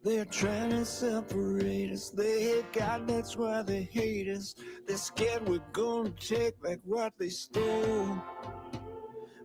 They're trying to separate us. They hate God, that's why they hate us. They're scared we're gonna take back what they stole.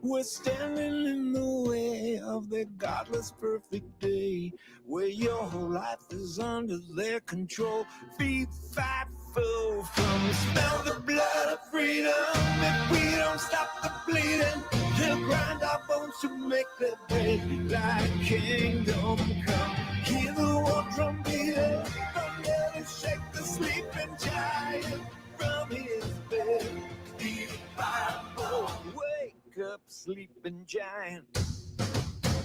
We're standing in the way of their godless perfect day, where your whole life is under their control. Feet, fight, foe, from smell the blood of freedom. If we don't stop the bleeding, they'll grind our bones to make their bed. Like kingdom come, hear the war drum beating, thunder to shake the sleeping giant from his bed. Feet, fight, foe, wake up, sleeping giant.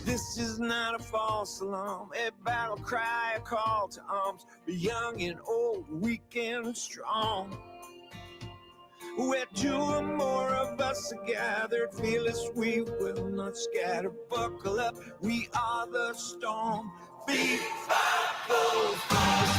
This is not a false alarm, a battle cry, a call to arms. Be young and old, weak and strong. Where two or more of us are gathered, fearless, we will not scatter. Buckle up, we are the storm. Feet, fight, foe,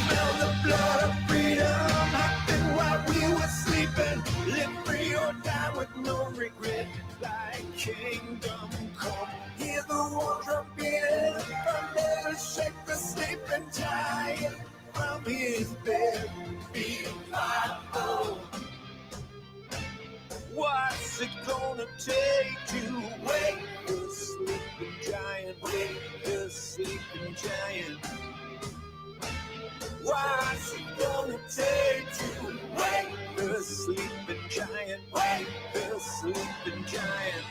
smell the blood of freedom. Happen while we were sleeping. Live free or die with no regret. Like kingdom come, hear the war drum beating. Thunder shake the sleeping giant from his bed. Feet, fight, foe. What's it gonna take to wake the sleeping giant? Wake the sleeping giant. What's it gonna take to wake the sleeping giant? Wake the sleeping giant.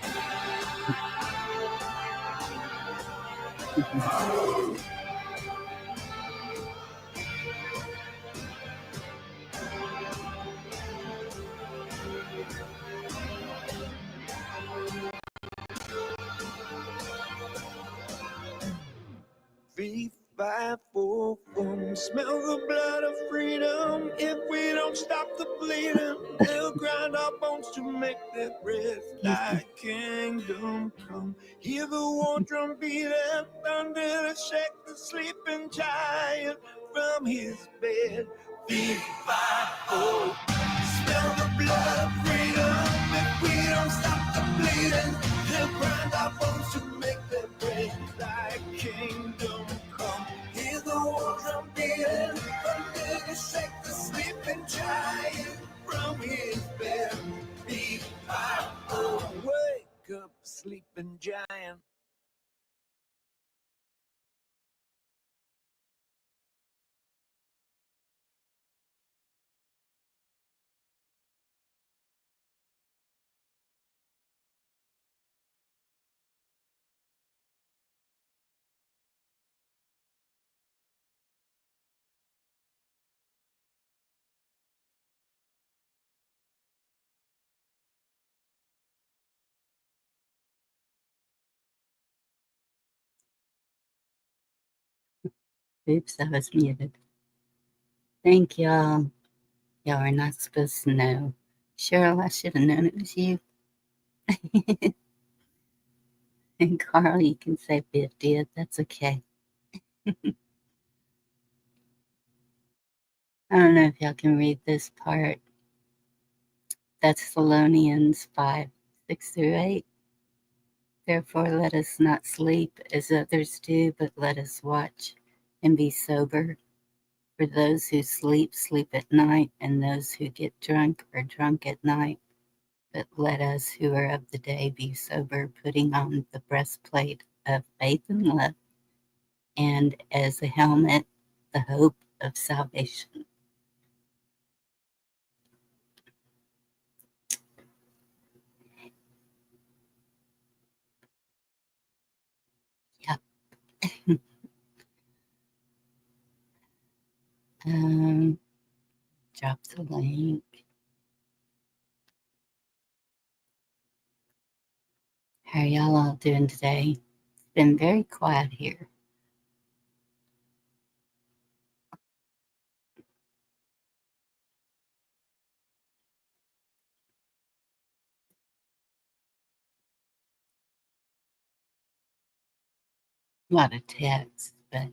Feet, five, four, one. Smell the blood of freedom. If we don't stop the bleeding, they'll grind our bones to make their breath. Like kingdom come, hear the war drum beating, thunder to shake the sleeping giant from his bed. Feet, five, four. Smell the blood of freedom. If we don't stop the bleeding, they'll grind our bones to make their breath. Like kingdom come, hear the war drum beating, thunder to shake the sleeping giant from his bed. Feet, five, four, wake up, sleeping giant. Oops, I was muted. Thank y'all. Y'all are not supposed to know. Cheryl, I should have known it was you. And Carl, you can say 50th. That's okay. I don't know if y'all can read this part. Thessalonians 5, 6 through 8. Therefore, let us not sleep as others do, but let us watch and be sober. For those who sleep, sleep at night, and those who get drunk are drunk at night. But let us who are of the day be sober, putting on the breastplate of faith and love, and as a helmet, the hope of salvation. Yep. Drop the link. How are y'all all doing today? It's been very quiet here. A lot of texts, but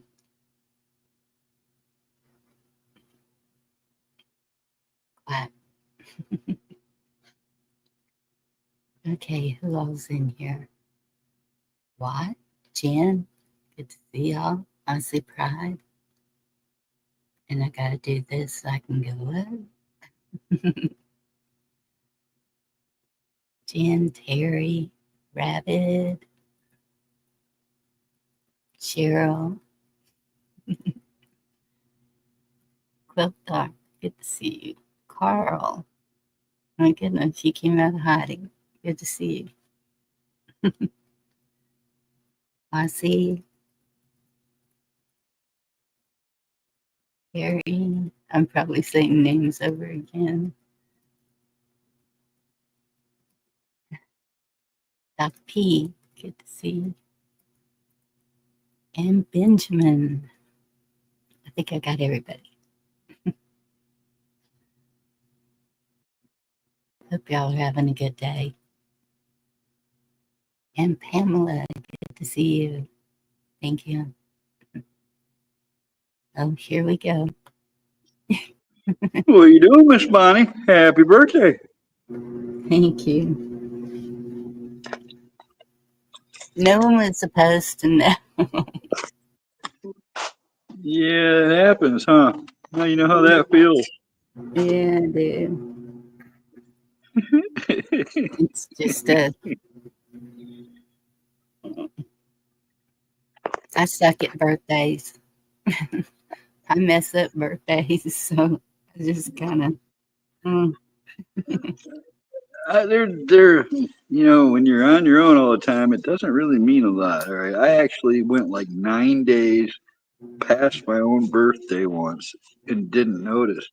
quiet. Okay, who all's in here? What? Jen? Good to see y'all. I see Pride. And I gotta do this so I can go up. Jen, Terry, Rabbit, Cheryl, Quilt Doc, good to see you. Carl, my goodness, he came out of hiding. Good to see you. Ozzy, Harry, I'm probably saying names over again. Doc P, good to see you. And Benjamin. I think I got everybody. Hope y'all are having a good day. And Pamela, good to see you. Thank you. Oh, here we go. What are you doing, Miss Bonnie? Happy birthday. Thank you. No one was supposed to know. Yeah, it happens, huh? Now you know how that feels. Yeah, dude. It's just I suck at birthdays. I mess up birthdays, so I just kind of. They're, when you're on your own all the time, it doesn't really mean a lot. All right. I actually went like 9 days past my own birthday once and didn't notice.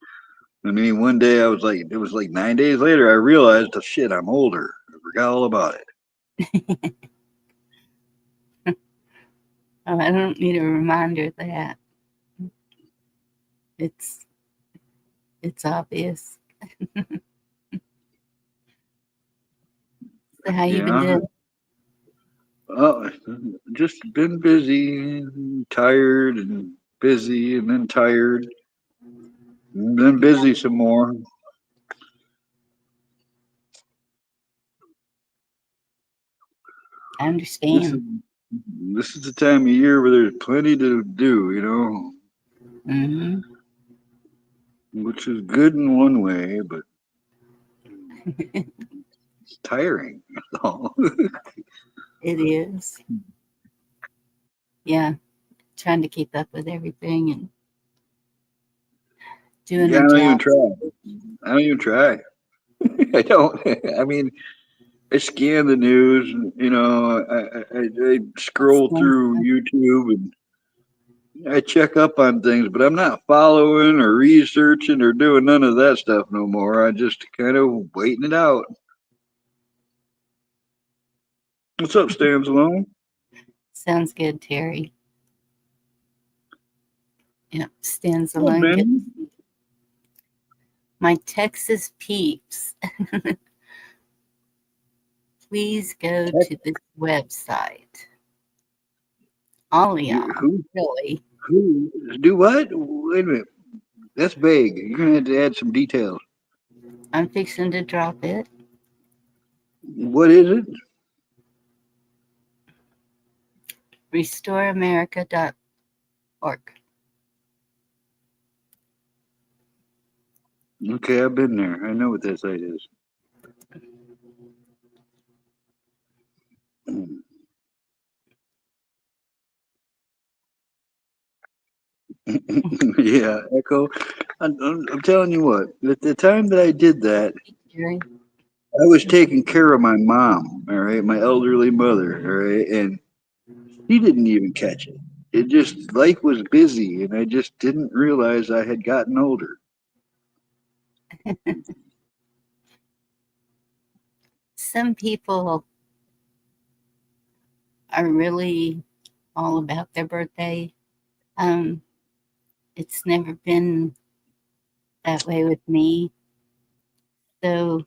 I mean, one day it was like 9 days later, I realized, oh, shit, I'm older. I forgot all about it. Oh, I don't need a reminder of that. It's obvious. So how you been doing? Oh, just been busy and tired and busy and then tired and then busy some more. I understand. This is the time of year where there's plenty to do, Mm-hmm. which is good in one way, but it's tiring. It is. Yeah, trying to keep up with everything and doing Yeah, a I don't even job. try. I don't even try. I don't. I mean, I scan the news, I That's scroll nice. through YouTube and I check up on things, but I'm not following or researching or doing none of that stuff no more. I just kind of waiting it out. What's up, Stan Malone? Sounds good, Terry. Yeah, stands What's up, alone. Good. Ben? My Texas peeps, please go to this website. All of y'all, Who? really. Who? Do what? Wait a minute. That's vague. You're gonna have to add some details. I'm fixing to drop it. What is it? RestoreAmerica.org. Okay, I've been there. I know what that site is. Yeah, Echo. I'm telling you what. At the time that I did that, Terry, I was taking care of my mom. All right, my elderly mother. All right, and he didn't even catch it. It just life was busy, and I just didn't realize I had gotten older. some people are really all about their birthday. Um, it's never been that way with me. So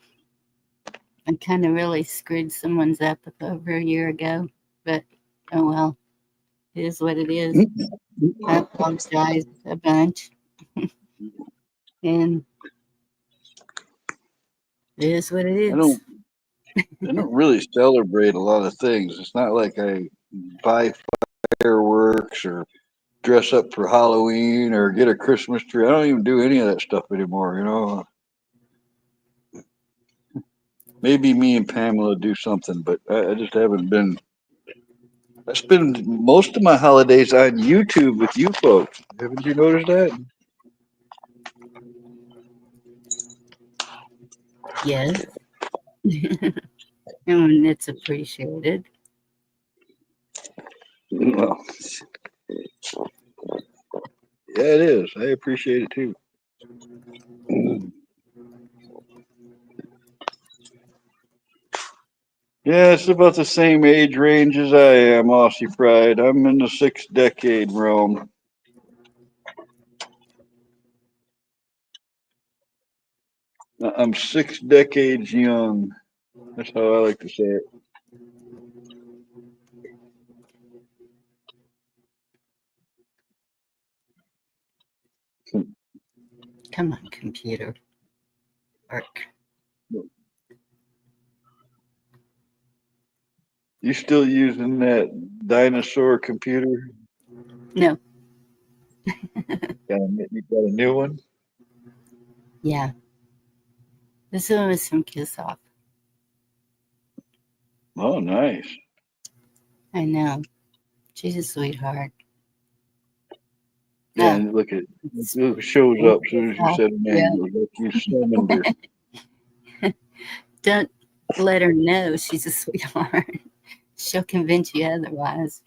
I kind of really screwed someone's up over a year ago. But oh well, it is what it is. I apologize a bunch. And it is what it I is. don't. I don't really celebrate a lot of things. It's not like I buy fireworks or dress up for Halloween or get a Christmas tree. I don't even do any of that stuff anymore, you know. Maybe me and Pamela do something, but I just haven't been. I spend most of my holidays on YouTube with you folks. Haven't you noticed that? Yes. And it's appreciated. Well, yeah, it is. I appreciate it too. Yeah, it's about the same age range as I am, Aussie Pride. I'm in the 6th decade realm. I'm 6 decades young. That's how I like to say it. Come on, computer. Work. You still using that dinosaur computer? No. You got a new one? Yeah. This one was from Kiss Off. Oh, nice. I know. She's a sweetheart. Yeah, No. and look at it shows up as soon as you said her name. Yeah. It was like you summoned her. Don't let her know she's a sweetheart. She'll convince you otherwise.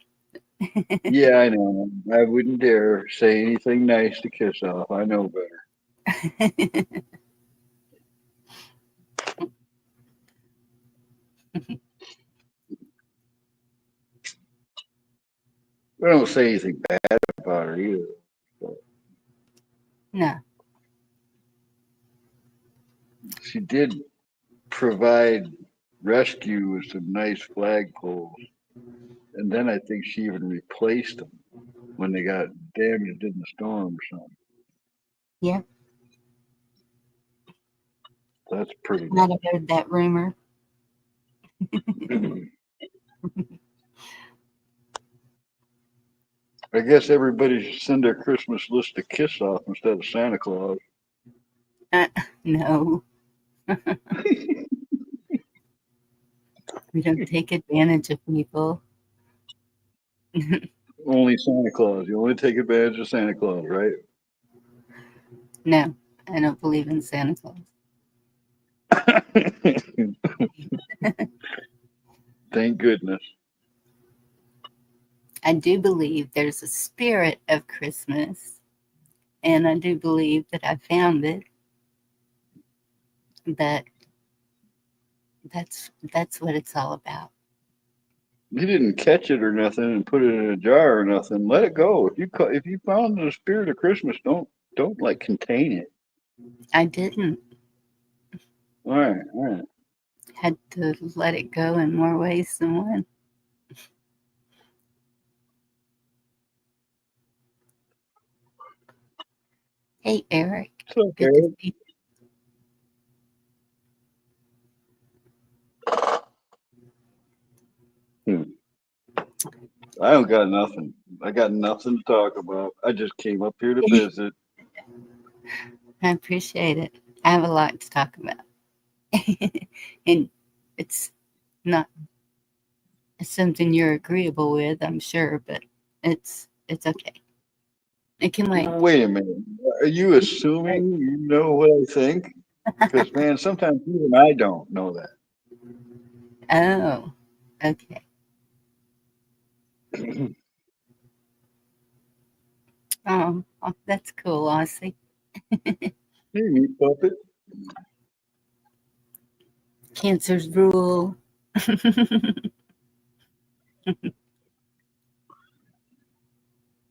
Yeah, I know. I wouldn't dare say anything nice to Kiss Off. I know better. I don't say anything bad about her either. But No. she did provide rescue with some nice flagpoles. And then I think she even replaced them when they got damaged in the storm or something. Yeah. That's pretty Might have heard that rumor. nice. I guess everybody should send their Christmas list to Kiss Off instead of Santa Claus. No. We don't take advantage of people. Only Santa Claus. You only take advantage of Santa Claus, right? No, I don't believe in Santa Claus. Thank goodness. I do believe there's a spirit of Christmas, and I do believe that I found it. But that's what it's all about. You didn't catch it or nothing and put it in a jar or nothing. Let it go. If you found the spirit of Christmas, don't like contain it. I didn't. All right. Had to let it go in more ways than one. Hey, Eric. It's okay. Good to see you. I don't got nothing. I got nothing to talk about. I just came up here to visit. I appreciate it. I have a lot to talk about. And it's not something you're agreeable with, I'm sure, but it's okay. It can wait. Wait a minute. Are you assuming you know what I think? Because, man, sometimes even I don't know that. Oh, okay. Oh, that's cool, Aussie. Hey, meat puppet. Cancers rule.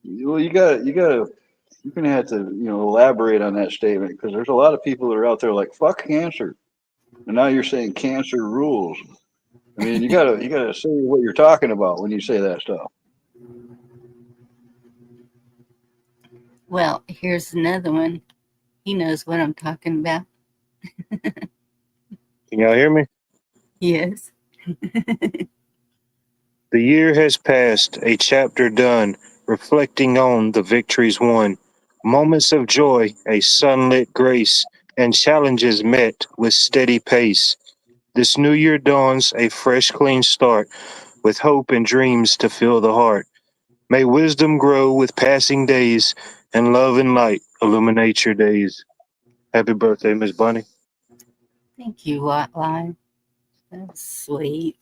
Well, you're gonna have to, elaborate on that statement because there's a lot of people that are out there like fuck cancer, and now you're saying cancer rules. I mean, you gotta say what you're talking about when you say that stuff. Well, here's another one. He knows what I'm talking about. Can y'all hear me? Yes. The year has passed, a chapter done. reflecting on the victories won, moments of joy, a sunlit grace, and challenges met with steady pace. This new year dawns a fresh, clean start with hope and dreams to fill the heart. May wisdom grow with passing days and love and light illuminate your days. Happy birthday, Miss Bunny. Thank you, Hotline. That's sweet.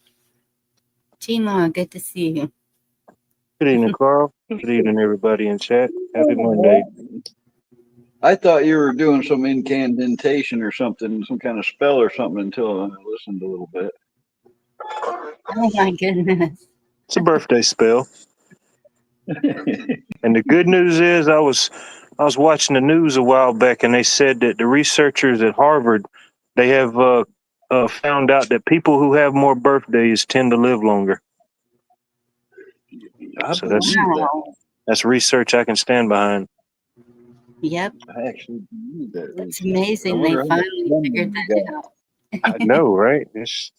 Chima, good to see you. Good evening, Carl. Good evening, everybody in chat. Happy Monday. I thought you were doing some incantation or something, some kind of spell or something until I listened a little bit. Oh my goodness. It's a birthday spell. And the good news is I was watching the news a while back and they said that the researchers at Harvard, they have found out that people who have more birthdays tend to live longer. I So believe that. Wow. that's research I can stand behind. Yep. I actually believe that. It's research. I amazing they wonder how much finally funding figured they that got. out. I know, right? It's,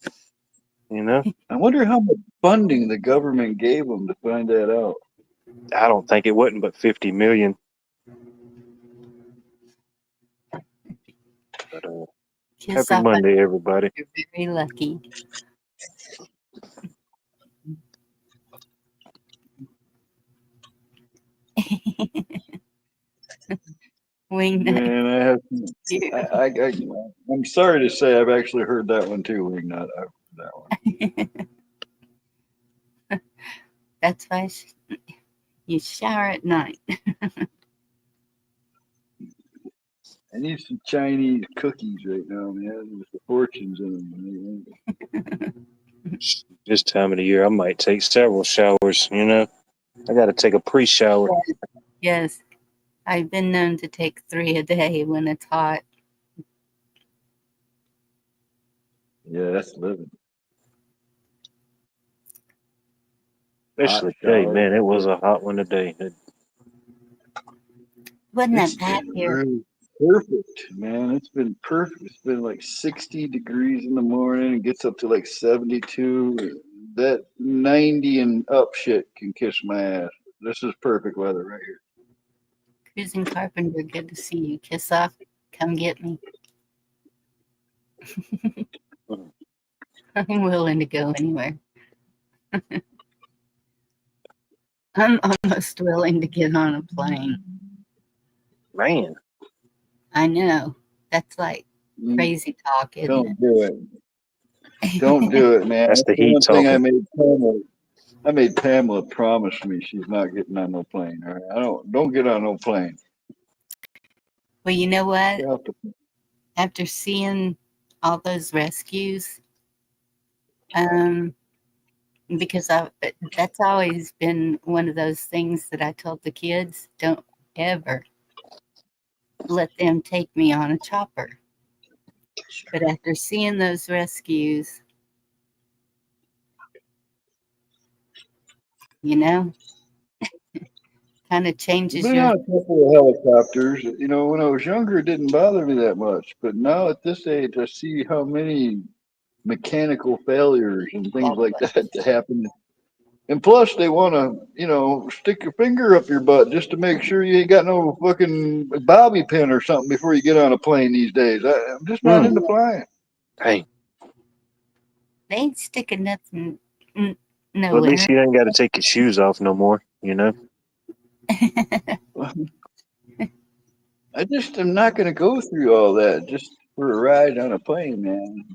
you know, I wonder how much funding the government gave them to find that out. I don't think it wasn't but 50 million. But, Kiss happy off, Monday, everybody. you're very lucky. Wing nut. Man, I have. You. I'm sorry to say, I've actually heard that one too, Wingnut. I've heard that one. That's why you shower at night. I need some Chinese cookies right now, man, with the fortunes in them. This time of the year, I might take several showers, you know. I got to take a pre-shower. Yes. I've been known to take 3 a day when it's hot. Yeah, that's living. Especially Hot today, shower. man. It was a hot one today. Wasn't It's that bad been here? really perfect, man. It's been perfect. It's been like 60 degrees in the morning. It gets up to like 72. That 90 and up shit can kiss my ass. This is perfect weather right here. Cruising Carpenter, good to see you. Kiss off. Come get me. I'm willing to go anywhere. I'm almost willing to get on a plane. Man, I know. That's like crazy talk, isn't Don't do it. it? Don't do it, man. that's the That's heat one thing I talking. made Pamela promise me she's not getting on no plane. All right? Don't get on no plane. Well, you know what? Get off the- After seeing all those rescues, because that's always been one of those things that I told the kids, don't ever let them take me on a chopper. But after seeing those rescues, you know, kind of I've changes been your. on a couple of helicopters. You know, when I was younger, it didn't bother me that much. But now at this age, I see how many mechanical failures and things like that happen. And plus, they want to, stick your finger up your butt just to make sure you ain't got no fucking bobby pin or something before you get on a plane these days. I'm just not into flying. Hey, They ain't sticking nothing well, at nowhere. least you ain't got to take your shoes off no more, you know. I just am not going to go through all that just for a ride on a plane, man.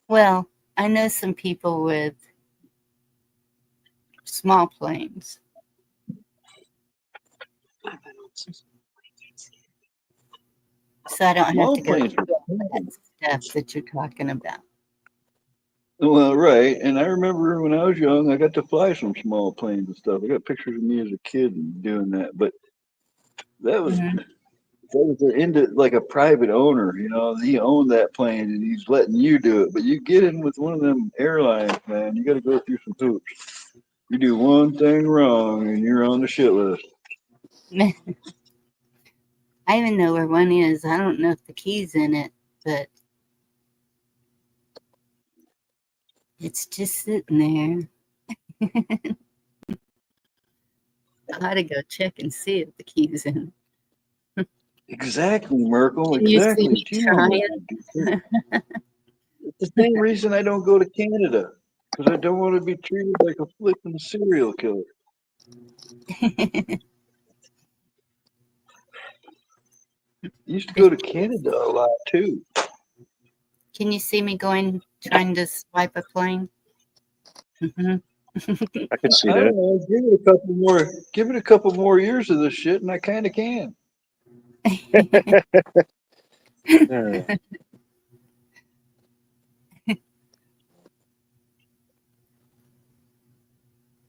Well, I know some people with small planes. So I don't Small have to go planes through are all that stuff that you're talking about. Well, right. And I remember when I was young, I got to fly some small planes and stuff. I got pictures of me as a kid doing that. But that was Mhm. into like a private owner, he owned that plane and he's letting you do it. But you get in with one of them airlines, man, you got to go through some hoops. You do one thing wrong and you're on the shit list. I even know where one is. I don't know if the key's in it, but It's just sitting there. I ought to go check and see if the key's in. Exactly, Merkel. Can you see Exactly. me Gee, I'm trying? It's the same reason I don't go to Canada, because I don't want to be treated like a flipping serial killer. Used to go to Canada a lot too. Can you see me trying to swipe a plane? Mhm. I can see I don't that. know. Give it a couple more years of this shit, and I kind of can. Yeah.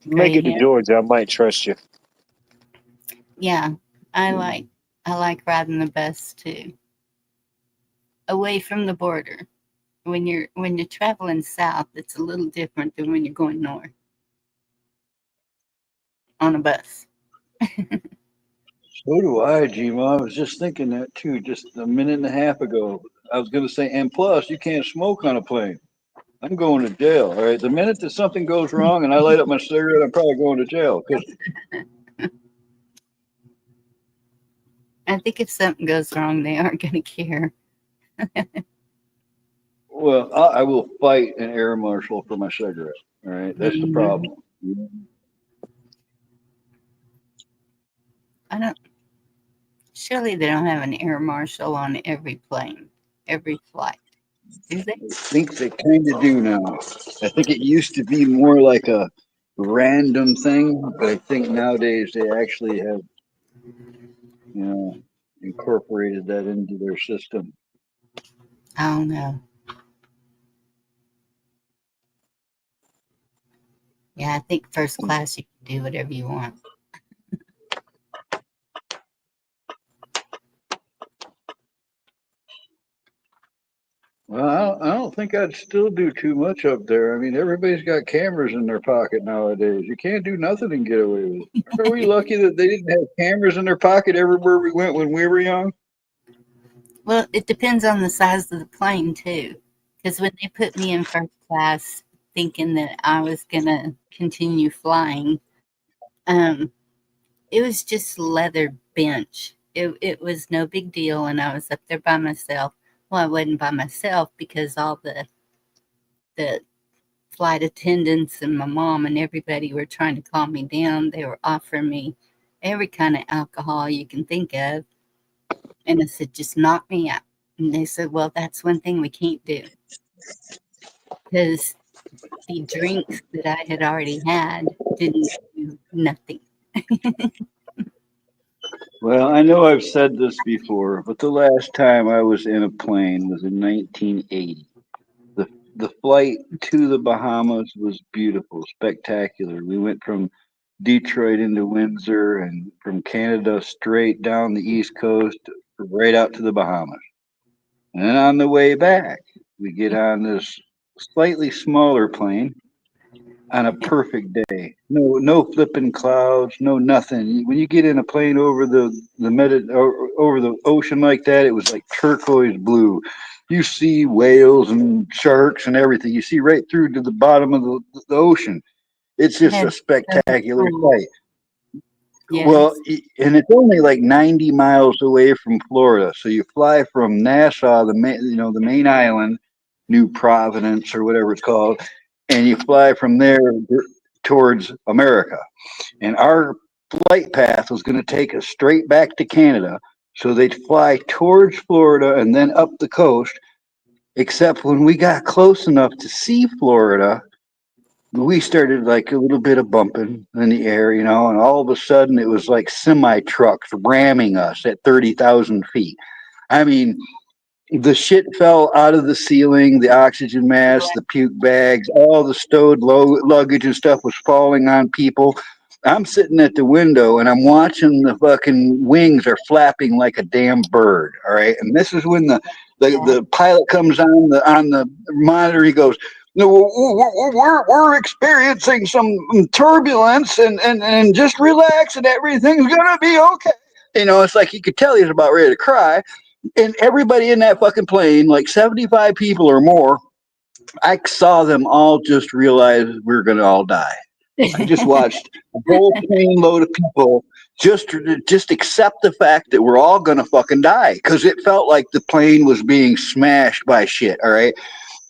Make Gray it to hair. Georgia. I might trust you. Yeah, I like riding the bus too. Away from the border. When you're traveling south, it's a little different than when you're going north on a bus. So do I, G-Ma. I was just thinking that too, just a minute and a half ago. I was going to say, and plus, you can't smoke on a plane. I'm going to jail. All right. The minute that something goes wrong and I light up my cigarette, I'm probably going to jail. Because, I think if something goes wrong, they aren't going to care. well, I will fight an air marshal for my cigarette. All right. That's the Mhm. problem. I don't. Surely they don't have an air marshal on every plane, every flight, do they? I think they kind of do now. I think it used to be more like a random thing, but I think nowadays they actually have, incorporated that into their system. I don't know. Yeah, I think first class you can do whatever you want. Well, I don't think I'd still do too much up there. I mean, everybody's got cameras in their pocket nowadays. You can't do nothing and get away with it. Are we lucky that they didn't have cameras in their pocket everywhere we went when we were young? Well, it depends on the size of the plane too. Because when they put me in first class, thinking that I was gonna continue flying, um, it was just leather bench. It was no big deal, and I was up there by myself. Well, I wasn't by myself because all the flight attendants and my mom and everybody were trying to calm me down. They were offering me every kind of alcohol you can think of. And I said, just knock me out. And they said, well, that's one thing we can't do. Because the drinks that I had already had didn't do nothing. Well, I know I've said this before, but the last time I was in a plane was in 1980. The flight to the Bahamas was beautiful, spectacular. We went from Detroit into Windsor and from Canada straight down the East Coast, right out to the Bahamas. And then on the way back, we get on this slightly smaller plane on a perfect day. No flipping clouds, no nothing. When you get in a plane over over the ocean like that, it was like turquoise blue. You see whales and sharks and everything. You see right through to the bottom of the ocean. It's just a That's so spectacular cool. sight. Well, Yes. and it's only like 90 miles away from Florida. So you fly from Nassau, the main island, New Providence or whatever it's called, and you fly from there towards America. And our flight path was going to take us straight back to Canada. So they'd fly towards Florida and then up the coast. Except when we got close enough to see Florida, we started like a little bit of bumping in the air, and all of a sudden it was like semi trucks ramming us at 30,000 feet. I mean, the shit fell out of the ceiling, the oxygen mask, the puke bags, all the stowed luggage and stuff was falling on people. I'm sitting at the window and I'm watching the fucking wings are flapping like a damn bird. All right. And this is when the pilot comes on the monitor. He goes, no, we're experiencing some turbulence and just relax and everything's gonna be okay. It's like you could tell he's about ready to cry. And everybody in that fucking plane, like 75 people or more, I saw them all just realize we were going to all die. I just watched a whole plane load of people just accept the fact that we're all going to fucking die because it felt like the plane was being smashed by shit. All right.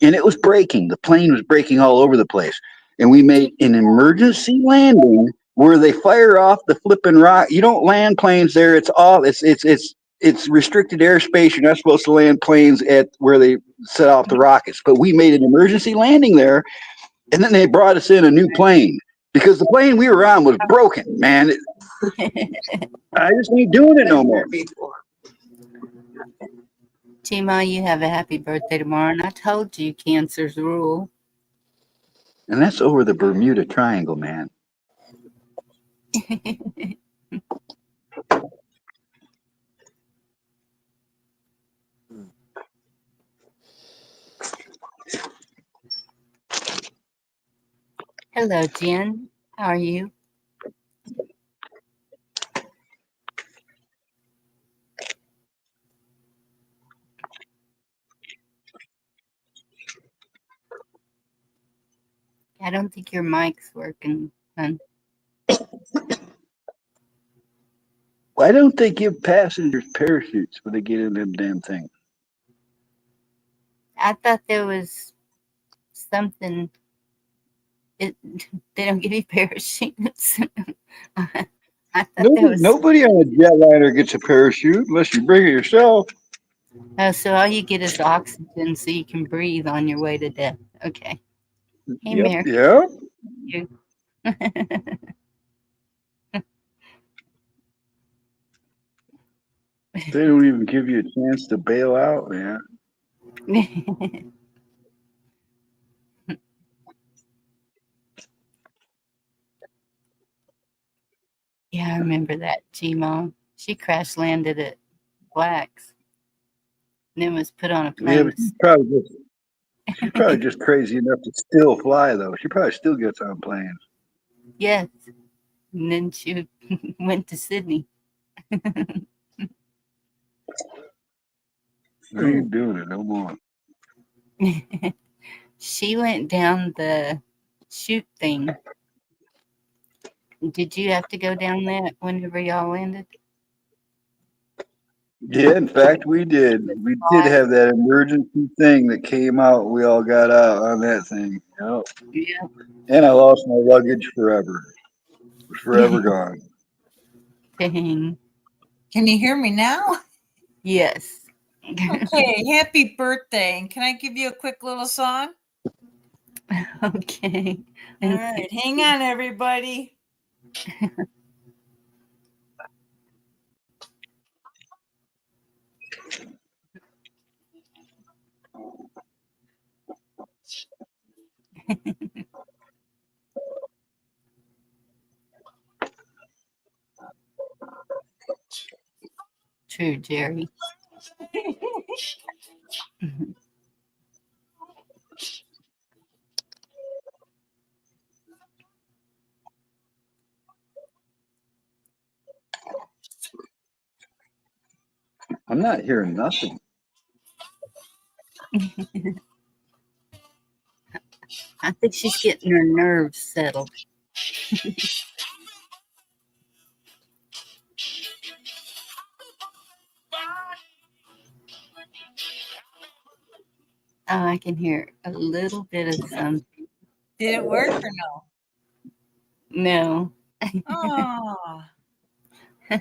And it was breaking. The plane was breaking all over the place. And we made an emergency landing where they fire off the flipping rock. You don't land planes there. It's all it's restricted airspace. You're not supposed to land planes at where they set off the rockets. But we made an emergency landing there, and then they brought us in a new plane because the plane we were on was broken. Man, I just ain't doing it no more. Chima, you have a happy birthday tomorrow, and I told you cancers rule. And that's over the Bermuda Triangle, man. Hello, Jen. How are you? I don't think your mic's working, hon. Why don't they give passengers parachutes when they get in them damn things? I thought there was something. They don't give you parachutes. I thought there was. Nobody on a jetliner gets a parachute unless you bring it yourself. Oh, so all you get is oxygen so you can breathe on your way to death. Okay. Hey, Mary. Yep. You. They don't even give you a chance to bail out, man. Yeah, I remember that, G-Mom. She crash landed at Black's and then was put on a Yeah, plane. but she's probably just crazy enough to still fly, though. She probably still gets on planes. Yes. And then she went to Sydney. I ain't doing it no more. She went down the chute thing. Did you have to go down that whenever y'all landed? Yeah, in fact, we did. We did have that emergency thing that came out. We all got out on that thing. Yep. Yeah. And I lost my luggage forever. It was forever gone. Dang. Can you hear me now? Yes. Okay, happy birthday. And can I give you a quick little song? Okay. All right, hang on, everybody. True, Jerry. I'm not hearing nothing. I think she's getting her nerves settled. Oh, I can hear a little bit of something. Did it work or no? No. Oh,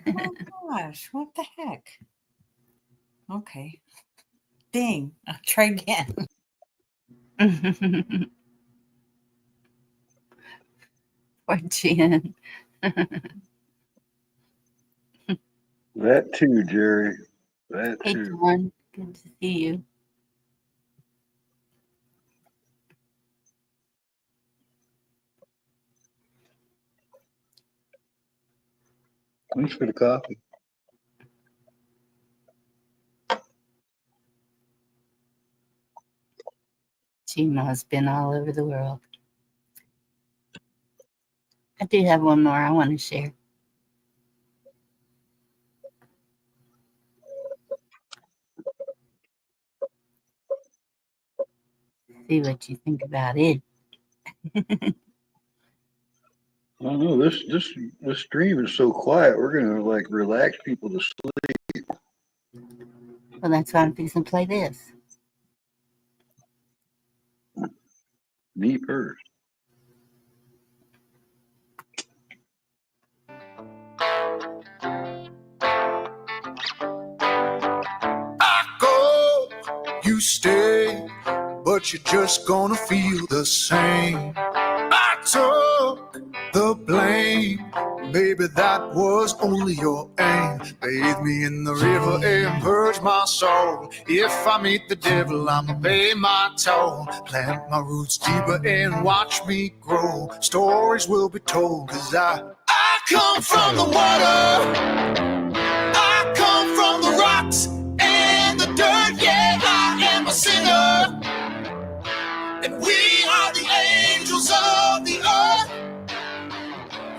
oh gosh, what the heck? Okay. Dang, I'll try again. Poor Jen. That too, Jerry. That Hey, too. John. Good to see you. Thanks for the coffee. Chima's been all over the world. I do have one more I want to share. See what you think about it. I don't know. This stream is so quiet. We're gonna like relax people to sleep. Well, that's why I'm fixing to play this. Me first. I go, you stay, but you're just gonna feel the same. I took the blame, baby, that was only your aim. Bathe me in the river and purge my soul. If I meet the devil, I'ma pay my toll. Plant my roots deeper and watch me grow. Stories will be told, cause I come from the water, I come from the rocks and the dirt, yeah, I am a sinner. And we are the angels of the earth.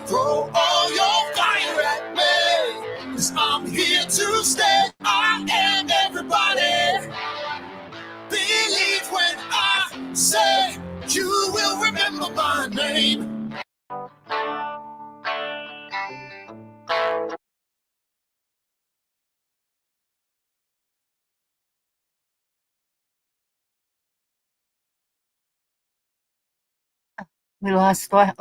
Throw all your fire at me, cause I'm here to stay. I am everybody. Believe when I say you will remember my name. We lost Life.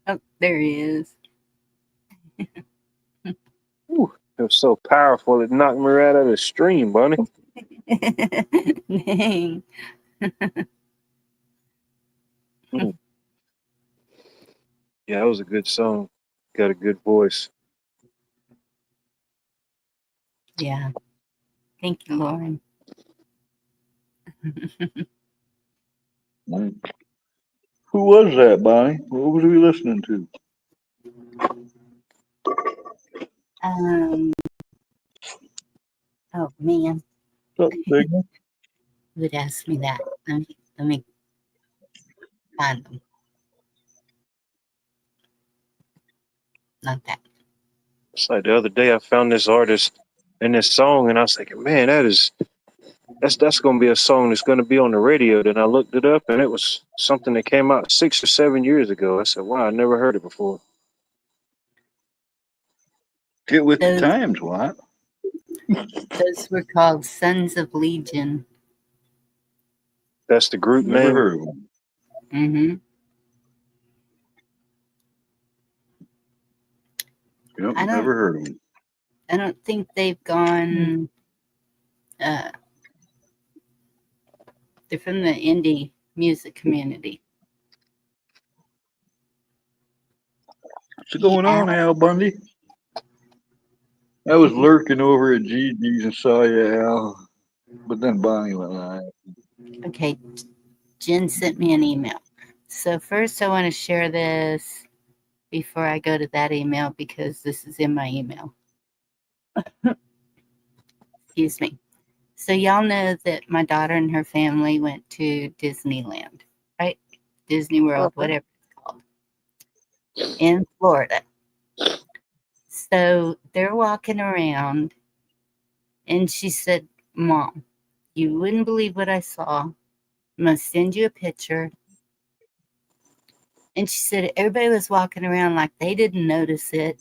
Oh, there he is. Ooh, it was so powerful it knocked me right out of the stream, Bunny. Dang. Yeah, that was a good song. Got a good voice. Yeah. Thank you, Lauren. Who was that, Bonnie? What was we listening to? Oh man, What's up, Signal? who would ask me that? Let me find them. Not that. It's like the other day I found this artist and this song, and I was thinking, man, that's gonna be a song that's gonna be on the radio. Then I looked it up, and it was something that came out 6 or 7 years ago. I said, wow, I never heard it before. Get with the Those- times, what? Those were called Sons of Legion. That's the group Never name. heard of them. Mm-hmm. Yep, I don't- never heard of them. I don't think they've gone. They're from the indie music community. What's going on, Al Bundy? I was lurking over at Gigi's and saw you, Al. But then Bonnie went live. Okay, Jen sent me an email. So first I want to share this before I go to that email because this is in my email. Excuse me. So y'all know that my daughter and her family went to Disneyland, right? Disney World, whatever it's called, in Florida. So they're walking around and she said, Mom, you wouldn't believe what I saw. I'm going to send you a picture. And she said everybody was walking around like they didn't notice it.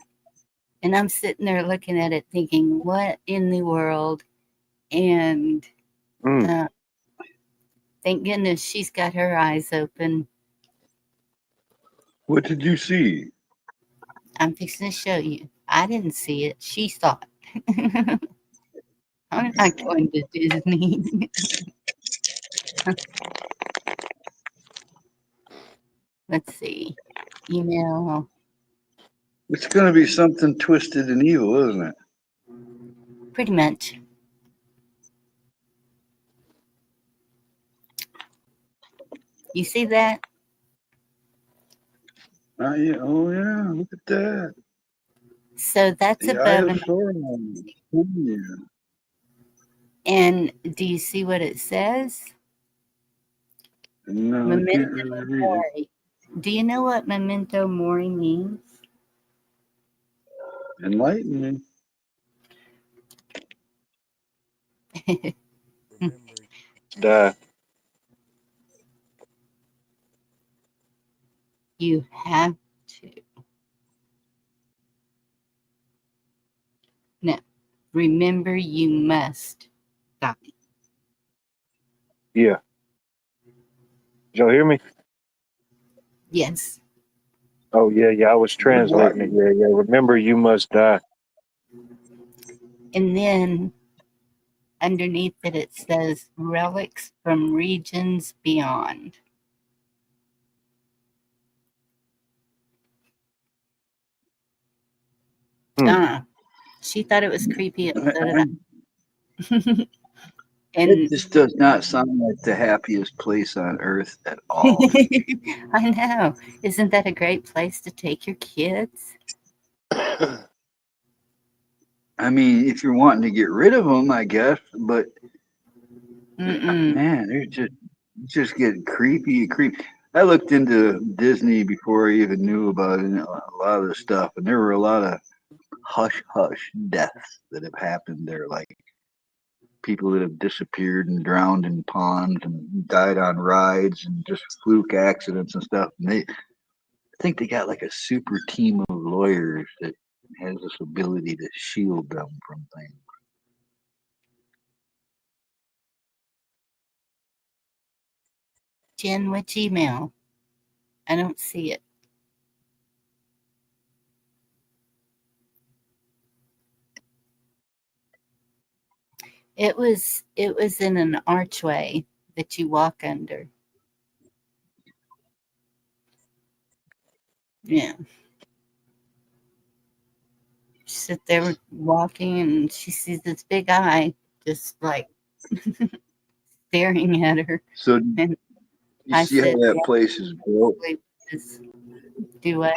And I'm sitting there looking at it thinking, what in the world? And thank goodness she's got her eyes open. What did you see? I'm fixing to show you. I didn't see it. She saw it. I'm not going to Disney. Let's see. Email. It's going to be something twisted and evil, isn't it? Pretty much. You see that? Yeah. Oh, yeah. Look at that. So that's The Eye above. of Sauron. Oh, yeah. And do you see what it says? No, I Memento can't really read it. Mori. Do you know what memento mori means? Enlighten me. die. You have to. Now, remember, you must die. Yeah. Did y'all hear me? Yes. Oh yeah. I was translating it. Yeah. Remember, you must die. And then underneath it says relics from regions beyond. She thought it was creepy, and so did I. It And just does not sound like the happiest place on earth at all. I know. Isn't that a great place to take your kids? I mean, if you're wanting to get rid of them, I guess, but man, they're just getting creepy and creepy. I looked into Disney before I even knew about it, a lot of the stuff, and there were a lot of hush hush deaths that have happened there, like people that have disappeared and drowned in ponds and died on rides and just fluke accidents and stuff. And I think they got like a super team of lawyers that has this ability to shield them from things. Jen, which email? I don't see it. It was in an archway that you walk under. Yeah. She sit there walking and she sees this big eye just like staring at her. So And you I see how said, that place is built? Do what?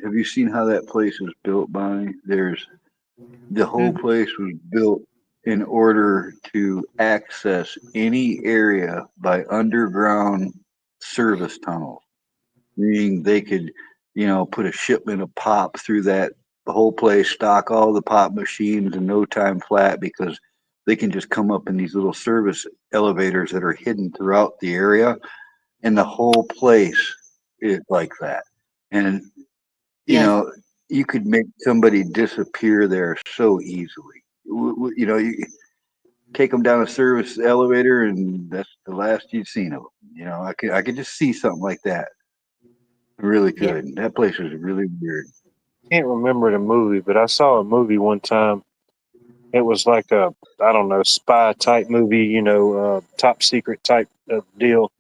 Have you seen how that place was built, Bonnie? The whole place was built in order to access any area by underground service tunnels, meaning they could, put a shipment of pop through the whole place, stock all the pop machines in no time flat, because they can just come up in these little service elevators that are hidden throughout the area, and the whole place is like that. And Yes. you could make somebody disappear there so easily. You take them down a service elevator, and that's the last you've seen of them. I could just see something like that. I really Yeah. could. That place was really weird. Can't remember the movie, but I saw a movie one time. It was like a, I don't know, spy type movie, top secret type of deal.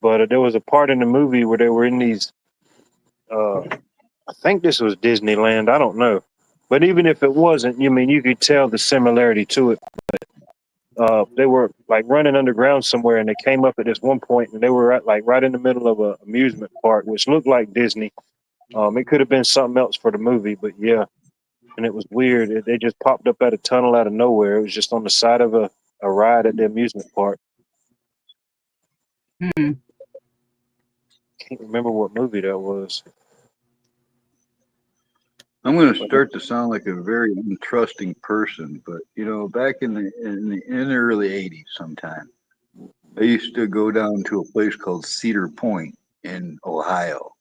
But there was a part in the movie where they were in these, I think this was Disneyland. I don't know. But even if it wasn't, you could tell the similarity to it. They were like running underground somewhere, and they came up at this one point, and they were right in the middle of an amusement park, which looked like Disney. It could have been something else for the movie, but yeah. And it was weird. They just popped up at a tunnel out of nowhere. It was just on the side of a ride at the amusement park. Can't remember what movie that was. I'm going to start to sound like a very untrusting person, but back in the early '80s, sometime I used to go down to a place called Cedar Point in Ohio,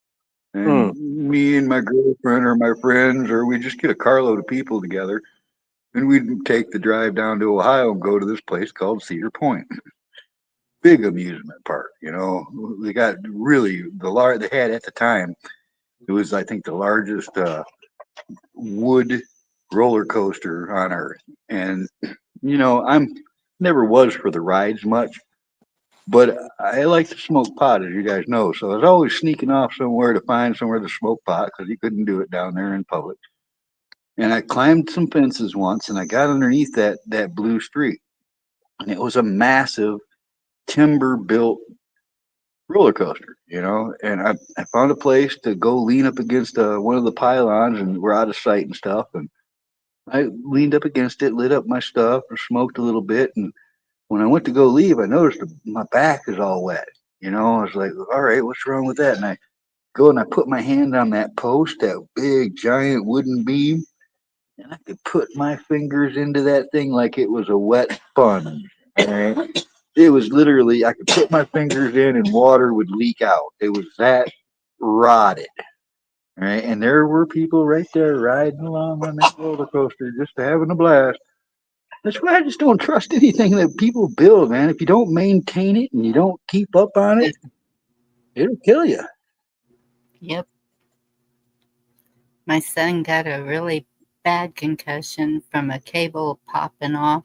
and me and my girlfriend or my friends, or we just get a carload of people together, and we'd take the drive down to Ohio and go to this place called Cedar Point. Big amusement park, they got really they had at the time. It was, I think, the largest wood roller coaster on earth. And I'm never was for the rides much, but I like to smoke pot, as you guys know. So I was always sneaking off somewhere to find somewhere to smoke pot, because you couldn't do it down there in public. And I climbed some fences once, and I got underneath that blue street, and it was a massive timber built roller coaster, and I found a place to go lean up against one of the pylons, and we're out of sight and stuff. And I leaned up against it, lit up my stuff, and smoked a little bit. And when I went to go leave, I noticed my back is all wet. I was like, all right, what's wrong with that? And I go and I put my hand on that post, that big giant wooden beam, and I could put my fingers into that thing like it was a wet sponge. And it was literally, I could put my fingers in and water would leak out. It was that rotted. Right. And there were people right there riding along on that roller coaster, just having a blast. That's why I just don't trust anything that people build, man. If you don't maintain it and you don't keep up on it, it'll kill you. Yep. My son got a really bad concussion from a cable popping off.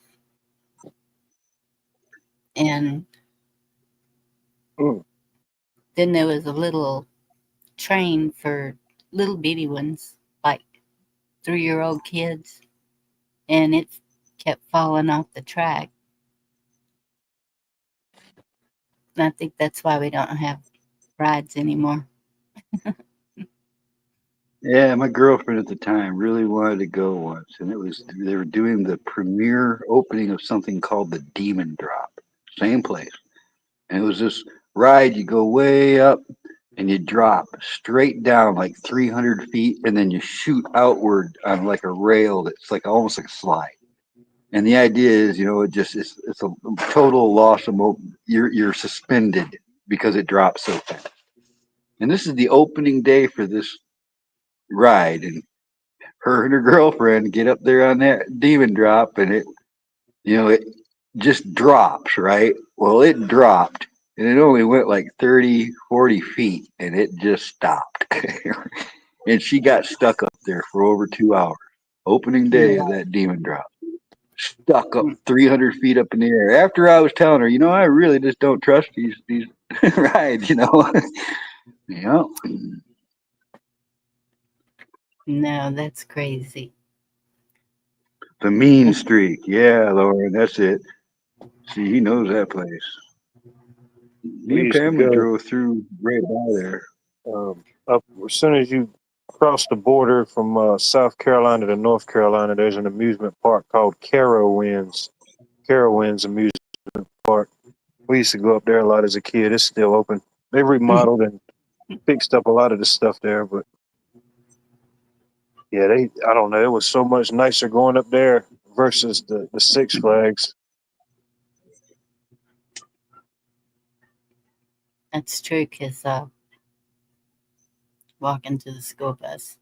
And Mm. then there was a little train for little bitty ones, like 3-year-old kids, and it kept falling off the track. And I think that's why we don't have rides anymore. Yeah, my girlfriend at the time really wanted to go once, and they were doing the premiere opening of something called the Demon Drop, same place, and it was this ride. You go way up, and you drop straight down like 300 feet, and then you shoot outward on like a rail that's like almost like a slide. And the idea is, it's a total loss of you're suspended because it drops so fast. And this is the opening day for this ride, and her and her girlfriend get up there on that demon drop, and it just drops, right? Well, it dropped, and it only went like 30, 40 feet, and it just stopped. And she got stuck up there for over 2 hours. Opening day of that demon drop. Stuck up 300 feet up in the air. After I was telling her, I really just don't trust these rides, Yeah. No, that's crazy. The Mean Streak. Yeah, Lauren, that's it. See, he knows that place. Me and used to Pamela go drove through right by there. up as soon as you cross the border from South Carolina to North Carolina. There's an amusement park called Carowinds. Carowinds Amusement Park. We used to go up there a lot as a kid. It's still open. They remodeled and fixed up a lot of the stuff there, but yeah, I don't know. It was so much nicer going up there versus the Six Flags. That's true, because walking to the school bus.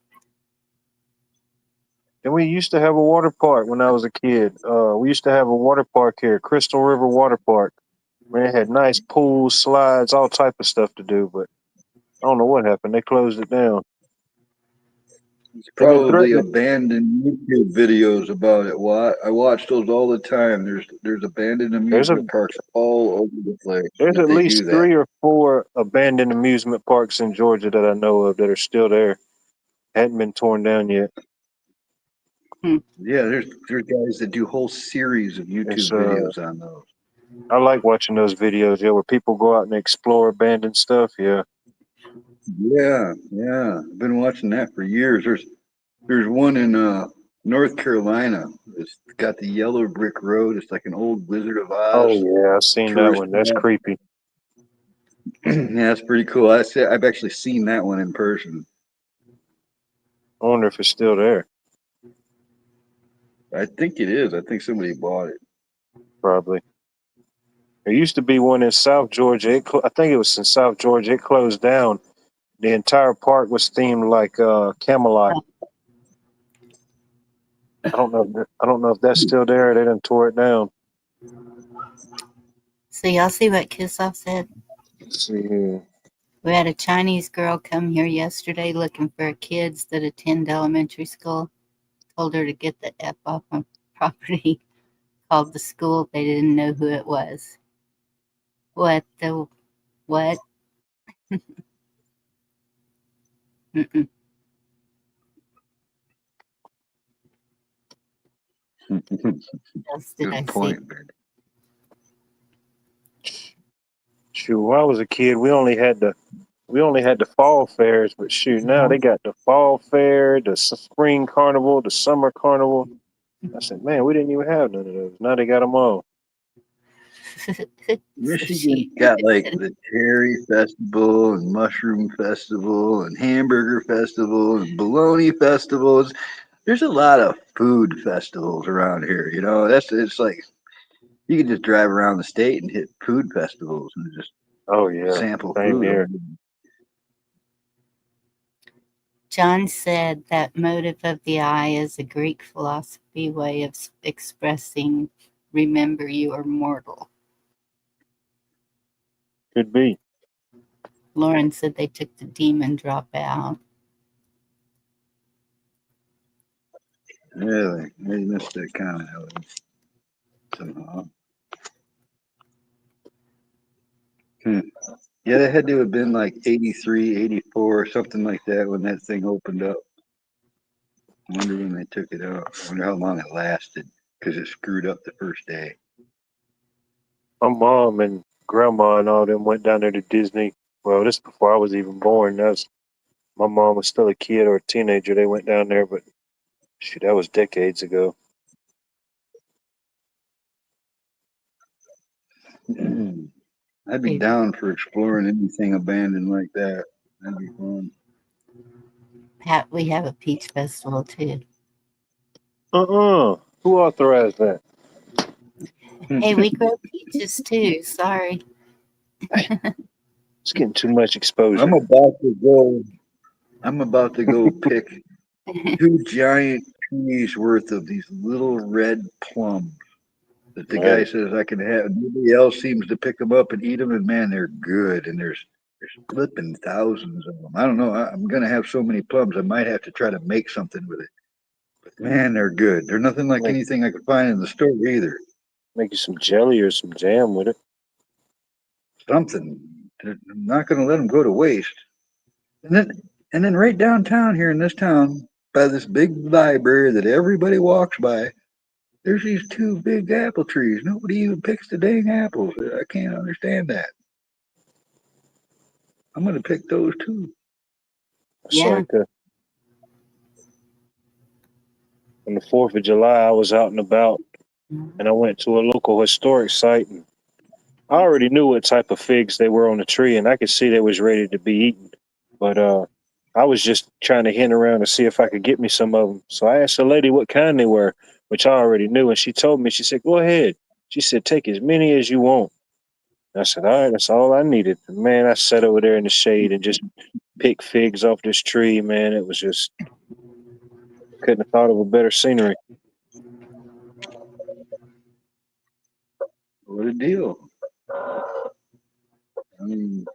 And we used to have a water park when I was a kid. We used to have a water park here, Crystal River Water Park. Man, it had nice pools, slides, all type of stuff to do, but I don't know what happened. They closed it down. It's They've been probably threatening. abandoned YouTube videos about it. Well, I watch those all the time. There's abandoned amusement parks all over the place. There's that at they least do that. 3 or 4 abandoned amusement parks in Georgia that I know of that are still there. Hadn't been torn down yet. Yeah, there's guys that do whole series of YouTube It's, videos on those. I like watching those videos, yeah, where people go out and explore abandoned stuff. Yeah. Yeah. I've been watching that for years. There's one in North Carolina. It's got the yellow brick road. It's like an old Wizard of Oh Oz. yeah, I've seen that tourist one. That's spot. creepy. Yeah, it's pretty cool. I've actually seen that one in person. I wonder if it's still there. I think it is. I think somebody bought it. Probably. There used to be one in South Georgia. I think it was in South Georgia. It closed down. The entire park was themed like Camelot. I don't know if that's still there. They done tore it down. So y'all see what Kissoff said? Let's see here. We had a Chinese girl come here yesterday looking for kids that attend elementary school. Told her to get the F off my property. Called the school. They didn't know who it was. What? Mm-mm. Else did I Good point, see? man. Shoot, when I was a kid, we only had the fall fairs, but shoot, now they got the fall fair, the spring carnival, the summer carnival. I said, man, we didn't even have none of those. Now they got them all. Michigan got like the Cherry Festival and Mushroom Festival and Hamburger Festival and Bologna Festivals. There's a lot of food festivals around here. It's like You could just drive around the state and hit food festivals and just Oh yeah, sample same food. here. John said that motive of the eye is a Greek philosophy way of expressing remember you are mortal. Could be. Lauren said they took the demon drop out. Really? They missed that comment somehow. Yeah, that had to have been like 83, 84, something like that when that thing opened up. I wonder when they took it out. I wonder how long it lasted because it screwed up the first day. My mom and grandma and all them went down there to Disney. Well, this is before I was even born. My mom was still a kid or a teenager. They went down there, but shoot, that was decades ago. I'd be down for exploring anything abandoned like that. That'd be fun. Pat, we have a peach festival too. Who authorized that? Hey, we grow peaches too. Sorry. It's getting too much exposure. I'm about to go pick 2 giant trees worth of these little red plums that the guy says I can have. Nobody else seems to pick them up and eat them, and man, they're good. And there's flipping thousands of them. I don't know. I'm gonna have so many plums. I might have to try to make something with it. But man, they're good. They're nothing like anything I could find in the store either. Make you some jelly or some jam with it. Something. I'm not gonna let them go to waste. And then right downtown here in this town, by this big library that everybody walks by, there's these 2 big apple trees. Nobody even picks the dang apples. I can't understand that. I'm gonna pick those too. Yeah. Like on the 4th of July, I was out and about, and I went to a local historic site, and I already knew what type of figs they were on the tree, and I could see they was ready to be eaten. But I was just trying to hint around to see if I could get me some of them. So I asked the lady what kind they were, which I already knew, and she told me. She said, "Go ahead." She said, "Take as many as you want." And I said, "All right, that's all I needed." And man, I sat over there in the shade and just picked figs off this tree. Man, it was just couldn't have thought of a better scenery. What a deal. I mean,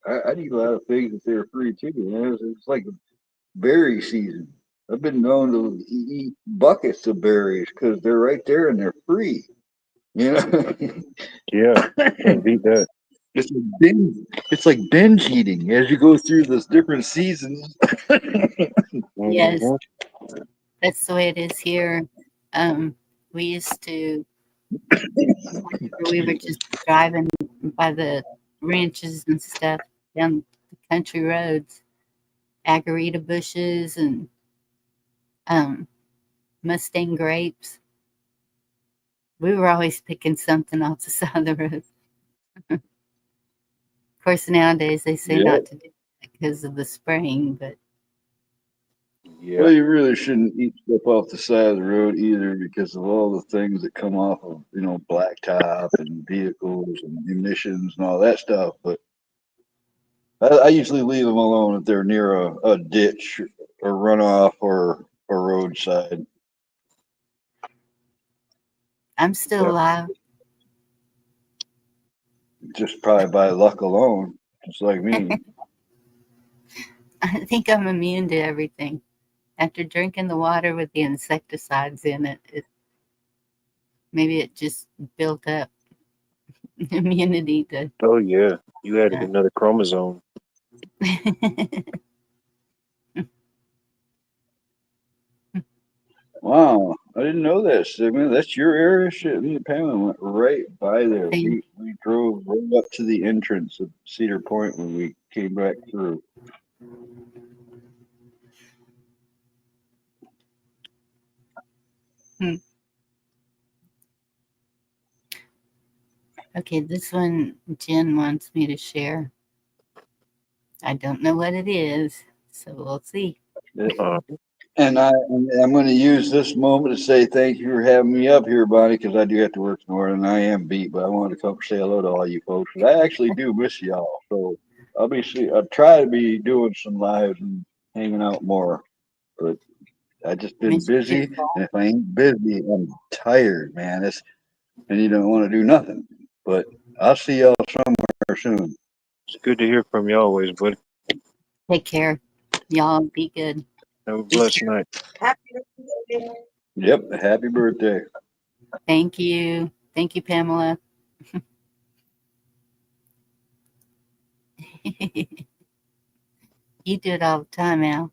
I'd eat a lot of figs if they were free too. Man. It's like berry season. I've been known to eat buckets of berries because they're right there and they're free. You know, Yeah, can't beat that. it's like binge eating as you go through those different seasons. Yes, Mhm. that's the way it is here. We used to, we were just driving by the ranches and stuff down the country roads, agarita bushes and Mustang grapes. We were always picking something off the side of the road. Of course, nowadays they say not to do that because of the spraying, but Yeah, Well, you really shouldn't eat stuff off the side of the road either because of all the things that come off of, blacktop and vehicles and emissions and all that stuff. But I usually leave them alone if they're near a ditch or runoff or roadside. I'm still alive. Just probably by luck alone, just like me. I think I'm immune to everything. After drinking the water with the insecticides in it, maybe it just built up immunity to. oh yeah, you added another chromosome. Wow, I didn't know that, Sigmund. That's your area? Shit, me and Pamela went right by there. We drove right up to the entrance of Cedar Point when we came back through. Okay, this one Jen wants me to share. I don't know what it is, so we'll see. And I'm going to use this moment to say thank you for having me up here, Bonnie, because I do have to work tomorrow and I am beat. But I wanted to come say hello to all you folks. And I actually do miss y'all, so I'll try to be doing some lives and hanging out more. But I just been Miss you, busy, and if I ain't busy, I'm tired, man. And you don't want to do nothing. But I'll see y'all somewhere soon. It's good to hear from you always, buddy. Take care. Y'all be good. Have a blessed night. Yep. Happy birthday. Thank you. Thank you, Pamela. You do it all the time, Al.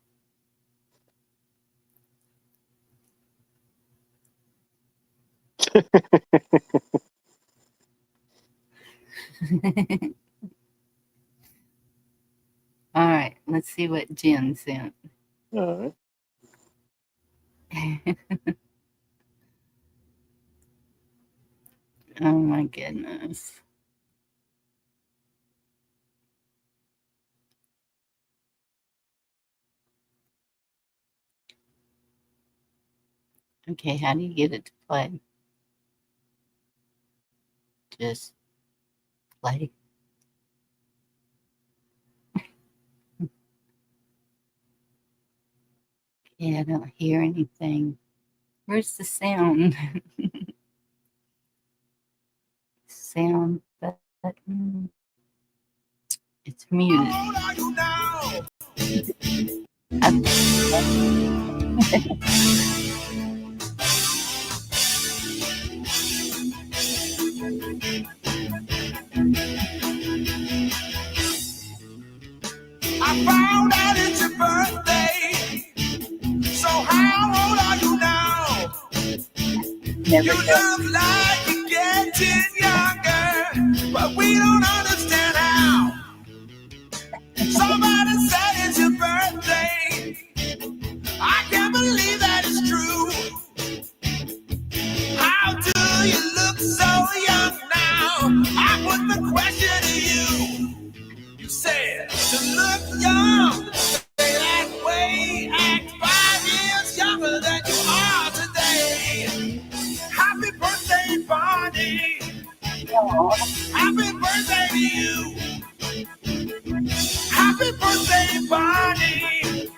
All right, let's see what Jen sent. All right. Oh my goodness. Okay, how do you get it to play? Just play. Okay, I don't hear anything. Where's the sound? Sound button. It's muted. I found out it's your birthday. So how old are you now? Never You look like you're getting younger, but we don't understand how. Somebody said it's your birthday. I can't believe that it's true. How do you look so young now? I put the question to you. You said to look young, stay that way, act 5 years younger than you are today. Happy birthday, Bonnie. Happy birthday to you. Happy birthday, Bonnie.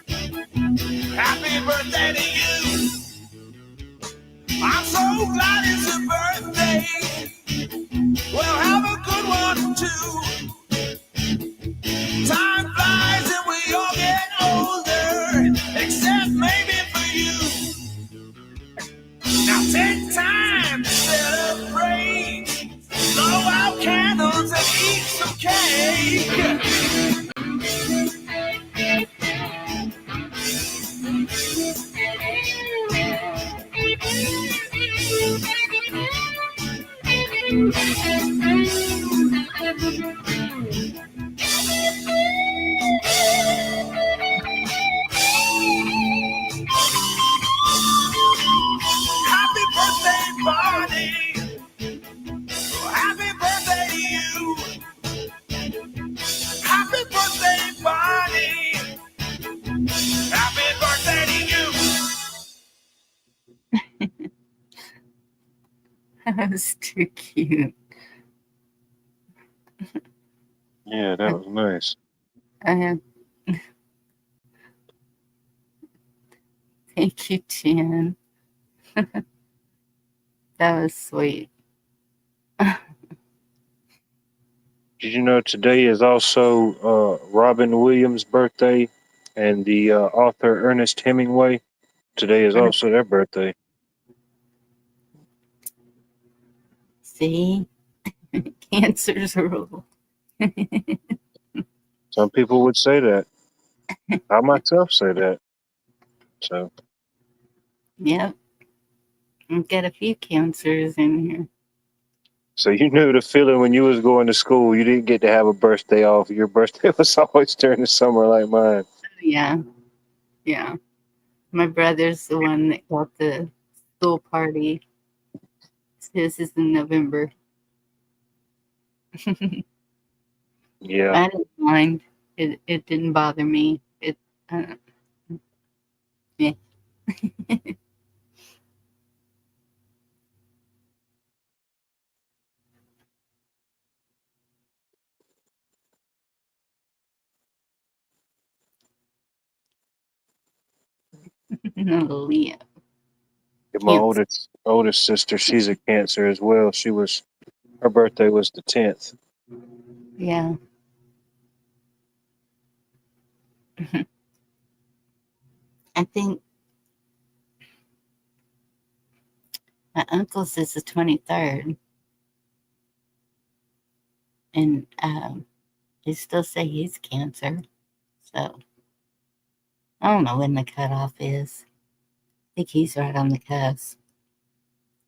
Happy birthday to you. I'm so glad it's your birthday. Well, have a good one too. Time flies and we all get older, except maybe for you. Now take time to celebrate, blow out candles and eat some cake. Happy birthday, Bonnie. Happy birthday to you. Happy birthday, Bonnie. Happy birthday to you. That was too cute. Yeah, that was nice. Thank you, Jen. That was sweet. Did you know today is also Robin Williams' birthday and the author Ernest Hemingway? Today is also their birthday. See? Cancers rule. Some people would say that. I myself say that. So, Yep. I've got a few cancers in here. so you knew the feeling when you was going to school. You didn't get to have a birthday off. Your birthday was always during the summer, like mine. Yeah. Yeah. My brother's the one that got the school party. His is in November. Yeah, I didn't mind. It didn't bother me. Yeah. Leo. My Cancer. oldest sister, she's a Cancer as well. Her birthday was the 10th. Yeah. I think my uncle's is the 23rd. And they still say he's Cancer. So I don't know when the cutoff is. I think he's right on the cusp.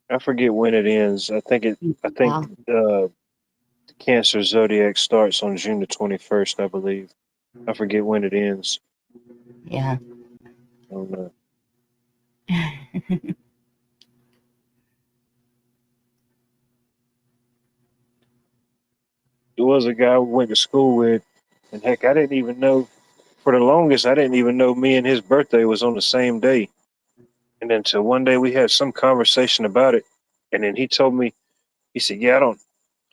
I forget when it ends. I think Well, the Cancer zodiac starts on June the 21st, I believe. I forget when it ends. yeah. I don't know. There was a guy we went to school with, and heck, I didn't even know. For the longest, I didn't even know me and his birthday was on the same day. And then till one day we had some conversation about it, and then he told me, he said, "Yeah,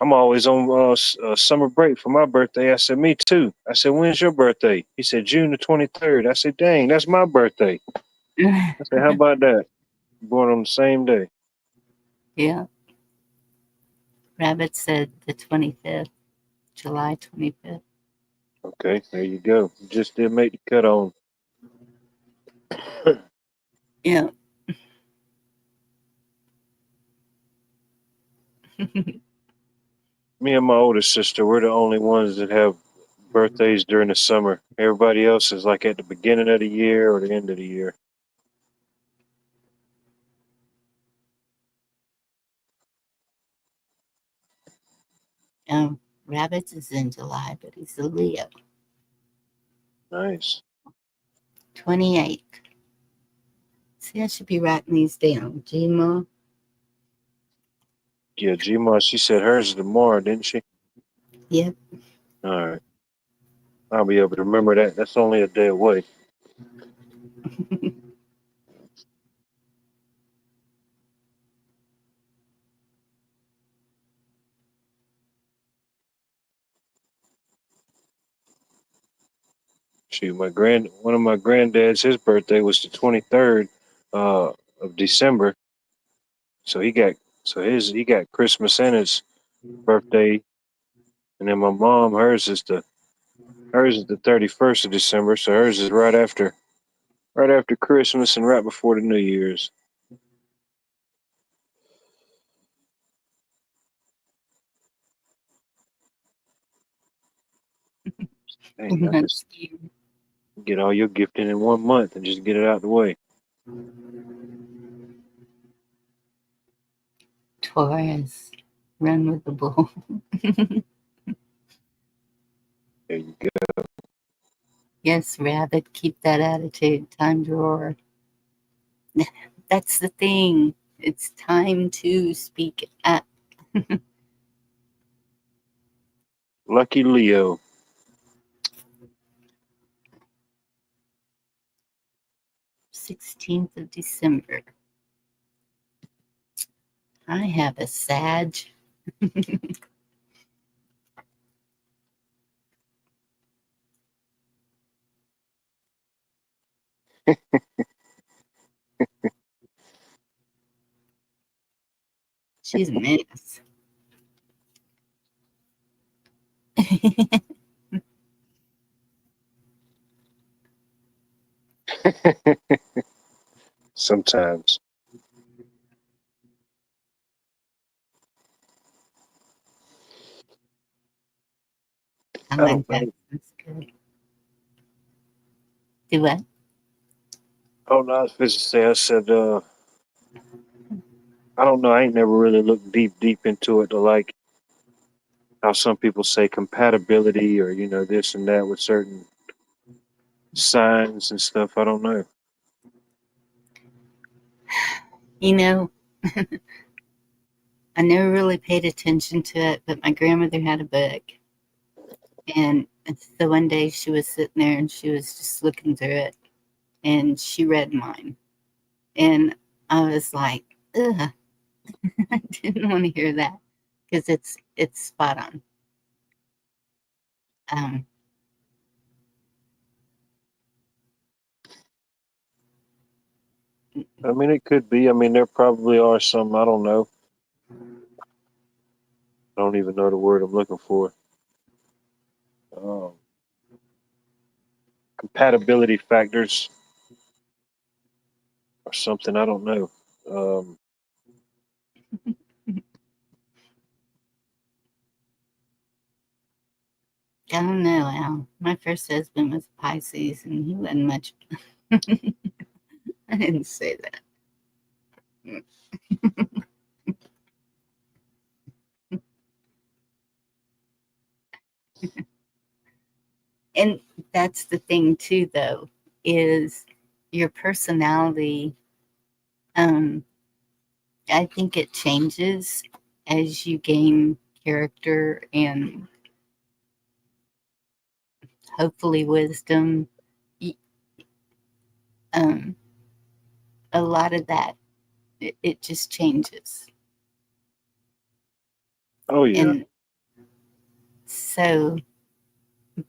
I'm always on summer break for my birthday." I said, "Me too." I said, "When's your birthday?" He said, "June the 23rd." I said, "Dang, that's my birthday." I said, "How about that? Born on the same day." Yeah. Rabbit said the 25th, July 25th. Okay, there you go. You just did make the cut on. Yeah. Me and my oldest sister, we're the only ones that have birthdays during the summer. Everybody else is like at the beginning of the year or the end of the year. Rabbit is in July, but he's a Leo. Nice. 28th. See, I should be writing these down. Gma. Yeah, Gma, she said hers is tomorrow, didn't she? Yep. All right. I'll be able to remember that. That's only a day away. Shoot, one of my granddads, his birthday was the 23rd of December. So he got Christmas and his birthday, and then my mom, hers is the 31st of December. So hers is right after Christmas and right before the New Year's. Dang, I just get all your gifting in 1 month and just get it out the way. Taurus. Run with the bull. There you go. Yes, Rabbit, keep that attitude. Time to roar. That's the thing. It's time to speak up. Lucky Leo. 16th of December. I have a Sag. She's a mess. Sometimes. I I like don't that. know. That's good. Do what? Oh no, I was supposed to say, I said, I don't know. I ain't never really looked deep into it to like how some people say compatibility or, this and that with certain signs and stuff. I don't know. You know, I never really paid attention to it, but my grandmother had a book. And so one day she was sitting there and she was just looking through it and she read mine. And I was like, ugh, I didn't want to hear that because it's spot on. Um, I mean, it could be. I mean, there probably are some. I don't know. I don't even know the word I'm looking for. Um, Compatibility factors or something. I don't know. Um, I don't know, Al. My first husband was Pisces, and he wasn't much. I didn't say that. And that's the thing too, though, is your personality. Um, I think it changes as you gain character and hopefully wisdom. Um, a lot of that, it just changes. oh yeah. And so,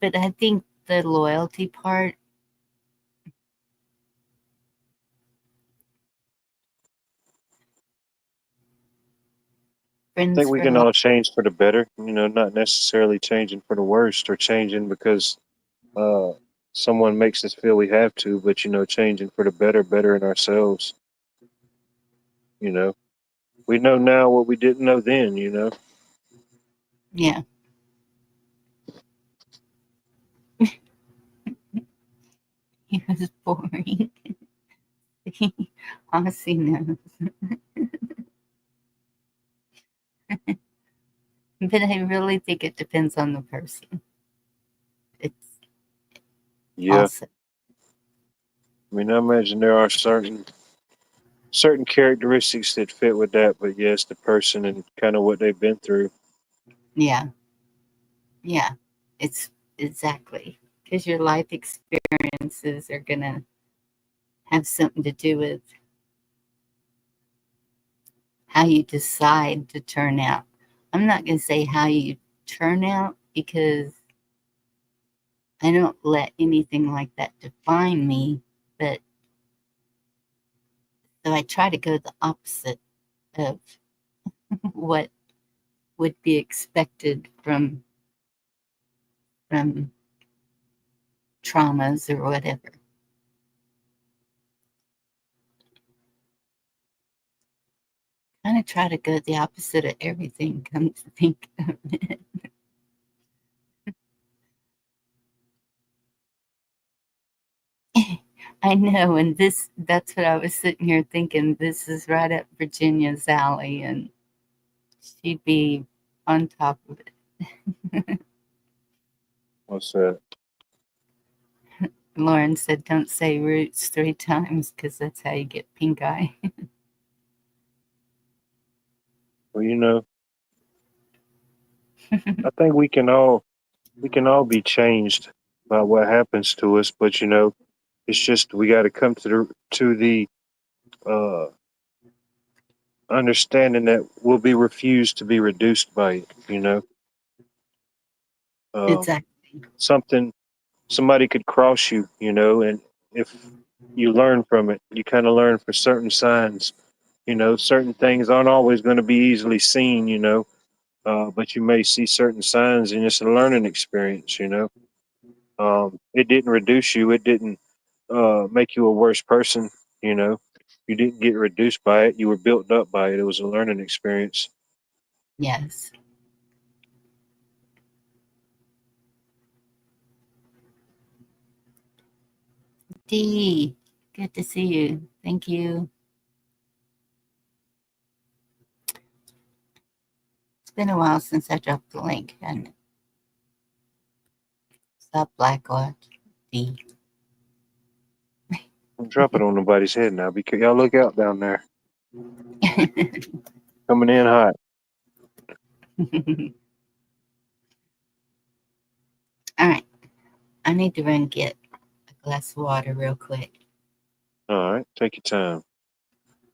but I think the loyalty part, I friends think we for can life. all change for the better. Not necessarily changing for the worst or changing because uh, someone makes us feel we have to, but changing for the better in ourselves. You know, we know now what we didn't know then. Yeah. He was boring. Honestly, no. But I really think it depends on the person. It's Yeah. also, I mean, I imagine there are certain characteristics that fit with that, but yes, the person and kind of what they've been through. yeah, yeah, it's exactly because your life experiences are going to have something to do with how you decide to turn out. I'm not going to say how you turn out because I don't let anything like that define me, but so I try to go the opposite of what would be expected from traumas or whatever. Kind of try to go the opposite of everything, come to think of it. I know, and that's what I was sitting here thinking. This is right up Virginia's alley, and she'd be on top of it. What's that? Lauren said, don't say roots 3 times because that's how you get pink eye. Well, I think we can all be changed by what happens to us, but it's just we got to come to the uh, understanding that we'll be refused to be reduced by it. Um, Exactly. somebody could cross you, and if you learn from it, you kind of learn for certain signs. Certain things aren't always going to be easily seen, but you may see certain signs, and it's a learning experience. It didn't reduce you. It didn't make you a worse person. You know, you didn't get reduced by it. You were built up by it. It was a learning experience. Yes. Dee, good to see you. Thank you. It's been a while since I dropped the link. And stop Blackwatch. Dee. Don't drop it on nobody's head now, because y'all look out down there, coming in hot. All right. I need to run get a glass of water real quick. All right, take your time.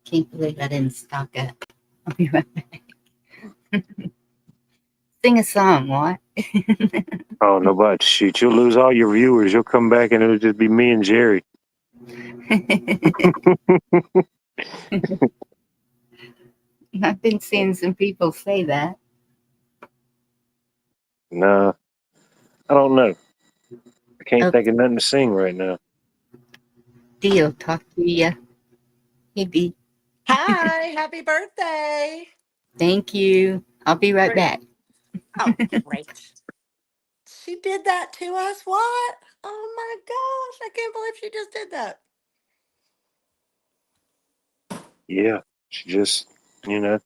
Can't believe I didn't stock up. I'll be right back. Sing a song, what? Oh, nobody shoot. You'll lose all your viewers. You'll come back and it'll just be me and Jerry. I've been seeing some people say that. Nah, I don't know. I can't Oh, think of nothing to sing right now. Deal, talk to ya. Hey, B. Hi, happy birthday. Thank you. I'll be right Great. back. Oh, great. She did that to us? What? Oh my gosh, I can't believe she just did that. Yeah, she just, you know,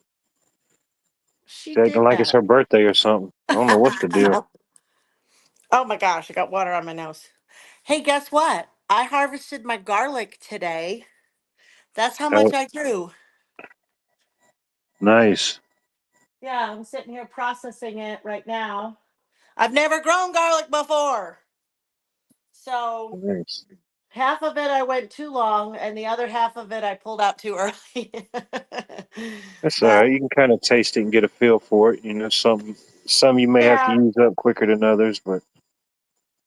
She acting did like it's that. her birthday or something. I don't know what's the deal. Oh my gosh, I got water on my nose. Hey, guess what? I harvested my garlic today. That's how much Oh, I grew. nice. Yeah, I'm sitting here processing it right now. I've never grown garlic before. So Nice. half of it I went too long, and the other half of it I pulled out too early. That's all But right. You can kind of taste it and get a feel for it. You know, some you may have to yeah, use up quicker than others, but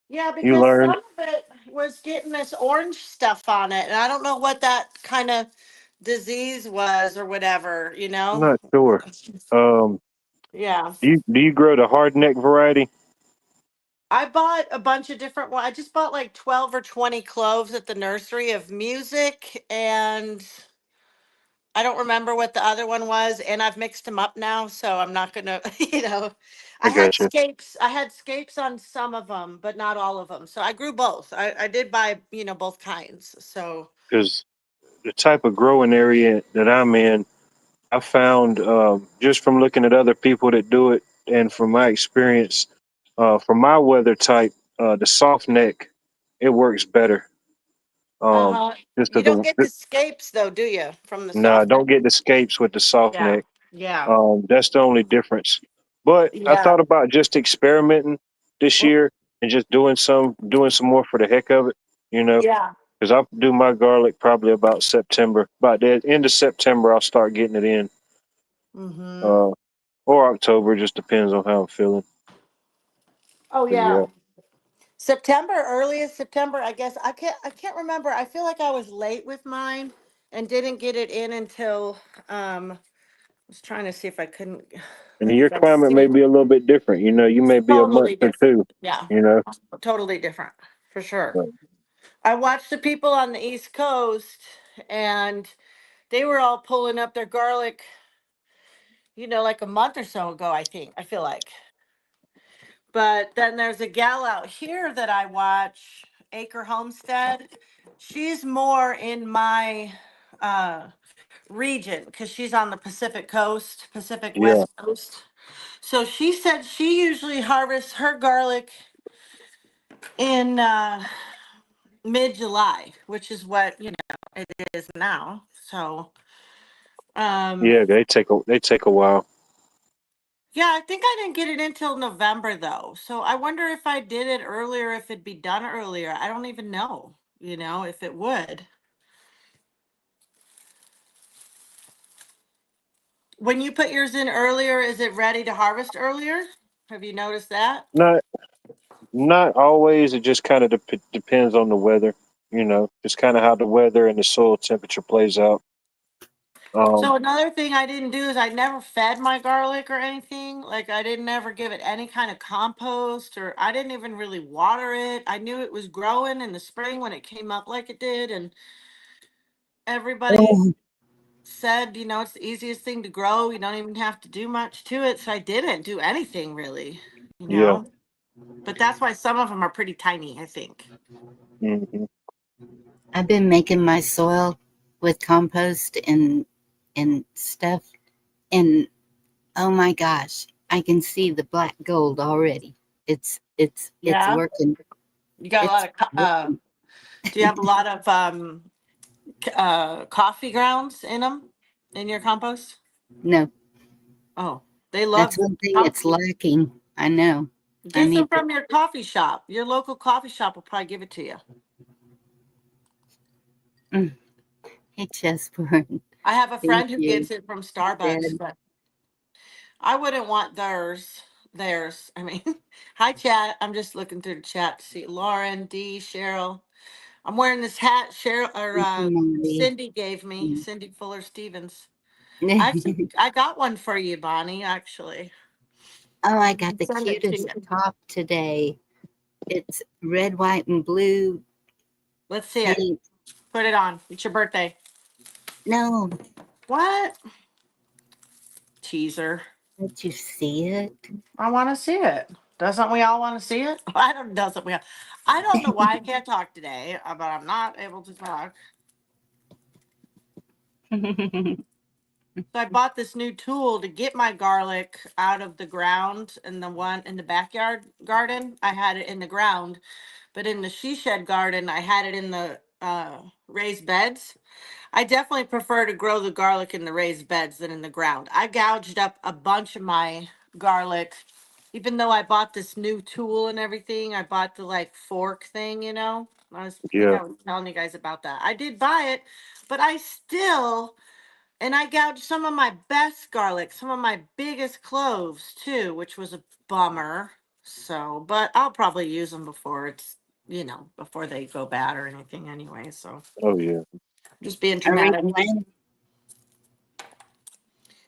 yeah, you because learn. some of it was getting this orange stuff on it, and I don't know what that kind of disease was or whatever, you I'm know? not sure. Um, Yeah. do you grow the hardneck variety? I bought a bunch of different ones. I just bought like 12 or 20 cloves at the nursery of music, and I don't remember what the other one was, and I've mixed them up now, so I'm not gonna, I got you. I had scapes on some of them, but not all of them. So I grew both. I did buy, both kinds. So, Because the type of growing area that I'm in, I found just from looking at other people that do it, and from my experience, for my weather type, the soft neck, it works better. Um, uh-huh. just You of don't the get the scapes though, do you, from the nah, soft neck? don't get the scapes with the soft Yeah. neck. Yeah. That's the only difference. But I Yeah. thought about just experimenting this Mm, year and just doing some more for the heck of it, you know, yeah. because I'll do my garlic probably about September. About the end of September, I'll start getting it in, Mm-hmm. uh, or October. Just depends on how I'm feeling. Oh But yeah. yeah, September, earliest September, I guess. I can't remember. I feel like I was late with mine and didn't get it in until I was trying to see if I couldn't and if your I climate may see be a little bit different. You know, you may be a month totally or different. two. Yeah. You know, Totally different for sure. but I watched the people on the East Coast and they were all pulling up their garlic, like a month or so ago, I think. I feel like. But then there's a gal out here that I watch, Acre Homestead. She's more in my uh, region because she's on the Pacific Coast, Pacific yeah, West Coast. So she said she usually harvests her garlic in mid-July, which is what it is now. So yeah, they take a while. yeah, I think I didn't get it until November though. So I wonder if I did it earlier, if it'd be done earlier. I don't even know, if it would. When you put yours in earlier, is it ready to harvest earlier? Have you noticed that? Not not always. It just kind of depends on the weather. You know, just kind of how the weather and the soil temperature plays out. Um, So another thing I didn't do is I never fed my garlic or anything. Like I didn't ever give it any kind of compost or I didn't even really water it. I knew it was growing in the spring when it came up like it did and everybody Oh, said, it's the easiest thing to grow. You don't even have to do much to it. So I didn't do anything really, you yeah. know. But that's why some of them are pretty tiny, I think. Hmm. I've been making my soil with compost and stuff, and oh my gosh, I can see the black gold already. It's Yeah. working. You got a It's lot of working. do you have a lot of coffee grounds in your compost? No, Oh, they that's love one thing it's coffee. lacking. I know. I Get some need to. from your coffee shop. Your local coffee shop will probably give it to you. Mm, hey, Chessboard. I have a Thank friend who you. gets it from Starbucks, Dad. but I wouldn't want theirs. I mean, hi chat. I'm just looking through the chat to see Lauren, D, Cheryl. I'm wearing this hat Cheryl or Thank you, Mommy. Cindy gave me. Mm. Cindy Fuller Stevens. I got one for you, Bonnie. Actually, Oh, I got the send it to cutest you. top today. It's red, white, and blue Let's see it. paint. Put it on. It's your birthday. No, What? Teaser. let you see it. I want to see it. Doesn't we all want to see it? I don't. Doesn't we? I don't know why I can't talk today, but I'm not able to talk. So I bought this new tool to get my garlic out of the ground, and the one in the backyard garden, I had it in the ground, but in the she shed garden, I had it in the raised beds. I definitely prefer to grow the garlic in the raised beds than in the ground. I gouged up a bunch of my garlic, even though I bought this new tool and everything. I bought the like fork thing, you know. Yeah. I was telling you guys about that. I did buy it, but I still and I gouged some of my best garlic, some of my biggest cloves too, which was a bummer. So, but I'll probably use them before before they go bad or anything anyway. So, Oh yeah. just being I dramatic. replanted.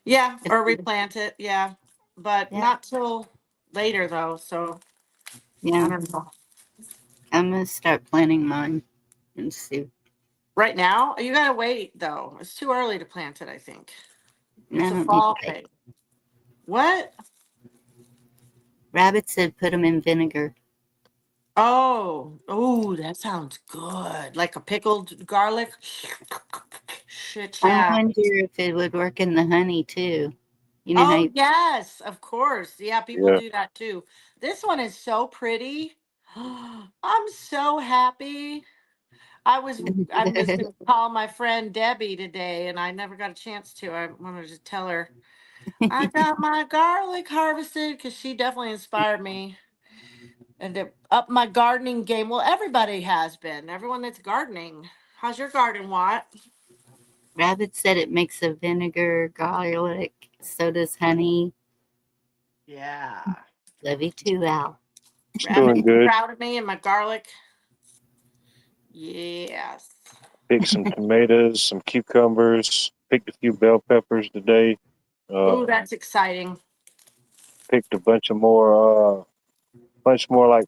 Yeah, or replant it. Yeah, but Yeah. not till later though. So, I Yeah, don't know. I'm gonna start planting mine and see. Right now, you gotta wait though. It's too early to plant it, I think. I It's a don't need to fall wait. thing. What? Rabbit said put them in vinegar. Oh, that sounds good. Like a pickled garlic. Shit, I yeah. wonder if it would work in the honey too. You know how Oh, you, yes, of course. Yeah, people Yeah. do that too. This one is so pretty. I'm so happy. I'm just gonna call my friend Debbie today, and I never got a chance to. I wanted to tell her I got my garlic harvested because she definitely inspired me and to up my gardening game. Well, everybody has been. Everyone that's gardening. How's your garden, Watt? Rabbit said it makes a vinegar, garlic. So does honey. Yeah. Love you too, Al. It's Rabbit, doing you good. proud of me and my garlic? Yes. Picked some tomatoes, some cucumbers, picked a few bell peppers today. Ooh, that's exciting. Picked a bunch more like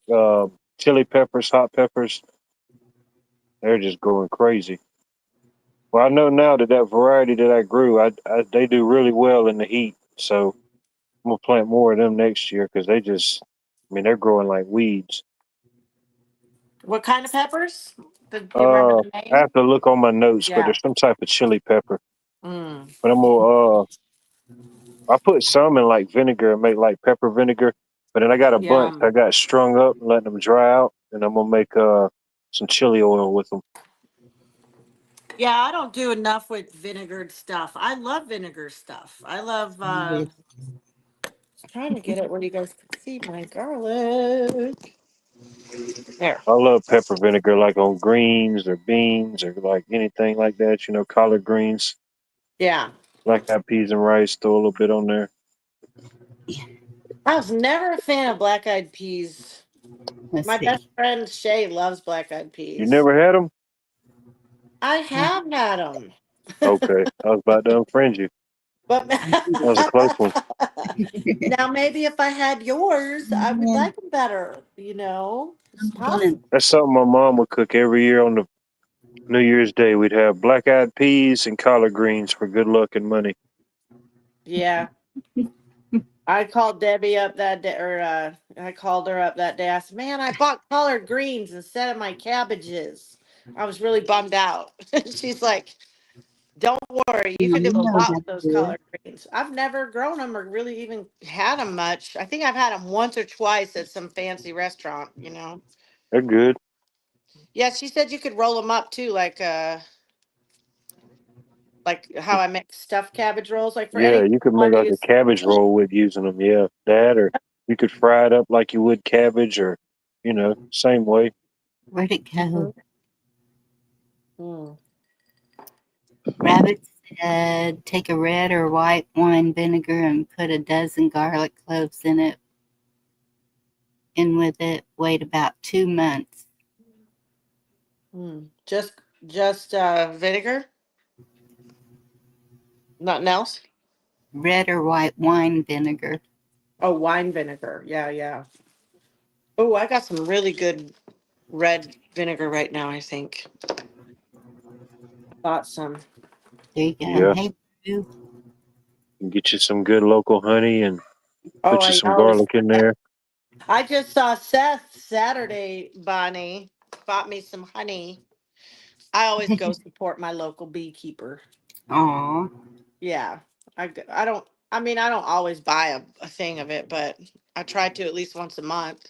chili peppers, hot peppers. They're just going crazy. Well, I know now that variety that I grew, they do really well in the heat. So I'm gonna plant more of them next year because they're growing like weeds. What kind of peppers? Do you remember I the name? have to look on my notes, but Yeah. there's some type of chili pepper. Mm. But I put some in like vinegar and make like pepper vinegar. But then I got a bunch Yum. I got strung up and letting them dry out, and I'm gonna make some chili oil with them. Yeah, I don't do enough with vinegared stuff. I love vinegar stuff. I love trying to get it where you guys can see my garlic. There. I love pepper vinegar like on greens or beans or like anything like that. Collard greens, Yeah. black eyed peas and rice. Throw a little bit on there. I was never a fan of black eyed peas. Let's My best see. friend Shay loves black eyed You peas. never had them? I have had them. Okay, I was about to unfriend you. But That was a close one. now maybe if I had yours, I would Yeah, like them better. It's I'm possible. gonna. That's something my mom would cook every year on the New Year's Day. We'd have black eyed peas and collard greens for good luck and money. Yeah. I called Debbie up that day, or I called her up that day. I said, "Man, I bought collard greens instead of my cabbages." I was really bummed out. She's like, "Don't worry, you can do You a know lot how with to those do it. collard greens." I've never grown them or really even had them much. I think I've had them once or twice at some fancy restaurant. They're good. Yeah, she said you could roll them up too, like how I make stuffed cabbage rolls, like for Yeah, anything you could you make want to like a use. cabbage roll with using them. Yeah, that or you could fry it up like you would cabbage or, same way. Where'd it go? Mm. Rabbit Take a red or white wine vinegar and put a dozen garlic cloves in it. And with it, wait about 2 months. Just vinegar? Nothing else? Red or white wine vinegar. Oh, wine vinegar. Yeah, yeah. Oh, I got some really good red vinegar right now, I think. Bought some. There you go. Yeah. Hey, Boo. Get you some good local honey and Oh, put you some garlic in there. I just saw Seth Saturday, Bonnie, bought me some honey. I always go support my local beekeeper. Aw. Yeah. I don't, I mean, I don't always buy a thing of it, but I try to at least once a month.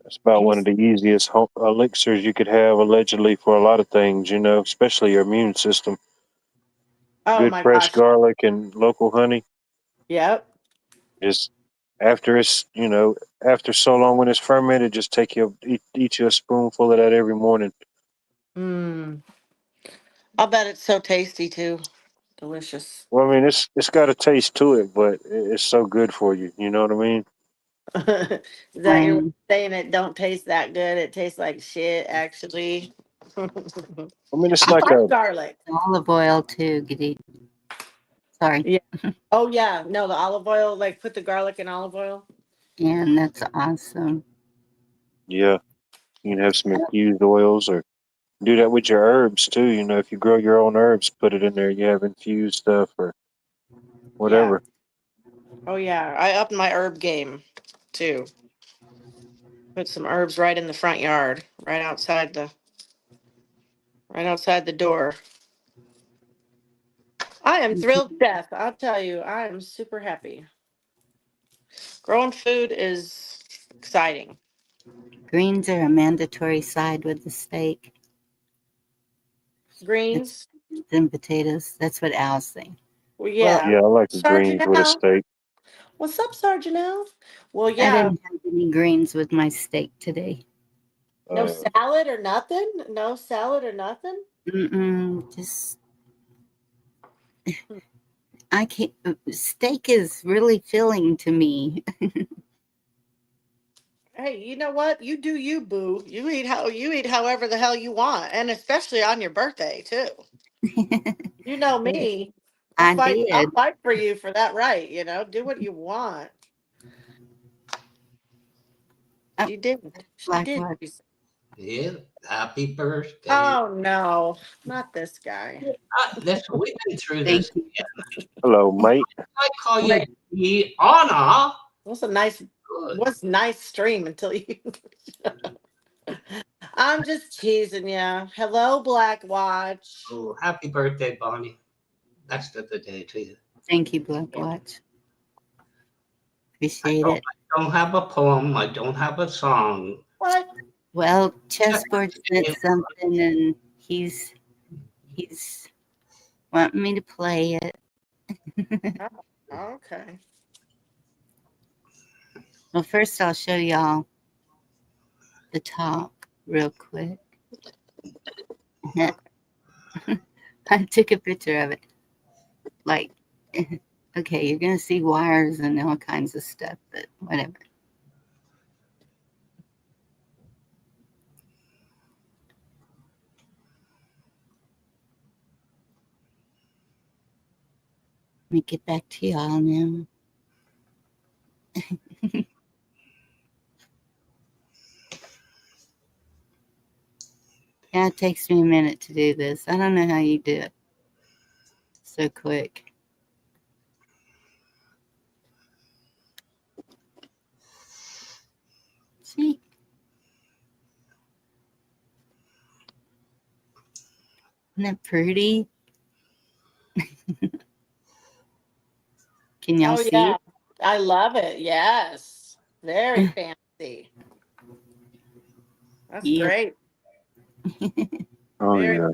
It's about one of the easiest elixirs you could have, allegedly, for a lot of things, you know, especially your immune system. Oh Good my fresh gosh. garlic and local honey. Yep. Just after it's, you know, after so long when it's fermented, just eat you a spoonful of that every morning. Mm. I'll bet it's so tasty too. Delicious. Well, I mean, it's got a taste to it, but it's so good for you. You know what I mean? Is that your way of saying it don't taste that good? It tastes like shit, actually. I mean, it's I like like a garlic. Olive oil, too, Giddy. Sorry. Yeah. Oh yeah. No, the olive oil, like put the garlic in olive oil. And that's awesome. yeah. You can have some infused oils or do that with your herbs too. You know, if you grow your own herbs, put it in there. You have infused stuff or whatever. Oh yeah. I upped my herb game too. Put some herbs right in the front yard, right outside the door. I am thrilled to death. I'll tell you, I am super happy. Growing food is exciting. Greens are a mandatory side with the steak. Greens. Then potatoes. That's what Al's saying. Well, Well, yeah. Yeah, I like the Sergeant greens with a Al. steak. What's up, Sergeant Al? Well, I yeah. didn't have any greens with my steak today. No Uh, salad or nothing? No salad or nothing? Just I can't. Steak is really filling to me. Hey, you know what? You do you, boo. You eat however the hell you want, and especially on your birthday too. You know me. I I'll did. fight for you for that right, do what you want. Oh, She did. She Black did. Watch. Yeah, happy birthday. Oh no, not this guy. Listen, we've been through Thank this. you. hello, mate. I call you Wait, the honor. what's a nice Good. what's nice stream until you I'm just teasing you. Hello, Black Watch. Oh, happy birthday, Bonnie. That's the day to you. Thank you, Black Watch. Appreciate it. I don't have a poem. I don't have a song. What? Well, Chessboard sent something, and he's wanting me to play it. Okay. Well, first I'll show y'all the top real quick. I took a picture of it. Like, okay, you're gonna see wires and all kinds of stuff, but whatever. Let me get back to y'all now. Yeah, it takes me a minute to do this. I don't know how you do it so quick. See? Isn't that pretty? Can y'all see Yeah. it? I love it. Yes. Very fancy. That's Yeah. great. Oh Very, yeah.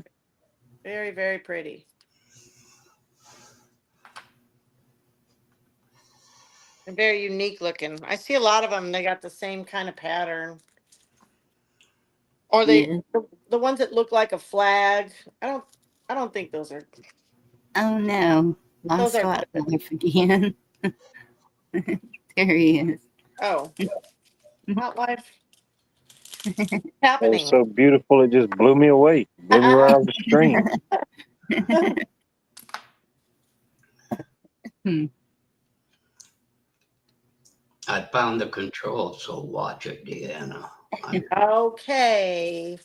very, very pretty. And very unique looking. I see a lot of them. They got the same kind of pattern. Or Yeah. the ones that look like a flag. I don't think those are Oh no, Those lost are wildlife again. There he is. oh, wildlife It was happening. so beautiful, it just blew me away, blew me right off the screen. I found the control, so watch it, Deanna. Okay.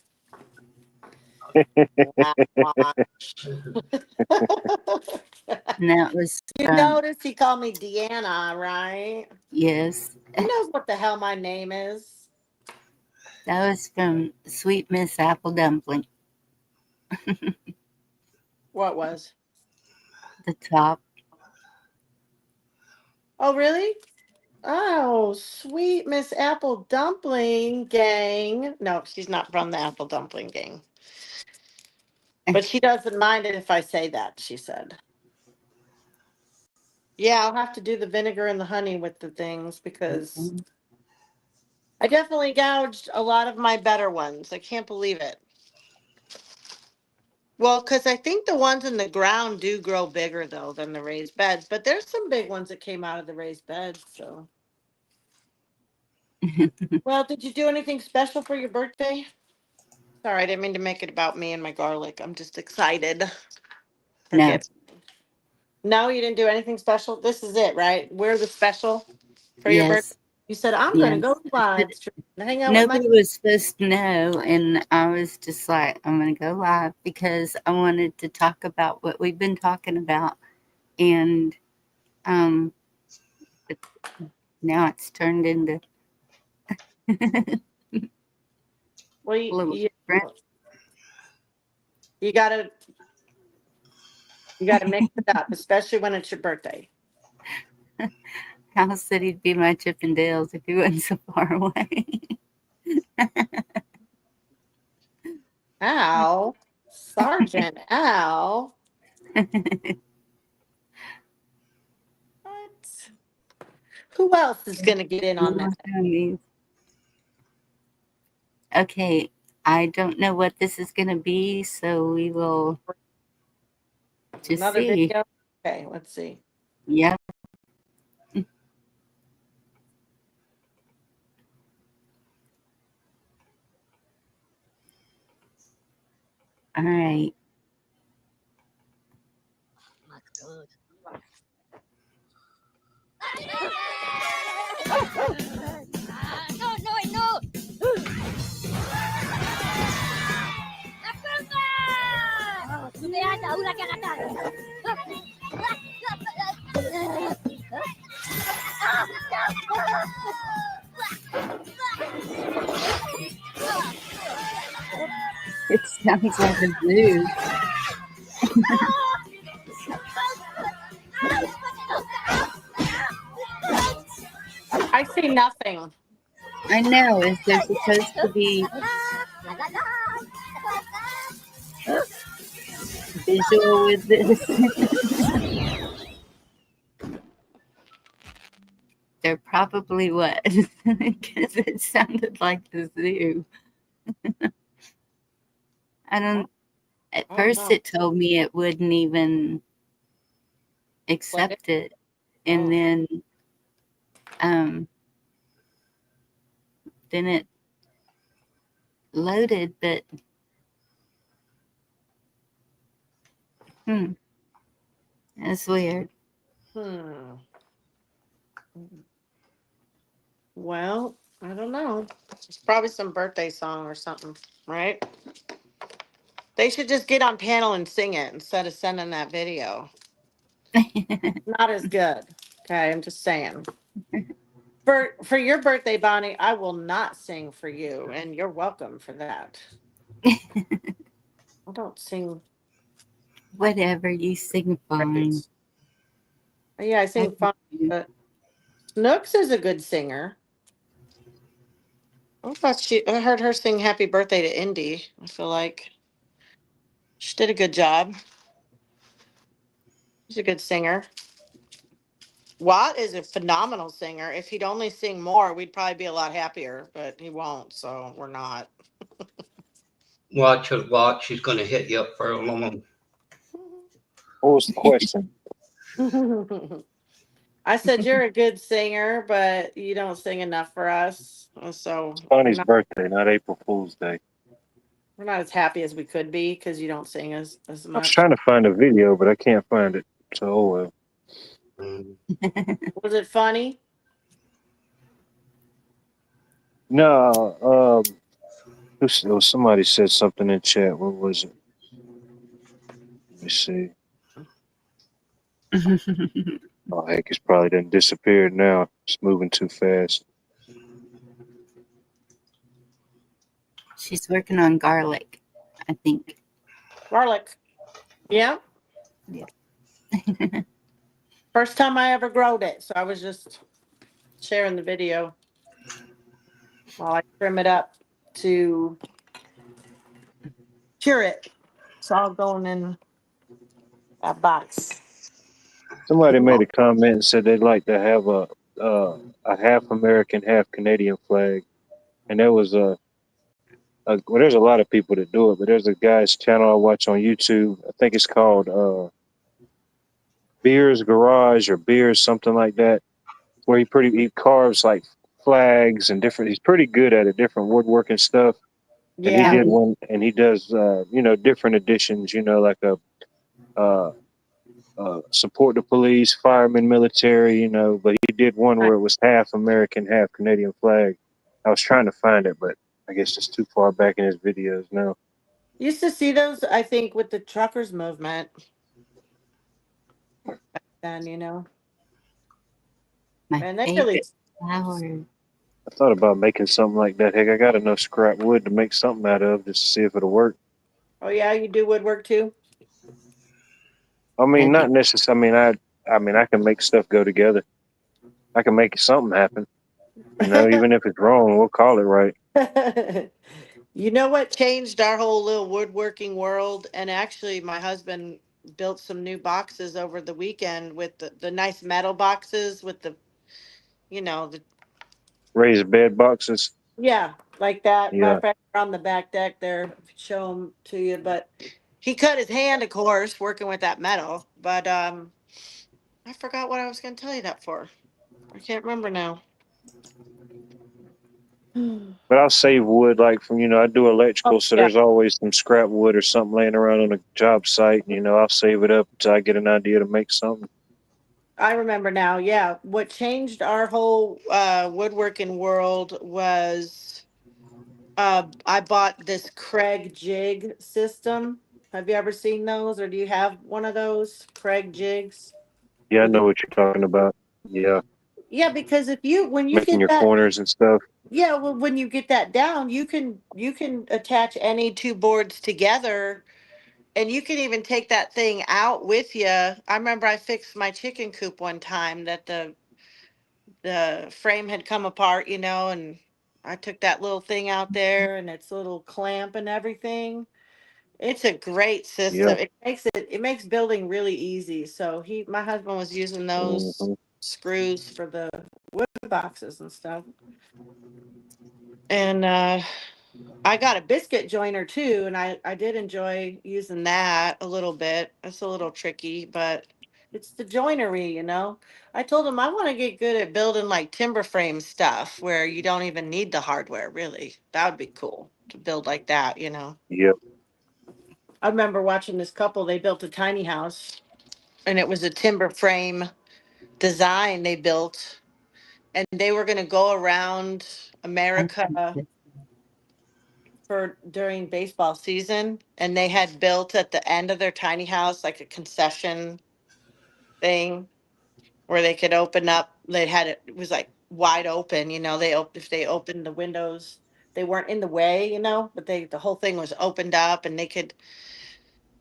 And that was You notice he called me Deanna, right? yes, He knows what the hell my name is. that was from Sweet Miss Apple Dumpling. What was? The top. Oh, really? Oh, sweet Miss Apple Dumpling Gang. No, she's not from the Apple Dumpling Gang. But she doesn't mind it if I say that, she said. Yeah, I'll have to do the vinegar and the honey with the things because I definitely gouged a lot of my better ones. I can't believe it. Well, because I think the ones in the ground do grow bigger though than the raised beds, but there's some big ones that came out of the raised beds. So, well, did you do anything special for your birthday? Sorry, I didn't mean to make it about me and my garlic. I'm just excited. No. Forget. No, you didn't do anything special. This is it, right? We're the special for your birthday. Yes. You said I'm going to Yes. go live stream and hang out Nobody with my. was supposed to know, and I was just like, I'm going to go live because I wanted to talk about what we've been talking about, and but now it's turned into Well, a little different. you gotta mix it up, especially when it's your birthday. Hal said he'd be my Chippendales if he wasn't so far away. Al, Sergeant Al. What? Who else is gonna get in on that? Okay, I don't know what this is going to be, so we will just Another see. video. Okay, let's see. Yep. All right. No, no. Sudah ada ulah yang ada. It sounds like a zoo. I see nothing. I know. Is there supposed to be visual with this? There probably was, because it sounded like the zoo. I don't. At Oh, first, no. it told me it wouldn't even accept it, and Oh. then it loaded, but that's weird. Well, I don't know. It's probably some birthday song or something, right? They should just get on panel and sing it instead of sending that video. Not as good. Okay, I'm just saying. For your birthday, Bonnie, I will not sing for you, and you're welcome for that. I don't sing. Whatever, you sing fine. Yeah, I sing fine, but Snooks is a good singer. I heard her sing "Happy Birthday" to Indy. I feel like she did a good job. She's a good singer. Watt is a phenomenal singer. If he'd only sing more, we'd probably be a lot happier, but he won't, so we're not. Watch her walk. She's going to hit you up for a loan. What was the question? I said you're a good singer, but you don't sing enough for us. So Bonnie's birthday, not April Fool's Day. we're not as happy as we could be because you don't sing as I was much. trying to find a video, but I can't find it. So, oh well. Was it funny? No, somebody said something in chat. What was it? Let me see. Oh heck, it's probably done disappeared now. It's moving too fast. She's working on garlic, I think. Garlic. Yeah. Yeah. First time I ever growed it, so I was just sharing the video while I trim it up to cure it. It's all going in that box. Somebody made a comment and said they'd like to have a half American, half Canadian flag, and there was well, there's a lot of people that do it, but there's a guy's channel I watch on YouTube. I think it's called Beers Garage or Beers something like that, where he carves like flags and different. He's pretty good at it, different woodworking stuff. And he Yeah. did one, and he does different editions. Like a support the police, firemen, military. But he did one where it was half American, half Canadian flag. I was trying to find it, but I guess it's too far back in his videos now. Used to see those, I think, with the truckers movement. Back then, My and they favorite really. flower. I thought about making something like that. Heck, I got enough scrap wood to make something out of just to see if it'll work. Oh yeah, you do woodwork too. I mean, I not necessarily. I mean, I can make stuff go together. I can make something happen. Even if it's wrong, we'll call it right. You know what changed our whole little woodworking world? And actually, my husband built some new boxes over the weekend with the nice metal boxes with the Raised bed boxes. yeah, like that. Matter Yeah. of fact, they're on the back deck there. Show them to you. But he cut his hand, of course, working with that metal. But I forgot what I was going to tell you that for. I can't remember now. But I'll save wood, like from I do electrical, Oh, so yeah. there's always some scrap wood or something laying around on a job site. And, I'll save it up until I get an idea to make something. I remember now. Yeah. What changed our whole woodworking world was I bought this Craig jig system. Have you ever seen those, or do you have one of those Craig jigs? Yeah, I With the, know what you're talking about. Yeah, yeah, because when you making get your that, corners and stuff. yeah, well, when you get that down, you can attach any two boards together, and you can even take that thing out with you. I remember I fixed my chicken coop one time that the frame had come apart, and I took that little thing out there and its little clamp and everything. It's a great Yeah. system. It makes building really easy. So my husband was using those Hmm. screws for the wood boxes and stuff. And I got a biscuit joiner too, and I did enjoy using that a little bit. It's a little tricky, but it's the joinery. I told him I want to get good at building like timber frame stuff where you don't even need the hardware, really. That would be cool to build like that. Yep. I remember watching this couple, they built a tiny house, and it was a timber frame design they built, and they were going to go around America for during baseball season, and they had built at the end of their tiny house like a concession thing where they could open up. They had it was like wide open, if they opened the windows, they weren't in the way, but the whole thing was opened up, and they could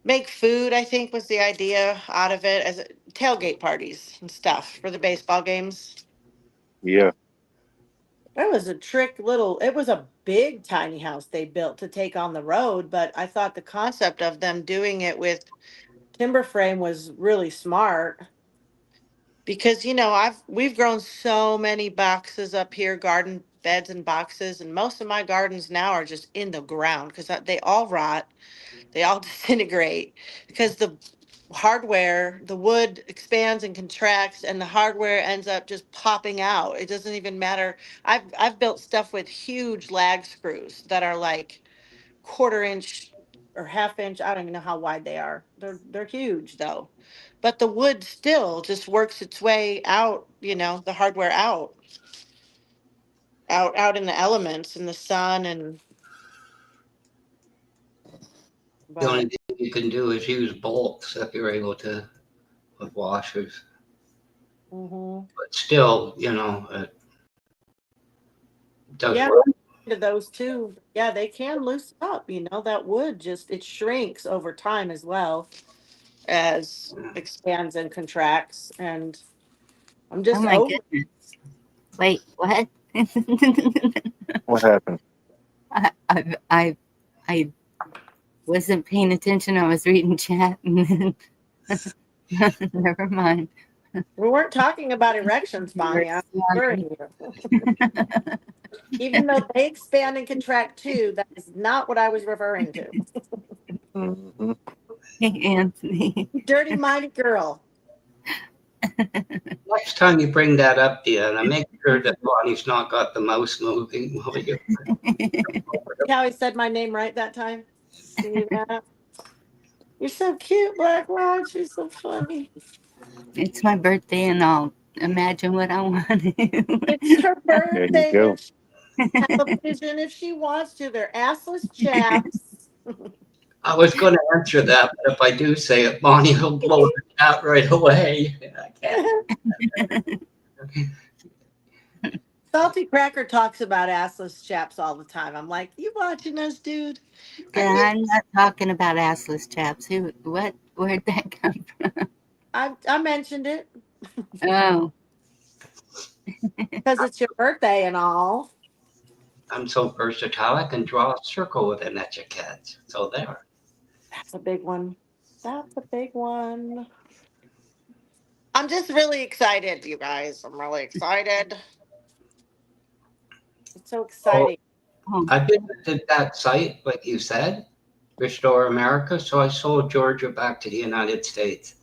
make food. I think was the idea out of it, as tailgate parties and stuff for the baseball games. Yeah. It was it was a big tiny house they built to take on the road, but I thought the concept of them doing it with timber frame was really smart because we've grown so many boxes up here, garden beds and boxes, and most of my gardens now are just in the ground because they all rot, they all disintegrate because hardware, the wood expands and contracts, and the hardware ends up just popping out. It doesn't even matter. I've built stuff with huge lag screws that are like 1/4 inch or 1/2 inch. I don't even know how wide they are. They're huge though, but the wood still just works its way out. You know, the hardware out in the elements, in the sun, and The only but thing you can do is use bolts if you're able to with washers. mhm. But still, you know, it does Yeah, work. to those two, yeah, they can loosen up. You know, that wood just it shrinks over time as well as expands and contracts. And I'm Oh just my over. goodness. Wait, what? What happened? I wasn't paying attention. I was reading chat and then never mind. We weren't talking about erections, Bonnie. I'm Sorry. referring you. Even though they expand and contract too, that is not what I was referring to. Mhm. Hey, Anthony. Dirty minded girl. Next time you bring that up, Deanna, make sure that Bonnie's not got the mouse moving while you're. See how I said my name right that time? See that? You're so cute, Black Rod. You're so funny. It's my birthday and I'll imagine what I want to. It's her There you birthday. go. Television if she wants to. They're assless chaps. I was going to answer that, but if I do say it, Bonnie will blow the chat right away. I can't. Salty Cracker talks about assless chaps all the time. I'm like, you watching us, dude? I'm not talking about assless chaps. Who? What? Where'd that come from? I mentioned it Oh, because it's your birthday and all. I'm so versatile, I can draw a circle with an etch a sketch. So there. That's a big one. That's a big one. I'm just really excited, you guys. I'm really excited. It's so Oh, exciting. oh, I visited that site, like you said, Restore America. So I sold Georgia back to the United States.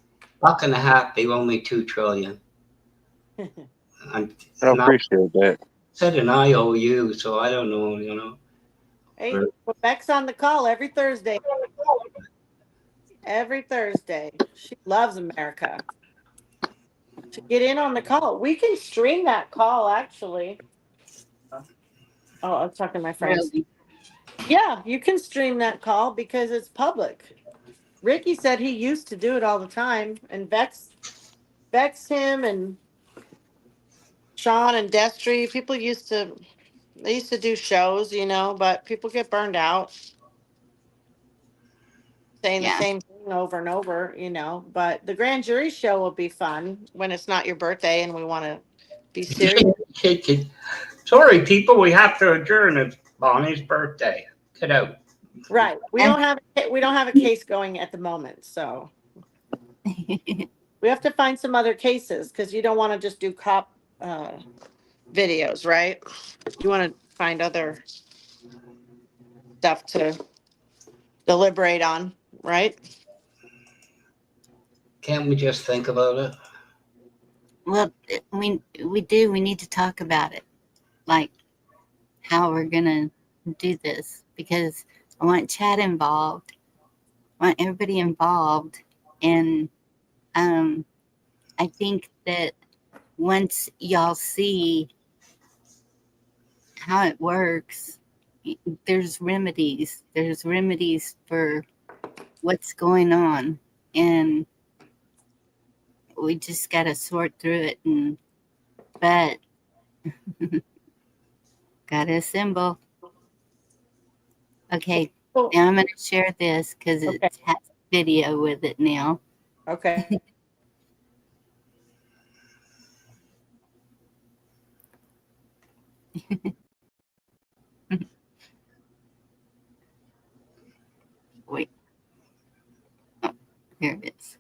$1.50, they owe me $2 trillion. I'm I not appreciate that. said an IOU, so I don't know, you know. Hey, Quebec's on the call every Thursday. Every Thursday. She loves America. To get in on the call. We can stream that call actually. Oh, I was talking to my friends. really? Yeah, you can stream that call because it's public. Ricky said he used to do it all the time, and Vex him and Sean and Destry. People used to they used to do shows, you know, but people get burned out saying the Yeah. same thing over and over, you know. But the grand jury show will be fun when it's not your birthday and we want to be serious. Sorry, people, we have to adjourn. It's Bonnie's birthday. Get out. Right. We don't have a case going at the moment, so we have to find some other cases because you don't want to just do cop videos, right? You want to find other stuff to deliberate on, right? Can't we just think about it? Well, we do. We need to talk about it, like how we're gonna do this, because I want Chad involved. I want everybody involved, and I think that once y'all see how it works, there's remedies. There's remedies for what's going on, and we just got to sort through it. And but gotta assemble. Okay, Cool. now I'm gonna share this because Okay. it has video with it now. Okay. Wait, oh, here it is.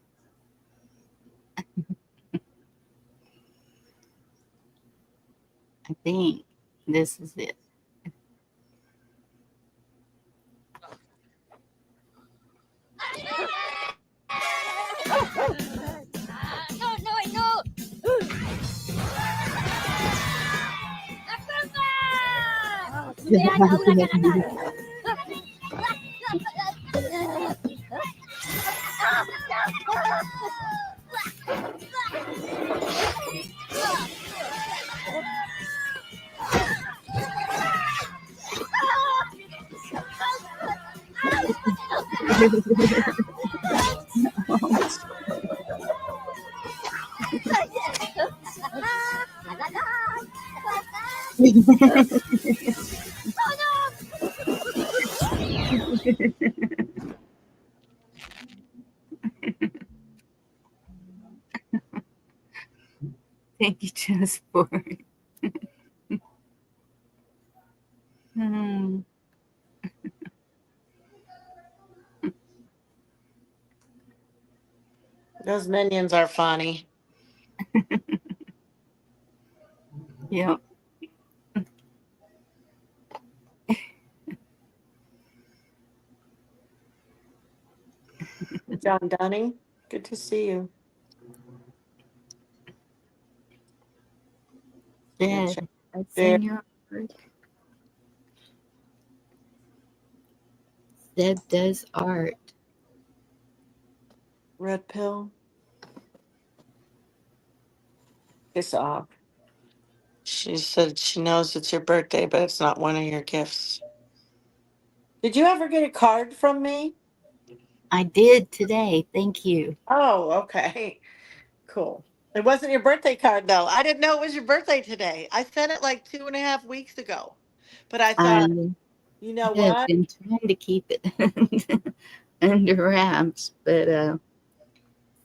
I think this is it. Sudah tahu lah kan Thank you, Just for. Hmm. Those minions are funny. Yep. John Dunning, good to see you. Dad, I've There. seen your art. Deb does art. Red pill. It's off. She said she knows it's your birthday, but it's not one of your gifts. Did you ever get a card from me? I did today. Thank you. Oh, okay. Cool. It wasn't your birthday card, though. I didn't know it was your birthday today. I sent it like 2.5 weeks ago. But I thought, you know I have what? been trying to keep it under wraps, but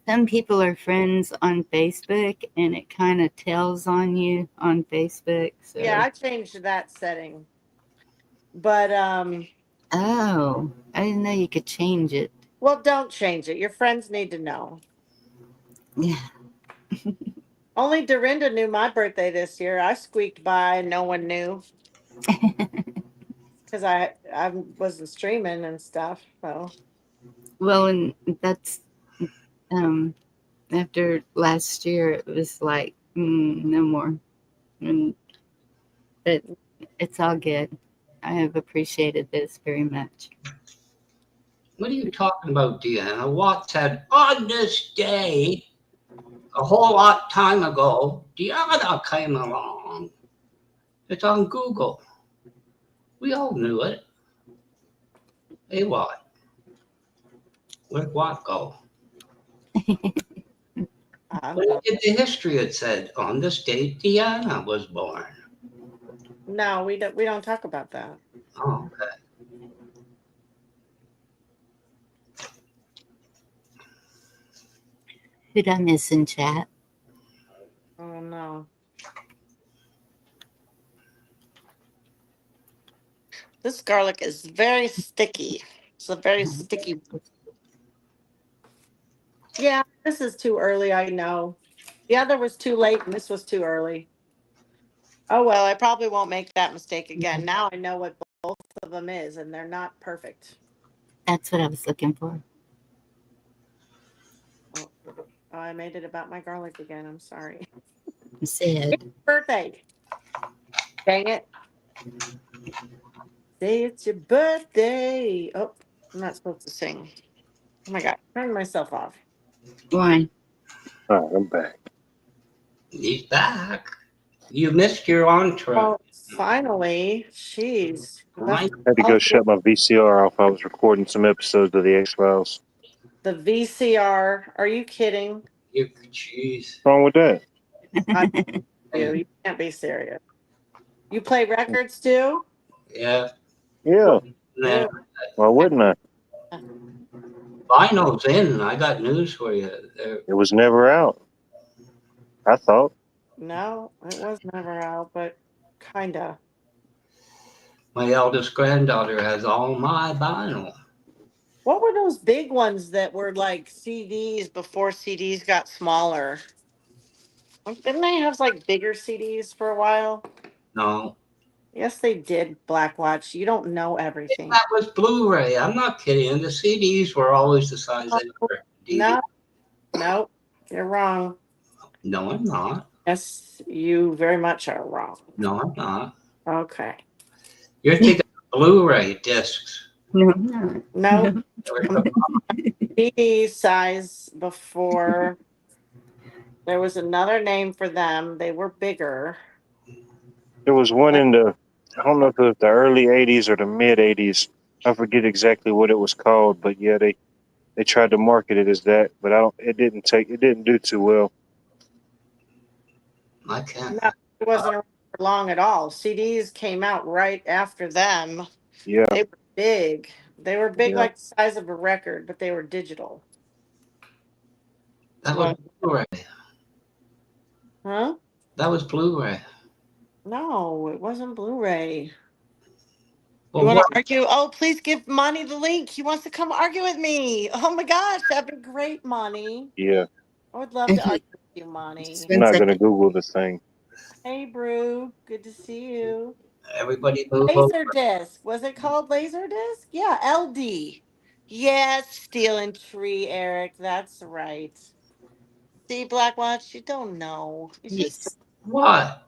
some people are friends on Facebook, and it kind of tells on you on Facebook. So. Yeah, I changed that setting. But Oh, I didn't know you could change it. well, don't change it. Your friends need to know. Yeah. Only Dorinda knew my birthday this year. I squeaked by and no one knew because I wasn't streaming and stuff. So Well, and that's after last year, it was like no more, but it's all good. I have appreciated this very much. What are you talking about, Deanna? Watt said, on this day, a whole lot time ago, Deanna came along. It's on Google. We all knew it. Hey, Watt. Where'd Watt go? Look at the history. It said, on this date, Deanna was born. no, we don't talk about that. Oh, okay. Who'd I miss in chat? Oh no. This garlic is very sticky. It's a very sticky. Yeah, this is too early, I know. The other was too late and this was too early. Oh well, I probably won't make that mistake again. Now I know what both of them is, and they're not perfect. That's what I was looking for. Oh, I made it about my garlic again. I'm sorry. Said. Birthday. Dang it. Say it's your birthday. Oh, I'm not supposed to sing. Oh my God. Turn myself off. Why? All right, I'm back. He's back. You missed your entree. Oh, finally. Jeez. Mine- I had to go shut my VCR off. I was recording some episodes of the X-Files. The VCR. Are you kidding? Jeez. What's wrong with that? You can't be serious. You play records too? Yeah. Yeah. Nah. Why wouldn't I? Vinyl's in. I got news for you. It was never out. I thought. No, it was never out, but kinda. My eldest granddaughter has all my vinyl. What were those big ones that were like CDs before CDs got smaller? Didn't they have like bigger CDs for a while? No. Yes, they did, Blackwatch. You don't know everything. That was Blu-ray. I'm not kidding. The CDs were always the size they were. No, you're wrong. No, I'm not. Yes, you very much are wrong. No, I'm not. Okay. You're thinking Blu-ray discs. No, I'm not. No, CD size before. There was another name for them. They were bigger. There was one in the, I don't know if it was the early 80s or the mid 80s. I forget exactly what it was called, but yeah, they tried to market it as that, but it didn't do too well. I can't. No, it wasn't around for long at all. CDs came out right after them. Yeah, They were big. They were big, Yeah. like the size of a record, but they were digital. That was Blu-ray. Huh? That was Blu-ray. No, it wasn't Blu-ray. Well, You want what? to argue? Oh, please give Monty the link. He wants to come argue with me. Oh my gosh, that'd be great, Monty. yeah. I would love to Okay. argue with you, Monty. Just I'm one not gonna second. Google the thing. Hey, Brew. Good to see you. Everybody move over. Laserdisc. Was it called Laserdisc? Yeah, LD. Yes, Steel and Tree, Eric. That's right. See, Blackwatch, you don't know. You just Yes. What?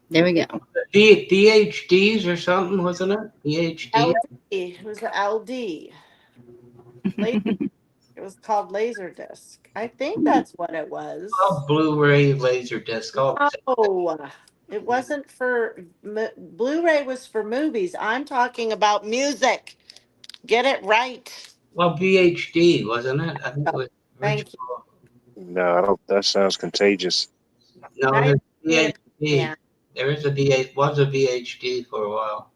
There we go. VHDs or something, wasn't it? VHD. LD. It was the LD. It was called Laserdisc. I think that's what it was. Oh, Blu-ray, Laserdisc. Oh, it wasn't for Blu-ray was for movies. I'm talking about music. Get it right. Well, VHD, wasn't it? I think it was Thank you. original. No, I don't. That sounds contagious. No, Now there's you're being a VHD. man. There is was a VHD for a while.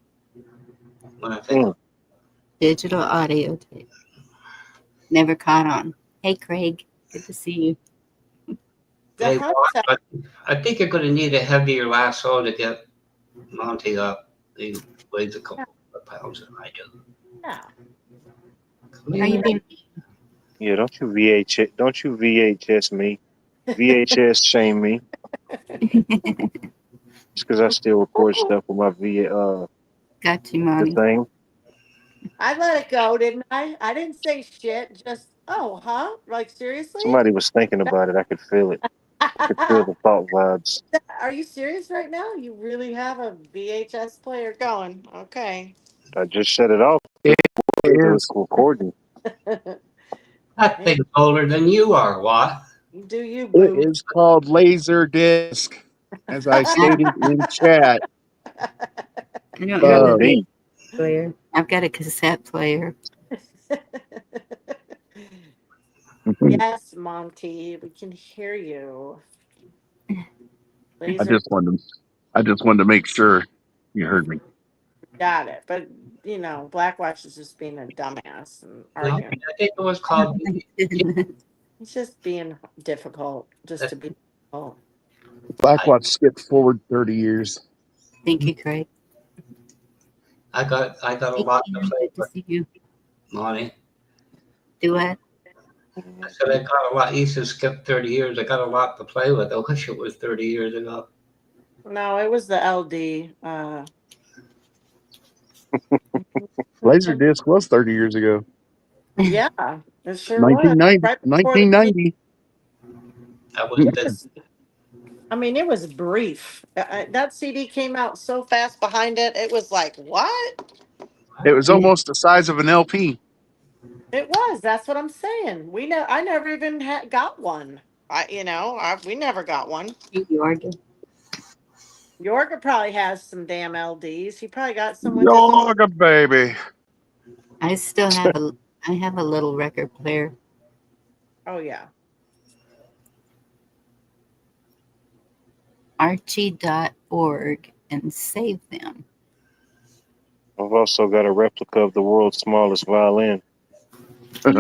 When I think Mm. Digital audio tape. Never caught on. Hey, Craig. Good to see you. The Hey, concept. but I think you're going to need a heavier lasso to get Monty up. He weighs a couple of pounds than I do. Yeah. Are you being Yeah, don't you VHS me. VHS shame me. Just because I still record stuff with my got you, the Monty? thing. I let it go, didn't I? I didn't say shit. Just, oh, huh? Like, seriously? Somebody was thinking about it. I could feel it. I could feel the thought vibes. Are you serious right now? You really have a VHS player going. Okay. I just shut it off. It It was is. recording. That thing's older than you are, what? Do you, It boo? is called Laserdisc, as I stated in chat. I don't Yeah, have a indeed. player. I've got a cassette player. Yes, Monty, we can hear you. I Laser just wanted to make sure you heard me. got it, but you know, Blackwatch is just being a dumbass and No, arguing. I think it was called. He's just being difficult, just to be difficult. Blackwatch skipped forward 30 years. Thank you, Craig. I got a Thank lot to you. play Good to with, see you. Monty. Do what? I said I got a lot. You said skip 30 years. I got a lot to play with. I wish it was 30 years ago. No, it was the LD. Laserdisc was 30 years ago. Yeah, it sure was. 1990. Right before the 1990. That was It the was, I mean, it was brief. That CD came out so fast behind it. It was like, what? It was almost the size of an LP. It was. That's what I'm saying. I never even got one. We never got one. Yorga. Yorga probably has some damn LDs. He probably got some with his. Yoga, baby. I still have I have a little record player. Oh yeah. Archie.org and save them. I've also got a replica of the world's smallest violin. Care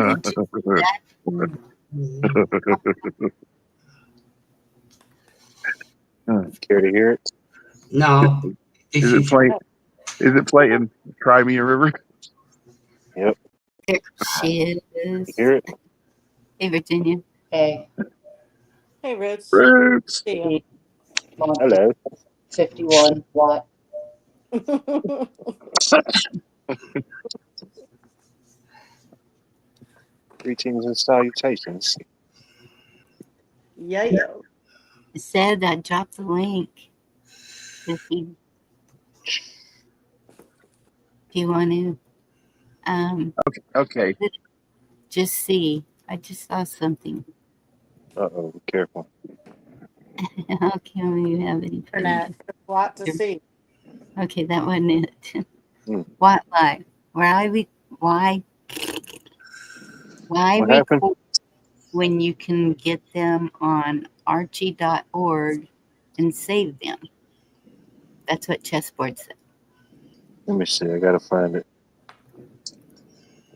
to hear it? no. Is it playing? Is it playing Cry Me a River? Yep. There she is. You hear it? Hey, Virginia. Hey, Hey, Roots. Roots. See ya. Hello. 51 watt. Greetings and salutations. Yeah, yeah. I said I dropped the link. If you Do you want to Okay. just see? I just saw something. Uh-oh, be careful. How can we have any Internet. fun? There's a lot to see. Okay, that wasn't it. Hmm. What live? Why What happened? record when you can get them on archie.org and save them? That's what Chessboard said. Let me see. I gotta find it.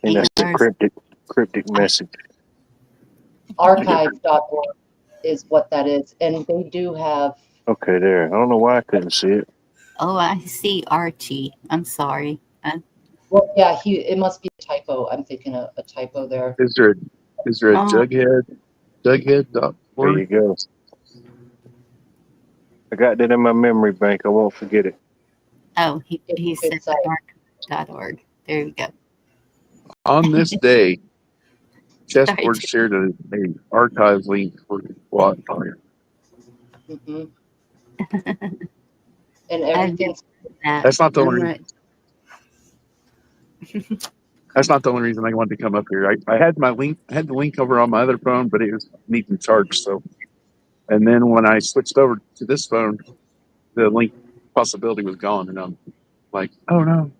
And Hey, that's the Lars. cryptic message. Archive.org is what that is. And they do have, Okay, there. I don't know why I couldn't see it. Oh, I see Archie. I'm sorry. well, yeah, it must be a typo. I'm thinking a typo there. Is there a Oh. Jughead? There Jughead.org? you go. I got that in my memory bank. I won't forget it. Oh, he It's said good site. archive.org. There you go. On this day, Chessboard Sorry. shared a archive link for Watt Fire. hmm And everything's That's not the only. Right. That's not the only reason I wanted to come up here. I had the link over on my other phone, but it was needing charge. So, and then when I switched over to this phone, the link possibility was gone, and I'm like, oh no.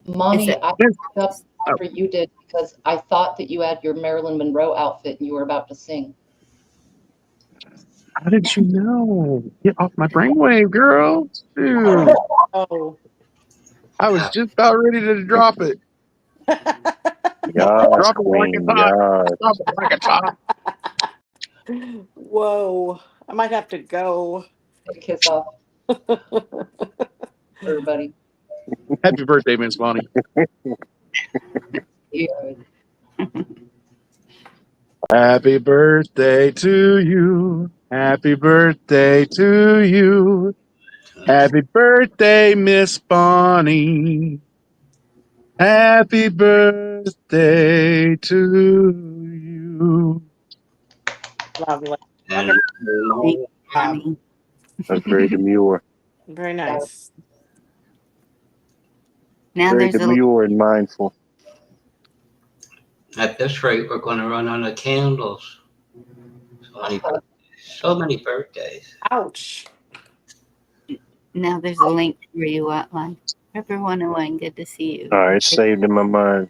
Monty, I Yes. woke up after you did because I thought that you had your Marilyn Monroe outfit and you were about to sing. How did you know? Get off my brainwave, girl. Dude, Oh. I was just about ready to drop it. Yes, Drop it like queen. it's hot. Yes. Drop it like it's hot. Whoa. I might have to go. Kiss off, everybody. Happy birthday, Miss Bonnie. Happy birthday to you. Happy birthday to you. Happy birthday, Miss Bonnie. Happy birthday to you. Lovely. And Bonnie. That's very demure. Very nice. Now Very there's a demure and mindful. at this rate, we're going to run out of candles. So many birthdays. Ouch. now there's a link for you, Outline. Pepper 101, good to see you. All right, saved in my mind.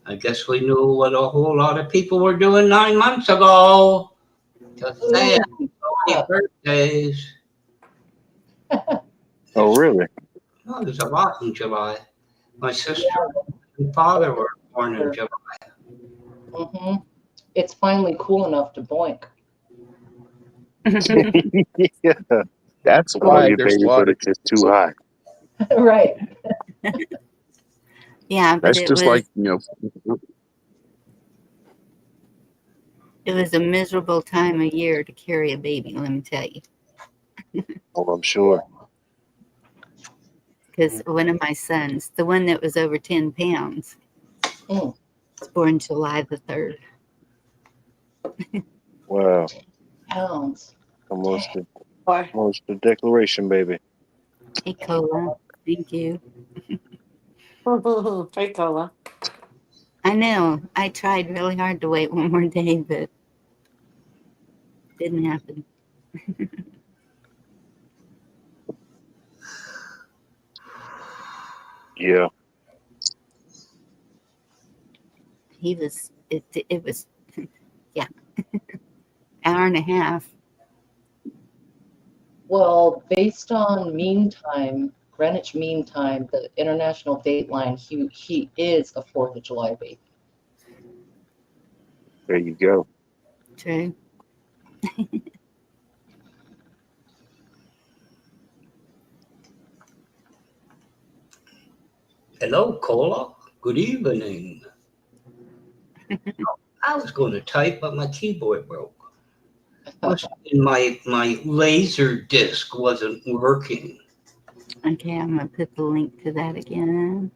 I guess we knew what a whole lot of people were doing 9 months ago. Just saying, so many birthdays. Oh, really? No, there's a lot in July. My sister and father were born in July. hmm It's finally cool enough to boink. Yeah. That's Oh, why your there's baby, a lot but of. it's just too hot. Right. Yeah, but That's it just was like, it was a miserable time of year to carry a baby, let me tell you. Oh, I'm sure. Because one of my sons, the one that was over 10 pounds, Mm. was born July the 3rd. Wow. Pounds. Almost Boy. a declaration, baby. Hey, Cola. Thank you. Hey, Cola. I know. I tried really hard to wait one more day, but didn't happen. Yeah. It was, yeah, hour and a half. Well, based on mean time, Greenwich Mean Time, the international date line, he is a 4th of July baby. There you go. True. Hello, Cola. Good evening. I was going to type, but my keyboard broke. And my laser disc wasn't working. Okay, I'm going to put the link to that again.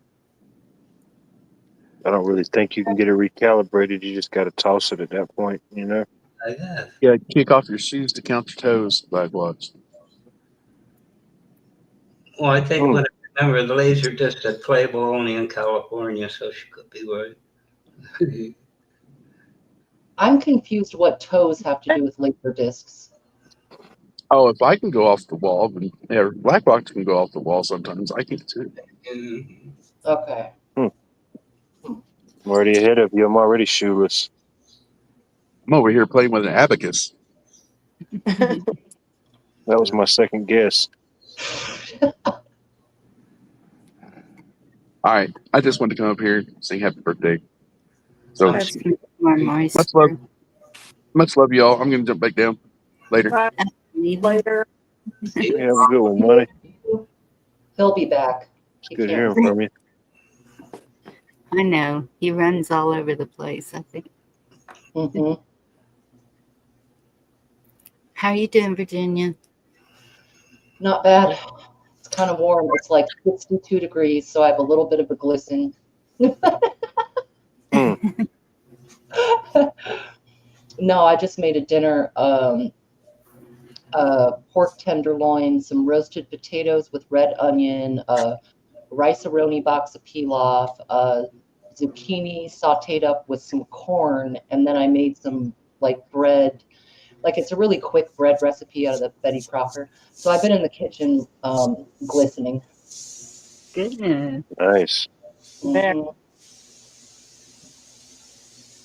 I don't really think you can get it recalibrated. You just got to toss it at that point, you know? I have. Yeah, kick off your shoes to count your toes, Black Watch. Well, I think Hmm. when I remember the laser disc said playable only in California, so she could be right. I'm confused what toes have to do with laser discs. Oh, if I can go off the wall, then yeah, Black Box can go off the wall sometimes. I can too. Mhm. Okay. I'm already ahead of you. I'm already shoeless. I'm over here playing with an abacus. That was my second guess. All right, I just wanted to come up here and sing happy birthday. So Let's make more much love, moisture. much love, y'all. I'm gonna jump back down later. Leaving. Later. You have a good one, Money. He'll be back. It's He good can't. hearing from you. I know. He runs all over the place, I think. Hmm. How you doing, Virginia? Not bad. It's kind of warm. It's like 62 degrees, so I have a little bit of a glisten. Hmm. No, I just made a dinner. Pork tenderloin, some roasted potatoes with red onion, rice-a-roni box of pilaf, zucchini sauteed up with some corn, and then I made some like bread. Like it's a really quick bread recipe out of the Betty Crocker. So I've been in the kitchen glistening. Good. Nice. Mhm.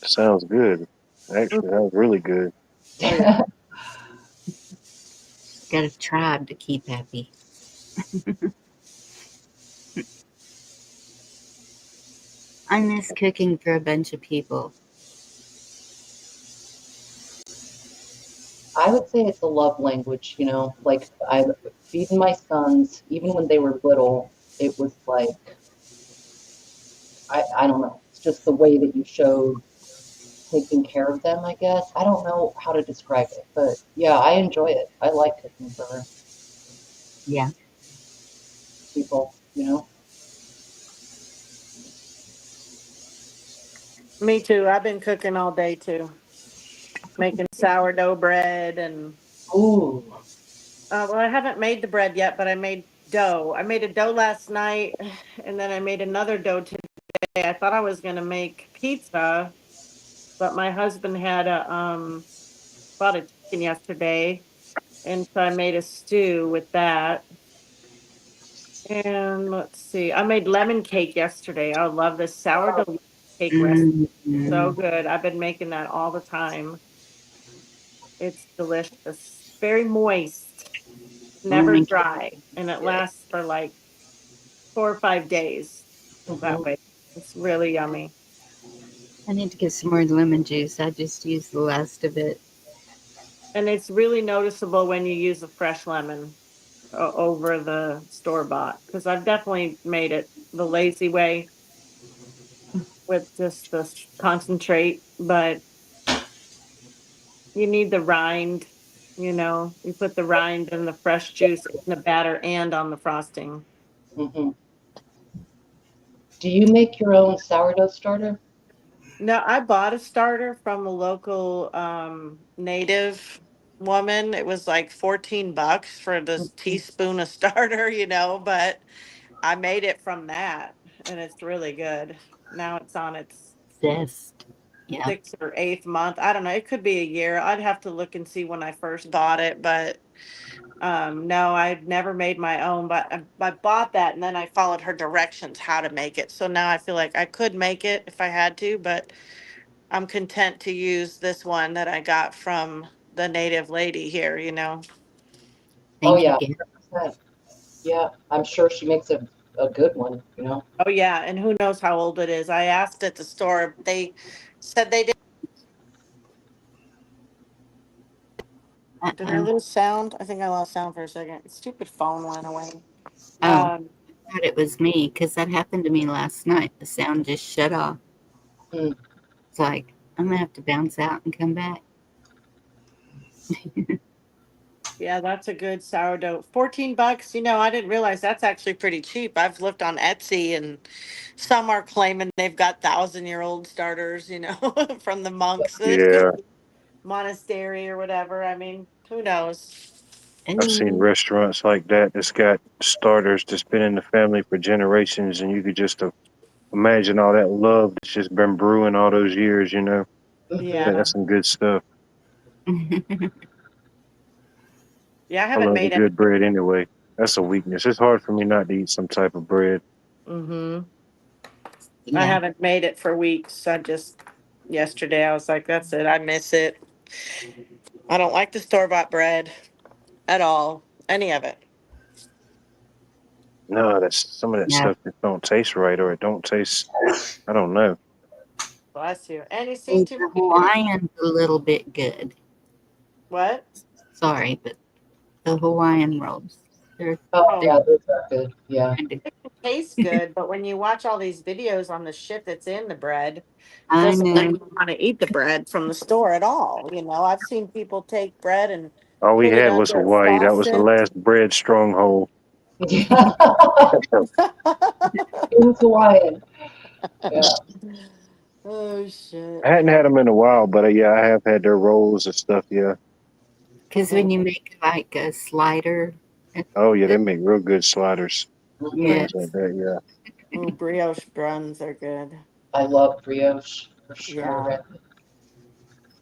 Sounds good. Actually, that was really good. Got a tribe to keep happy. I miss cooking for a bunch of people. I would say it's a love language, you know, like I'm feeding my sons, even when they were little, it was like, I don't know, it's just the way that you showed taking care of them, I guess. I don't know how to describe it, but yeah, I enjoy it. I like cooking for Yeah. people, you know. Me too. I've been cooking all day too. Making sourdough bread and Ooh. well, I haven't made the bread yet, but I made dough. I made a dough last night, and then I made another dough today. I thought I was gonna make pizza, but my husband had a bought a chicken yesterday, and so I made a stew with that. And let's see, I made lemon cake yesterday. I love this sourdough cake recipe. So Mm-hmm. good. I've been making that all the time. It's delicious. Very moist, never Lemon cake. dry, and it lasts for like 4 or 5 days that Mhm. way. It's really yummy. I need to get some more lemon juice. I just used the last of it. And it's really noticeable when you use a fresh lemon over the store bought, because I've definitely made it the lazy way with just the concentrate, but you need the rind. You put the rind and the fresh juice in the batter and on the frosting. Mhm. Do you make your own sourdough starter? No, I bought a starter from a local native woman. It was like $14 for this teaspoon of starter, but I made it from that and it's really good. Now it's on its Zest. Yeah. 6th or 8th month. I don't know. It could be a year. I'd have to look and see when I first bought it, but no, I'd never made my own, but I bought that and then I followed her directions how to make it. So now I feel like I could make it if I had to, but I'm content to use this one that I got from the native lady here. Oh Thank you, yeah, Gary. 100%. Yeah, I'm sure she makes a good one, you know. Oh yeah, and who knows how old it is. I asked at the store. They said they did. Did I Uh-oh. lose sound? I think I lost sound for a second. Stupid phone went away. Oh, Um, I thought it was me because that happened to me last night. The sound just shut off. Hmm. It's like, I'm going to have to bounce out and come back. yeah, that's a good sourdough. $14. I didn't realize that's actually pretty cheap. I've looked on Etsy and some are claiming they've got 1,000-year-old starters, from the monks Yeah. monastery or whatever. I mean, who knows? I've seen Ooh, restaurants like that that's got starters that's been in the family for generations, and you could just imagine all that love that's just been brewing all those years. Yeah. That's some good stuff. Yeah, I I haven't love a made it. good bread anyway. That's a weakness. It's hard for me not to eat some type of bread. I yeah. haven't made it for weeks. Yesterday I was like, that's it. I miss it. I don't like the store-bought bread at all. Any of it. No, that's some of that Yeah. stuff that don't taste right, or it don't taste. I don't know. Bless you. And you seem Oh, to the Hawaiian's a little bit good. what? Sorry, but the Hawaiian rolls, they're Oh, yeah, those are good. Yeah. kind of, Tastes good, but when you watch all these videos on the shit that's in the bread, it I doesn't make know. you want to eat the bread from the store at all. I've seen people take bread and All we put it had was under a Hawaii. That was the faucet. last bread stronghold. Yeah. It was Hawaiian. Yeah. Oh shit. I hadn't had them in a while, but yeah, I have had their rolls and stuff. Yeah. Because when you make like a slider, Oh yeah, they make real good sliders. yes, Things like that. Yeah. Ooh, brioche buns are good. I love brioche for Yeah. sure.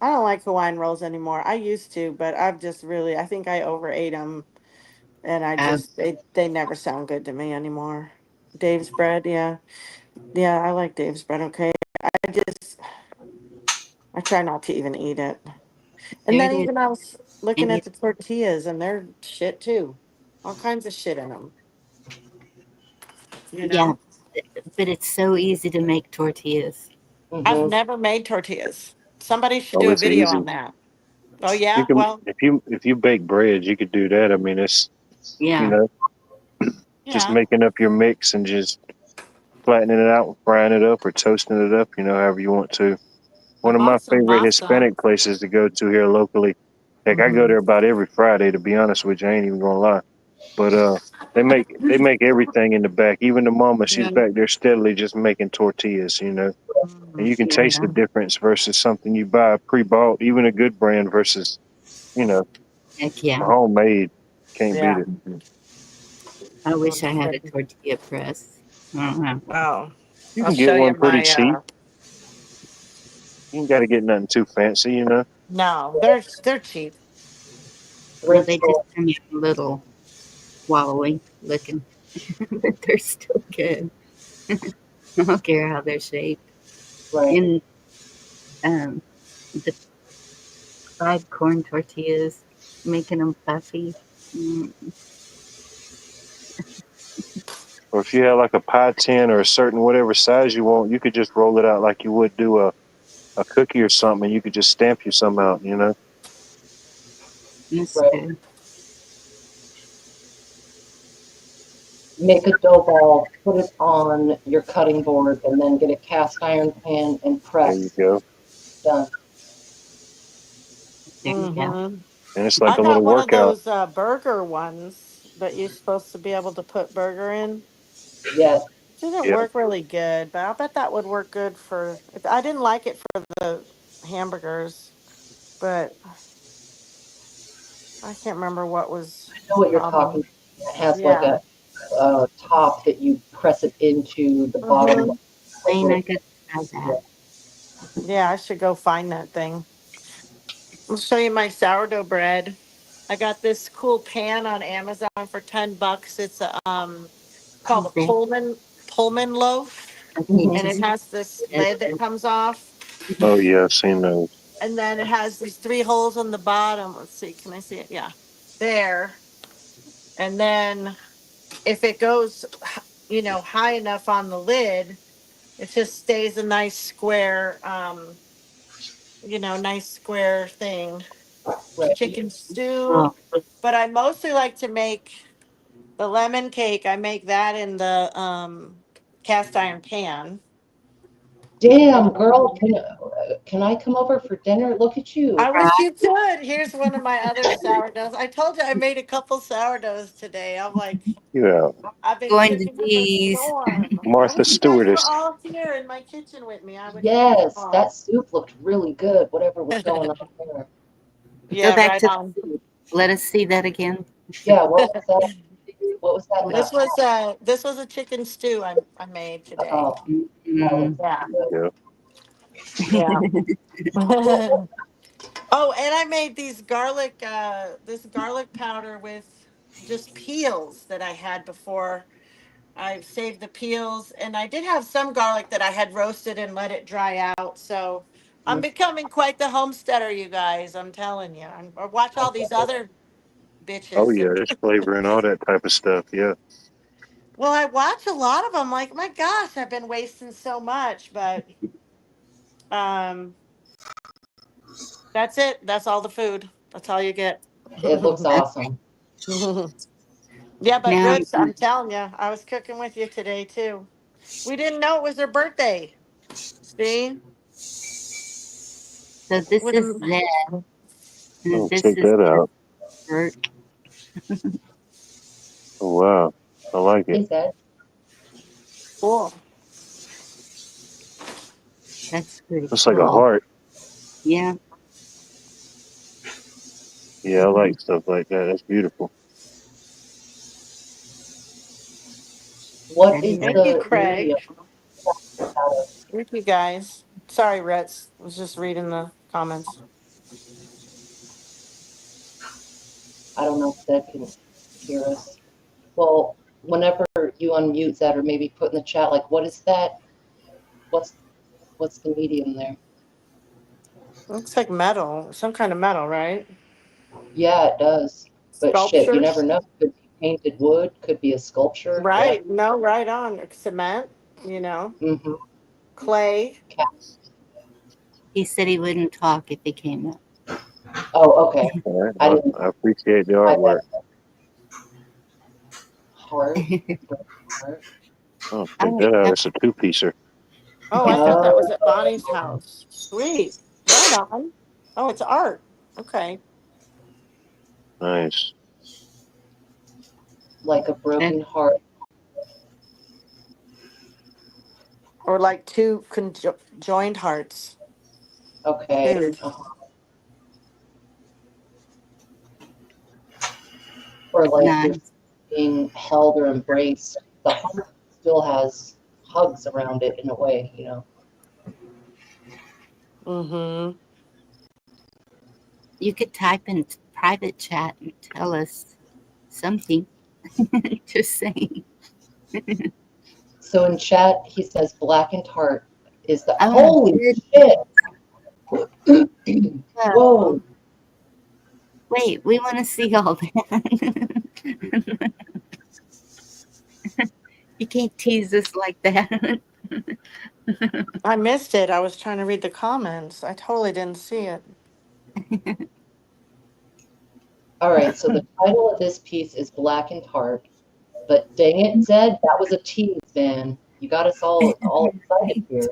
I don't like Hawaiian rolls anymore. I used to, but I think I overate them, and they never sound good to me anymore. Dave's bread, yeah. Yeah, I like Dave's bread, okay. I try not to even eat it. And there then it is. even I was looking And at the tortillas, and they're shit too. All kinds of shit in them. yeah, but it's so easy to make tortillas. I've Mhm. never made tortillas. Somebody should Oh, do a it's video easy. on that. Oh You yeah, can well, if you bake bread, you could do that. I mean, it's Yeah, just yeah. making up your mix and just flattening it out, frying it up, or toasting it up. However you want to. I One of my bought some favorite pasta. Hispanic places to go to here locally. Heck, I go there about every Friday. To be honest with you, I ain't even gonna lie. But they make everything in the back. Even the mama, she's Yeah. back there steadily just making tortillas. And you can taste the yeah, difference versus something you buy pre-bought, even a good brand versus heck yeah. homemade. Can't beat Yeah. it. I wish I had a tortilla press. I don't know. Oh, You I'll can show get you one pretty my. cheap. You ain't got to get nothing too fancy. No, they're cheap. Well, Thrift they just store. come in a little wallowy looking, but they're still good. I don't care how they're shaped. Right. And the fried corn tortillas, making them puffy. Or if you have like a pie tin or a certain whatever size you want, you could just roll it out like you would do a cookie or something, and you could just stamp you some out. That's Right. good. Make a dough ball, put it on your cutting board, and then get a cast iron pan and There press. you go. Done. There you go. Mhm. And it's like I a got little one of workout. those burger ones that you're supposed to be able to put burger in. Yes. Didn't Yeah. work really good, but I bet that would work good for. I didn't like it for the hamburgers, but I can't remember what was I know the what you're talking problem. about. It has like Yeah. a top that you press it into the bottom. Mhm. Lane, I could try that. Yeah, I should go find that thing. I'll show you my sourdough bread. I got this cool pan on Amazon for $10. It's called a Okay. Pullman loaf, Okay, and it just has this lid that comes off, Oh yeah, I've seen those. and then it has these three holes on the bottom. Let's see, can I see it? Yeah, there. And then if it goes, high enough on the lid, it just stays a nice square, nice square thing. Right. Chicken stew. oh, But I mostly like to make the lemon cake. I make that in the cast iron pan. Damn, girl, can I come over for dinner? Look at you. I wish you could. Here's one of my other sourdoughs. I told you I made a couple sourdoughs today. I'm like, Yeah, I've been going to cooking up a these. storm. I Martha wish you guys were Stewardess. all here in my kitchen with me. I would have you Yes, that all. soup looked really good, whatever was going on there. Go Yeah, back right to on. the soup. Let us see that again. Yeah, what was that? What was that? This was a chicken stew I made today. Oh, Mm. Yeah. Yeah. Yeah. Oh, and I made these this garlic powder with just peels that I had before. I saved the peels, and I did have some garlic that I had roasted and let it dry out. So I'm becoming quite the homesteader, you guys. I'm telling you. I watch all these other Oh bitches. yeah, there's flavor and all that type of stuff. Yeah. Well, I watch a lot of them. Like, my gosh, I've been wasting so much, but um, that's it. That's all the food. That's all you get. it looks awesome. Yeah, but Now, Rich, I'm telling you, I was cooking with you today too. We didn't know it was her birthday. See? so this With is a, Zed, and Oh, this check is that out. Bert. Oh wow, I like it. Is that? cool. That's pretty It's like a cool. heart. Yeah. Yeah, I like stuff like that. That's beautiful. What That is is Thank you, the Craig. medium out of? Thank you, guys. Sorry, Ritz. I was just reading the comments. I don't know if Zed can hear us. Well, whenever you unmute Zed or maybe put in the chat, like, what is that? What's the medium there? Looks like metal, some kind of metal, right? Yeah, it does. But shit, you never Sculptures? know. Could be painted wood, could be a sculpture. Yeah. Right. No, right on. Cement, Mm-hmm. clay. He said he wouldn't talk if he came up. Oh, okay. All right. I didn't. I appreciate the I artwork. Heart. Oh, check that out. It's a two-piecer. Oh, I thought that was at Bonnie's house. Sweet. Right on. Oh, it's art. Okay. Nice. Like a broken heart. Or like two joined hearts. Okay. Dude. Or like Nice. you're being held or embraced. The heart still has hugs around it in a way, Mm-hmm. You could type in private chat and tell us something. Just saying. So in chat, he says blackened heart is the Oh, holy shit. Whoa. Wait, we want to see all that. You can't tease us like that. I missed it. I was trying to read the comments. I totally didn't see it. All right, so the title of this piece is Blackened Heart. But dang it, Zed, that was a tease, man. You got us all excited here.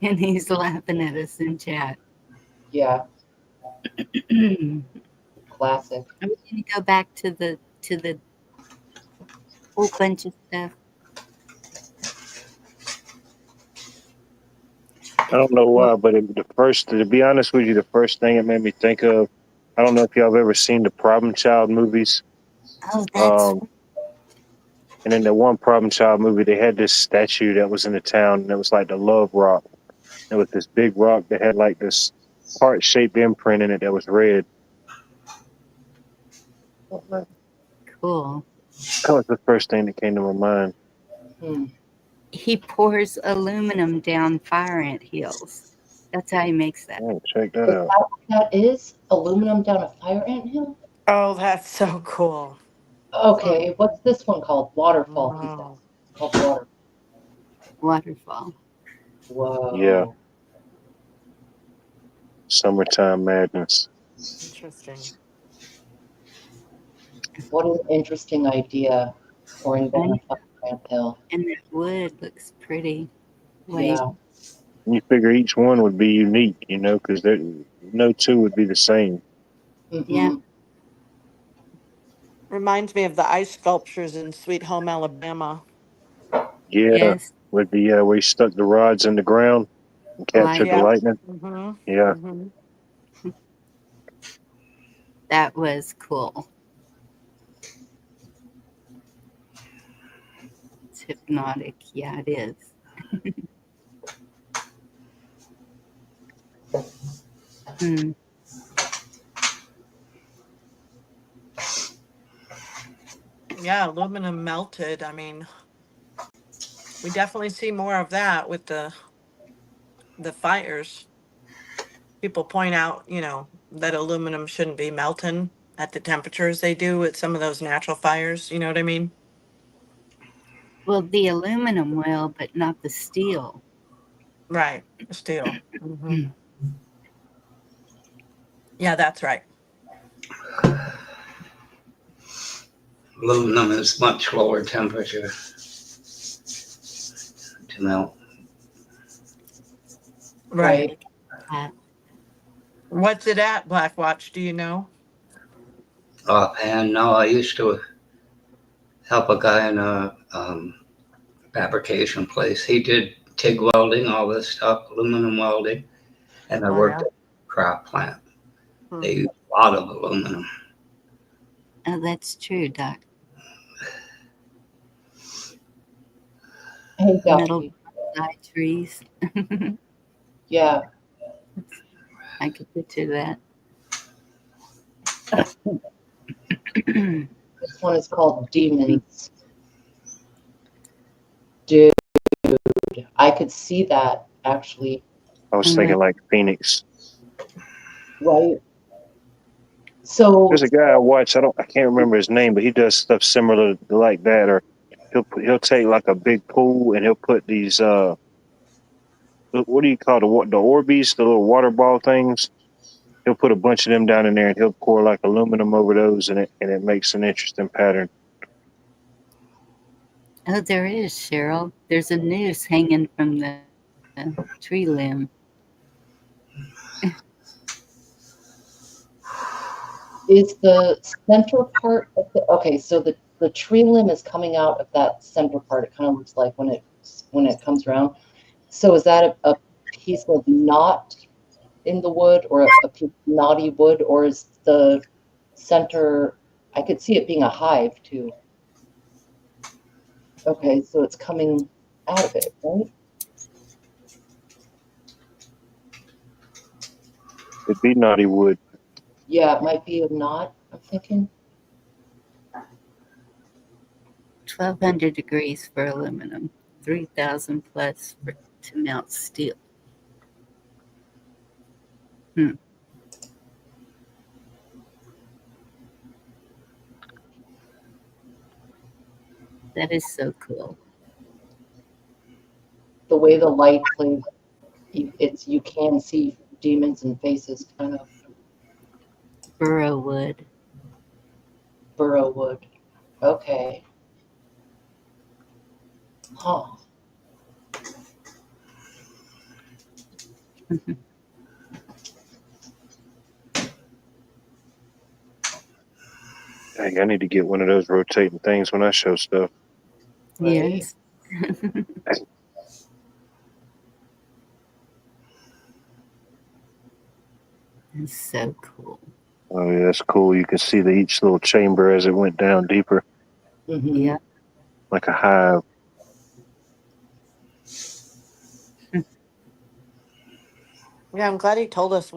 And he's laughing at us in chat. Yeah. Classic. I'm gonna go back to the whole bunch of stuff. I don't know why, but to be honest with you, the first thing it made me think of, I don't know if y'all have ever seen the Problem Child movies. Oh, that's And in the one Problem Child movie, they had this statue that was in the town, and it was like the Love Rock. It was this big rock that had like this heart-shaped imprint in it that was red. cool. That was the first thing that came to my mind. He pours aluminum down fire ant hills. That's how he makes that. Oh, check that out. That is aluminum down a fire ant hill? Oh, that's so cool. Okay, what's this one called? Waterfall, he Wow. says. Called water. Waterfall. Whoa. Yeah. Summertime madness. Interesting. What an interesting idea. Pouring down a fire ant hill. And that wood looks pretty. Wait. Yeah. You figure each one would be unique, because no two would be the same. Mm-hmm. Yeah. Reminds me of the ice sculptures in Sweet Home Alabama. Yeah, Yes. with the where you stuck the rods in the ground. Captured the Yep. lightning. Mm-hmm. Yeah. Mm-hmm. That was cool. It's hypnotic. Yeah, it is. Hmm. Yeah, aluminum melted. I mean, we definitely see more of that with the fires. People point out, that aluminum shouldn't be melting at the temperatures they do with some of those natural fires. You know what I mean? Well, the aluminum will, but not the steel. Right. Steel. Hmm. Yeah, that's right. Aluminum is much lower temperature to melt. Right. Uh, What's it at, Blackwatch? Do you know? Offhand, no, I used to help a guy in a fabrication place. He did TIG welding, all this stuff, aluminum welding, and I Oh, worked yeah. at a craft plant. Hmm. They use a lot of aluminum. oh, that's true, Doc. Hey, Metal Duffy. side trees. Yeah. I could picture that. This one is called Demons. Dude, I could see that actually. I was thinking like Phoenix. Right. So There's a guy I watch. I can't remember his name, but he does stuff similar like that. Or he'll take like a big pool and he'll put these what do you call the Orbeez, the little water ball things. He'll put a bunch of them down in there and he'll pour like aluminum over those, and it makes an interesting pattern. Oh, there is, Cheryl. There's a noose hanging from the tree limb. is the center part of the, okay, so the tree limb is coming out of that center part. It kind of looks like when it comes around. So is that a piece of knot in the wood, or a piece of knotty wood, or is the center, I could see it being a hive too. Okay, so it's coming out of it, right? It'd be knotty wood. Yeah, it might be a knot, I'm thinking. 1,200 degrees for aluminum, 3,000 plus to melt steel. That is so cool. The way the light plays, you can see demons and faces, kind of. Burrow wood. Burrow wood. Okay. Huh. Dang, I need to get one of those rotating things when I show stuff. Right. Yes. It's so cool. Oh yeah, that's cool. You can see each little chamber as it went down deeper, Mm-hmm. Yeah. like a hive. Yeah, I'm glad he told us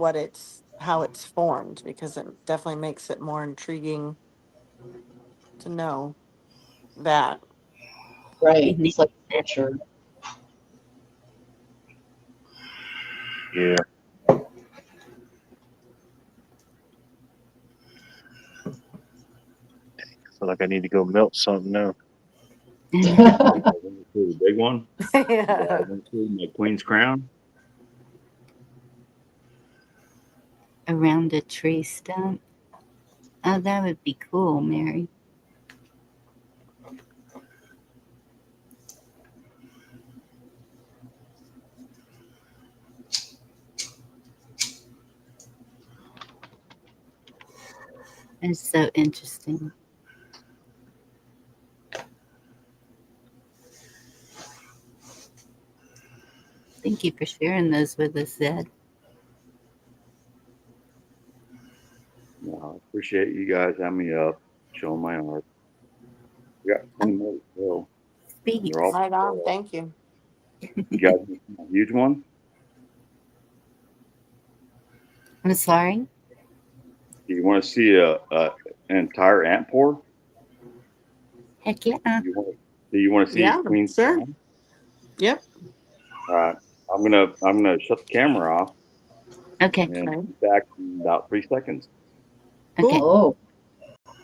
how it's formed, because it definitely makes it more intriguing to know that. Right. It's like nature. Yeah. Feel like I need to go melt something now. The big one. Yeah. My Queen's Crown. Around a tree stump. Oh, that would be cool, Mary. It's so interesting. Thank you for sharing those with us, Zed. No, I appreciate you guys having me up, showing my art. We got 20 more to go. Speak. They're all, Right on. Thank you. you guys want a huge one? I'm sorry. Do you want to see an entire ant pour? Heck yeah. Do you want to see Yeah, Queen's sure. Crown? Yep. All right. I'm gonna shut the camera off Okay. and Okay. be back in about 3 seconds. Okay. Oh,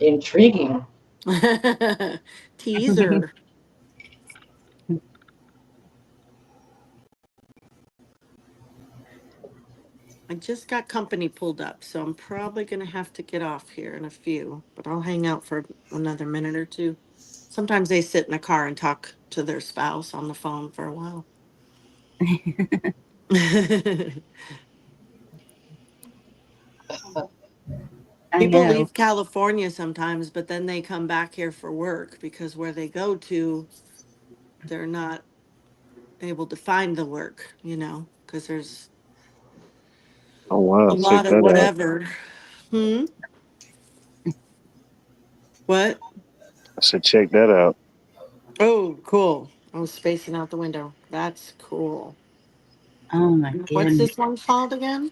intriguing. Teaser. I just got company pulled up, so I'm probably going to have to get off here in a few, but I'll hang out for another minute or two. Sometimes they sit in the car and talk to their spouse on the phone for a while. I People know. leave California sometimes, but then they come back here for work because where they go to, they're not able to find the work, because there's Oh wow, a check lot of that out. whatever. What? I said check that out. Oh, cool. I was spacing out the window. That's cool. Oh my What's goodness. this one called again?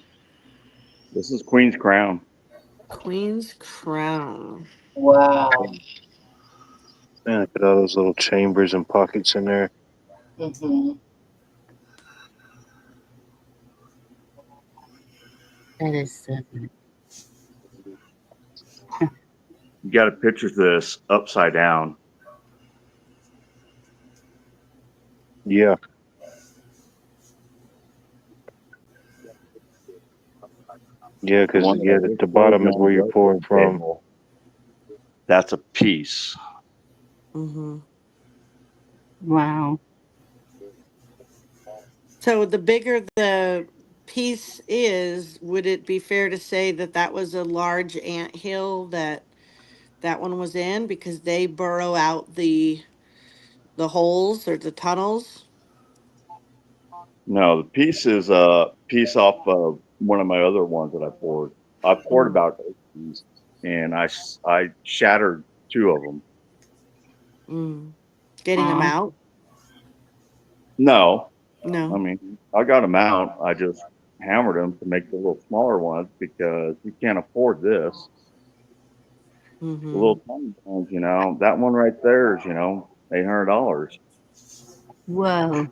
This is Queen's Crown. Queen's Crown. Wow. Man, look at all those little chambers and pockets in there. Mm-hmm. That is so good. You got to picture this upside down. Yeah. Yeah, because One that I the bottom is where you're originally pouring from. table. That's a piece. Mm-hmm. Wow. So the bigger the piece is, would it be fair to say that that was a large ant hill that one was in because they burrow out the holes or the tunnels? No, the piece is a piece off of one of my other ones that I poured. I poured about 8 pieces, and I shattered 2 of them. Getting them Wow. out? No, I No. mean, I got them out. I just hammered them to make the little smaller ones because you can't afford this. The Mm-hmm. little tiny ones, that one right there is, $800. Whoa.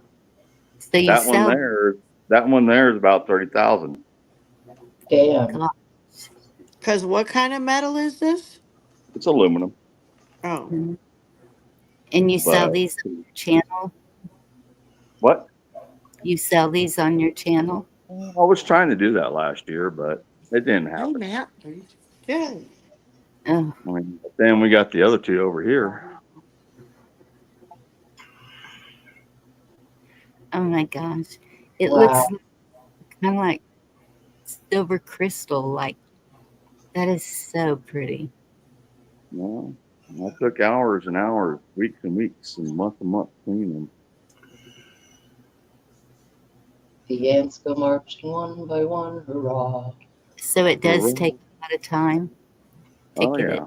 So you That one sell there is about 30,000. Damn. God. Because what kind of metal is this? It's aluminum, Oh. Mhm. And you sell but these on your channel? what? You sell these on your channel? I was trying to do that last year, but it didn't Hey, happen. Matt. Good. Oh, I mean, then we got the other 2 over here. oh my gosh. It Wow. looks kind of like silver crystal. Like, that is so pretty. Well, I took hours and hours, weeks and weeks, and month cleaning them. The ants go marching one by one, hurrah. So it does Hurrah. take a lot of time to Oh get yeah. it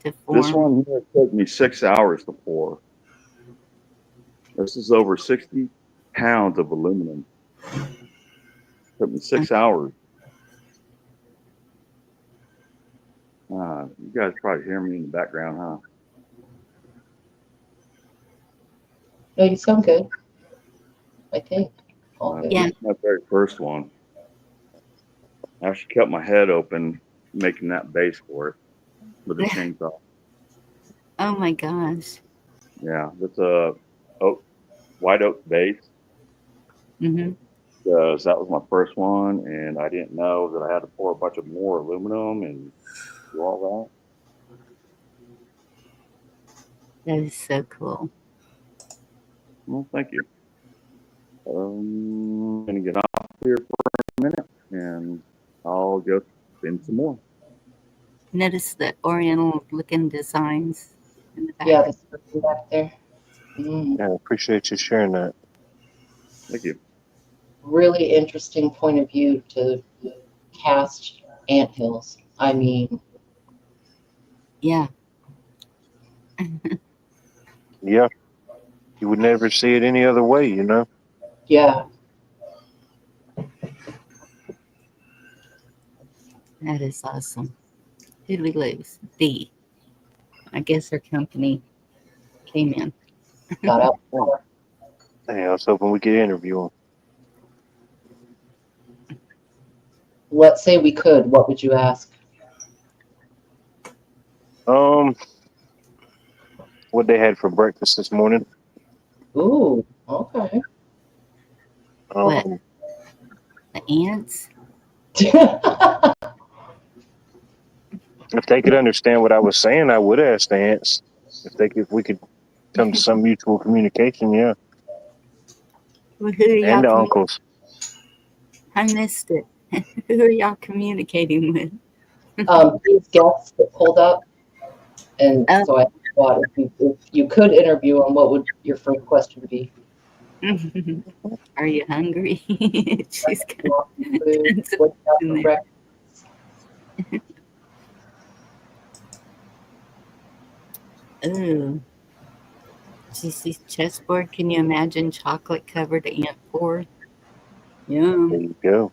to This form. one here took me 6 hours to pour. This is over 60 pounds of aluminum. Took me 6 hours. You guys probably hear me in the background, huh? No, you sound good. I think. All good. Yeah. This is my very first one. I actually cut my head open making that base for it with a chainsaw. Oh my gosh. Yeah, it's a white oak base. Mm-hmm. Because that was my first one, and I didn't know that I had to pour a bunch of more aluminum and do all That is so cool. that. Well, thank you. I'm gonna get off here for a minute, and I'll go spin some more. Notice the oriental looking designs in the back. Yeah, that's back there. Mm. Yeah, I appreciate you sharing that. Thank you. really interesting point of view to cast anthills. I mean, Yeah. Yeah. You would never see it any other way, you know? yeah, That is awesome. Who'd we lose? B. I guess her company came in. got out. Hey, I was hoping we could interview him. Let's say we could. What would you ask? What they had for breakfast this morning. Ooh, okay. What? Um, The ants? if they could understand what I was saying, I would ask the ants. If we could come to some mutual communication, yeah. Well, who are y'all And the uncles. I missed it. Who are y'all communicating with? These guests that pulled up, and so I thought if you could interview them, what would your first question be? Are you hungry? She's got food, what you got for breakfast? Ooh. She sees chessboard. Can you imagine chocolate covered ant pour? Yum. There you go.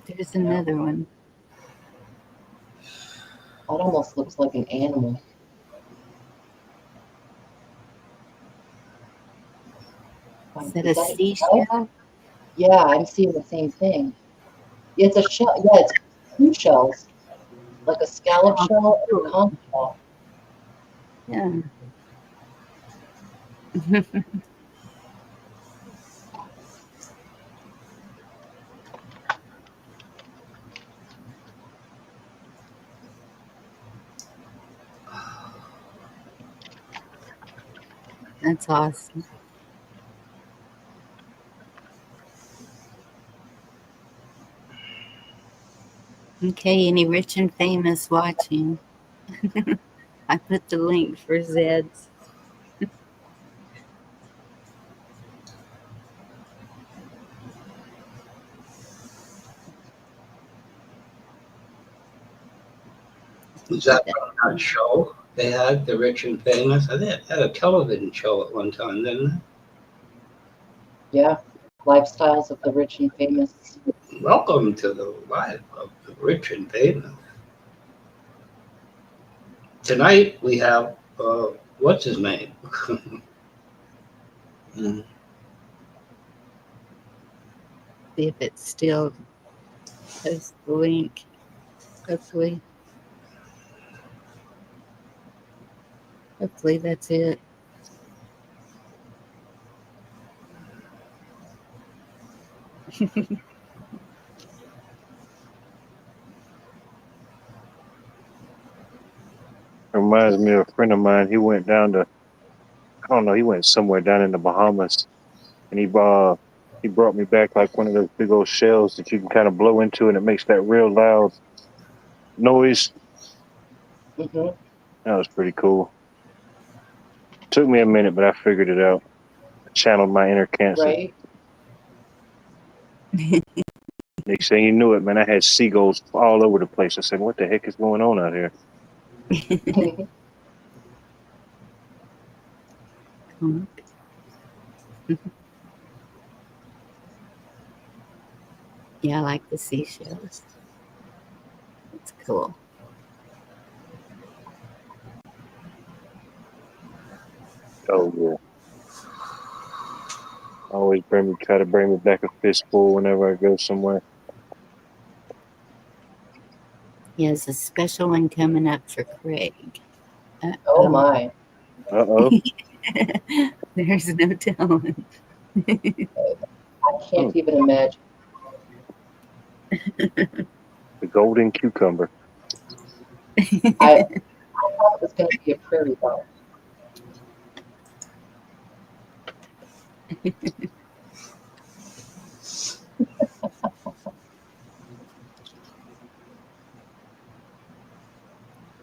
There's another one. That almost looks like an animal. Is that a seashell? Yeah, I'm seeing the same thing. It's a shell. Yeah, it's two shells, like a scallop shell and a conch shell. Yeah. That's awesome. Okay, any rich and famous watching? I put the link for Zed's. Was that from that show they had, The Rich and Famous? I think they had a television show at one time, didn't they? Yeah, lifestyles of the rich and famous. Welcome to the life of the rich and famous. Tonight we have, what's his name? See if it's still post the link. Hopefully. Hopefully that's it. Reminds me of a friend of mine. He went down to, I don't know, he went somewhere down in the Bahamas, and he brought me back like one of those big old shells that you can kind of blow into, and it makes that real loud noise. Mm-hmm. That was pretty cool. Took me a minute, but I figured it out. I channeled my inner cancer. Right. Next thing you knew it, man, I had seagulls all over the place. I said, what the heck is going on out here? Yeah, I like the seashells. It's cool. Oh, yeah. Always try to bring me back a fistful whenever I go somewhere. He has a special one coming up for Craig. Oh my. Uh-oh. There's no telling. I can't even imagine. The golden cucumber. I thought it was going to be a prairie dog.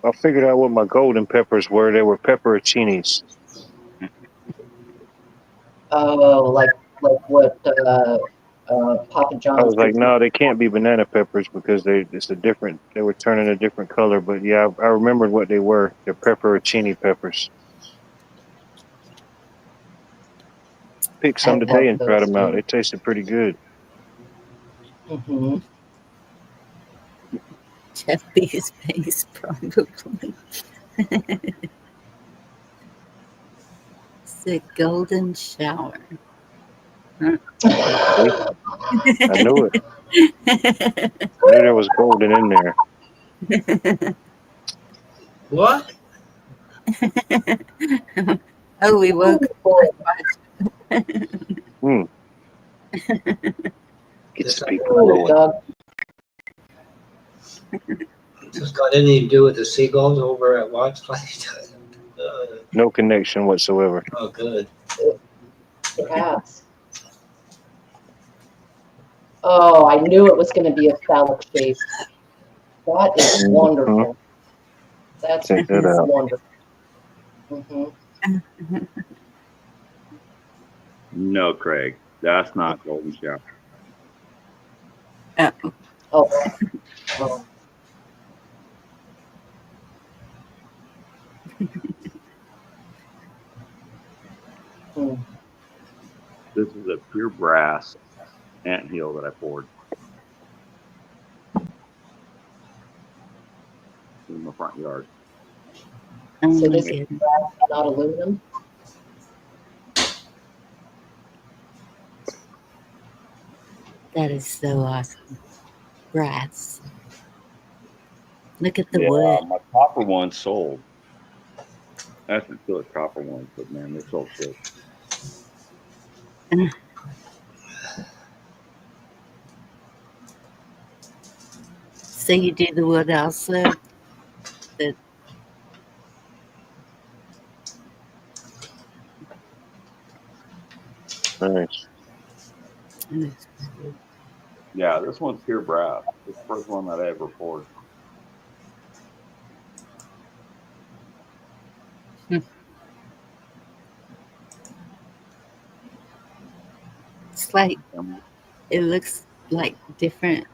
I figured out what my golden peppers were. They were pepperoncinis. Oh, like like what Papa I John's was like, was. no, they can't be banana peppers because they were turning a different color. But yeah, I remembered what they were. They're pepperoncini peppers. Picked some I today love and tried those them out. too. They tasted pretty good. Hmm. Jeffy's face, probably. It's a golden shower. Huh. I knew it. I knew there was golden in there. What? Oh, we woke up. Hmm. Get This some people Oh, going. Doug. has got anything to do with the seagulls over at Watts Place? No connection whatsoever. Oh, good. Perhaps. Oh, I knew it was going to be a phallic shape. That is Mhm. wonderful. That's Check that out. wonderful. Hmm. No, Craig, that's not golden shower. Oh. Oh. Hmm. This is a pure brass anthill that I poured in my front yard. Oh So my this is goodness. brass, not aluminum. That is so awesome. Brass. Look at the Yeah, wood. my copper one sold. That's still a copper one, but man, they're so quick. So you do the wood also? The, Nice. Yeah, this one's pure brass. It's the first one that I ever poured. It's like, it looks like different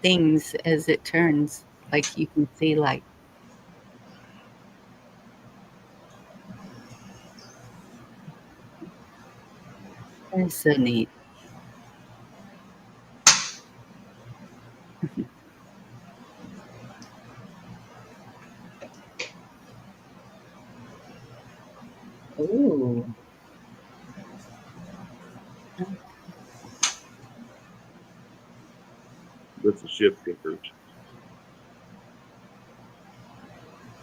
things as it turns. Like you can see, like, that's so neat. Ooh. This is shift kickers.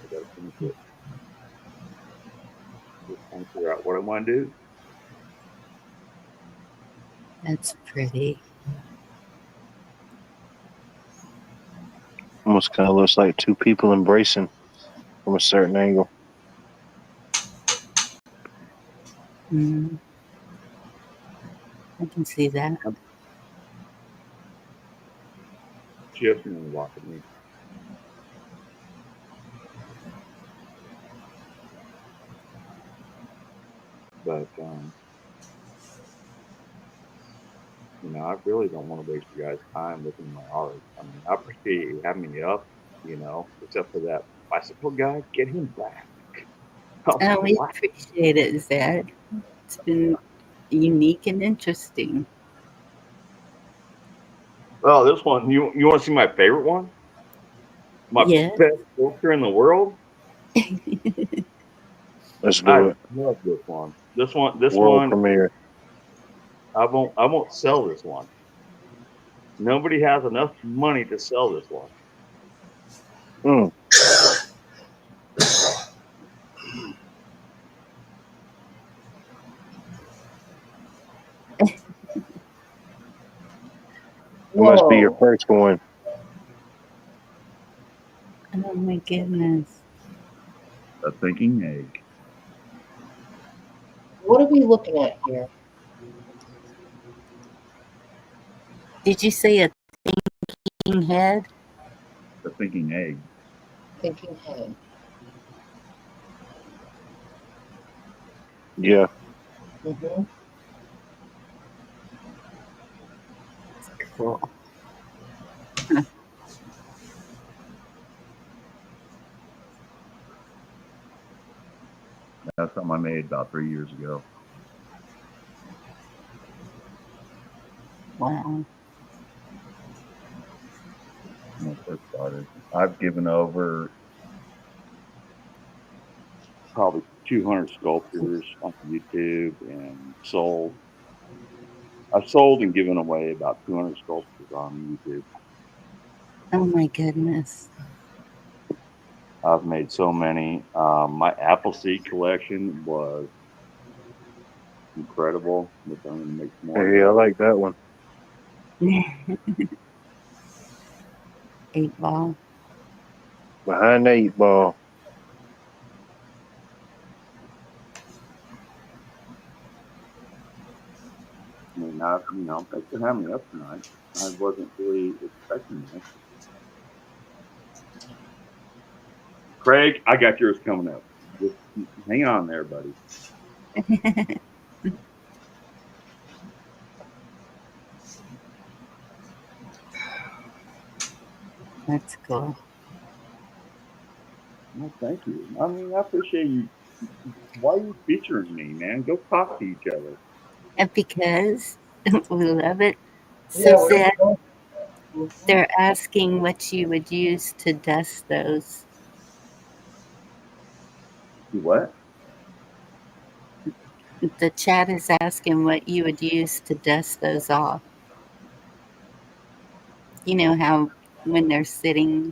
I gotta finish it. Just trying to figure out what I want to do. That's pretty. Almost kind of looks like two people embracing from a certain angle. Mm. I can see that. Just walking me. But you know, I really don't want to waste you guys' time looking at my art. I mean, I appreciate you having me up, you know, except for that bicycle guy. Get him back. Oh, we appreciate it, Zed. It's been unique and interesting. Oh, this one. You want to see my favorite one? My Yes. best sculpture in the world? Let's do I it. love this one. This World one. premiere. I won't sell this one. Nobody has enough money to sell this one. Mm. It must be your first one. Oh my goodness. A thinking egg. What are we looking at here? Did you say a thinking head? A thinking egg. Thinking head. Yeah. Mhm. Cool. That's something I made about 3 years ago. Wow. When I first started. I've given over probably 200 sculptures on YouTube and sold. I've sold and given away about 200 sculptures on YouTube. Oh my goodness. I've made so many. My Appleseed collection was incredible, which I'm going to make some more Yeah, I of. like that one. 8 ball. Behind the 8 ball. I mean, thanks for having me up tonight. I wasn't really expecting this. Craig, I got yours coming up. Just hang on there, buddy. That's cool. Well, thank you. I mean, I appreciate you. Why are you featuring me, man? Go talk to each other. And because we love it. Yeah, So Zed, Mhm. they're asking what you would use to dust those. You what? The chat is asking what you would use to dust those off. You know how when they're sitting,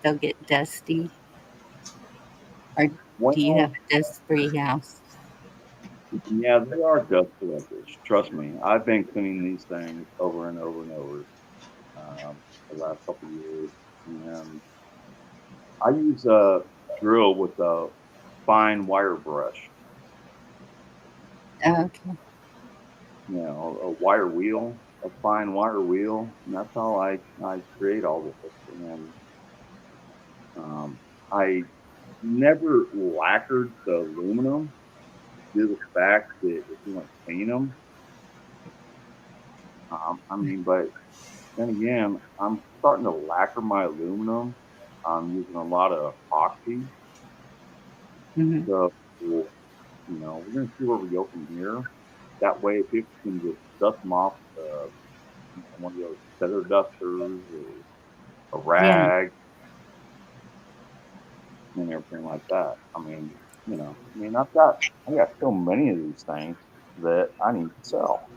they'll get dusty? Or do you Well, have a dust-free house? yeah, they are dust collectors. Trust me. I've been cleaning these things over and over and over the last couple of years. And I use a drill with a fine wire brush, Okay. a wire wheel, a fine wire wheel. And that's how I create all this. And I never lacquered the aluminum due to the fact that if you want to paint them, but then again, I'm starting to lacquer my aluminum. I'm using a lot of epoxy. Mhm. So, we're going to see where we go from here. That way, people can just dust them off one of those feather dusters or a Yeah. rag and everything like that. I got so many of these things that I need to sell.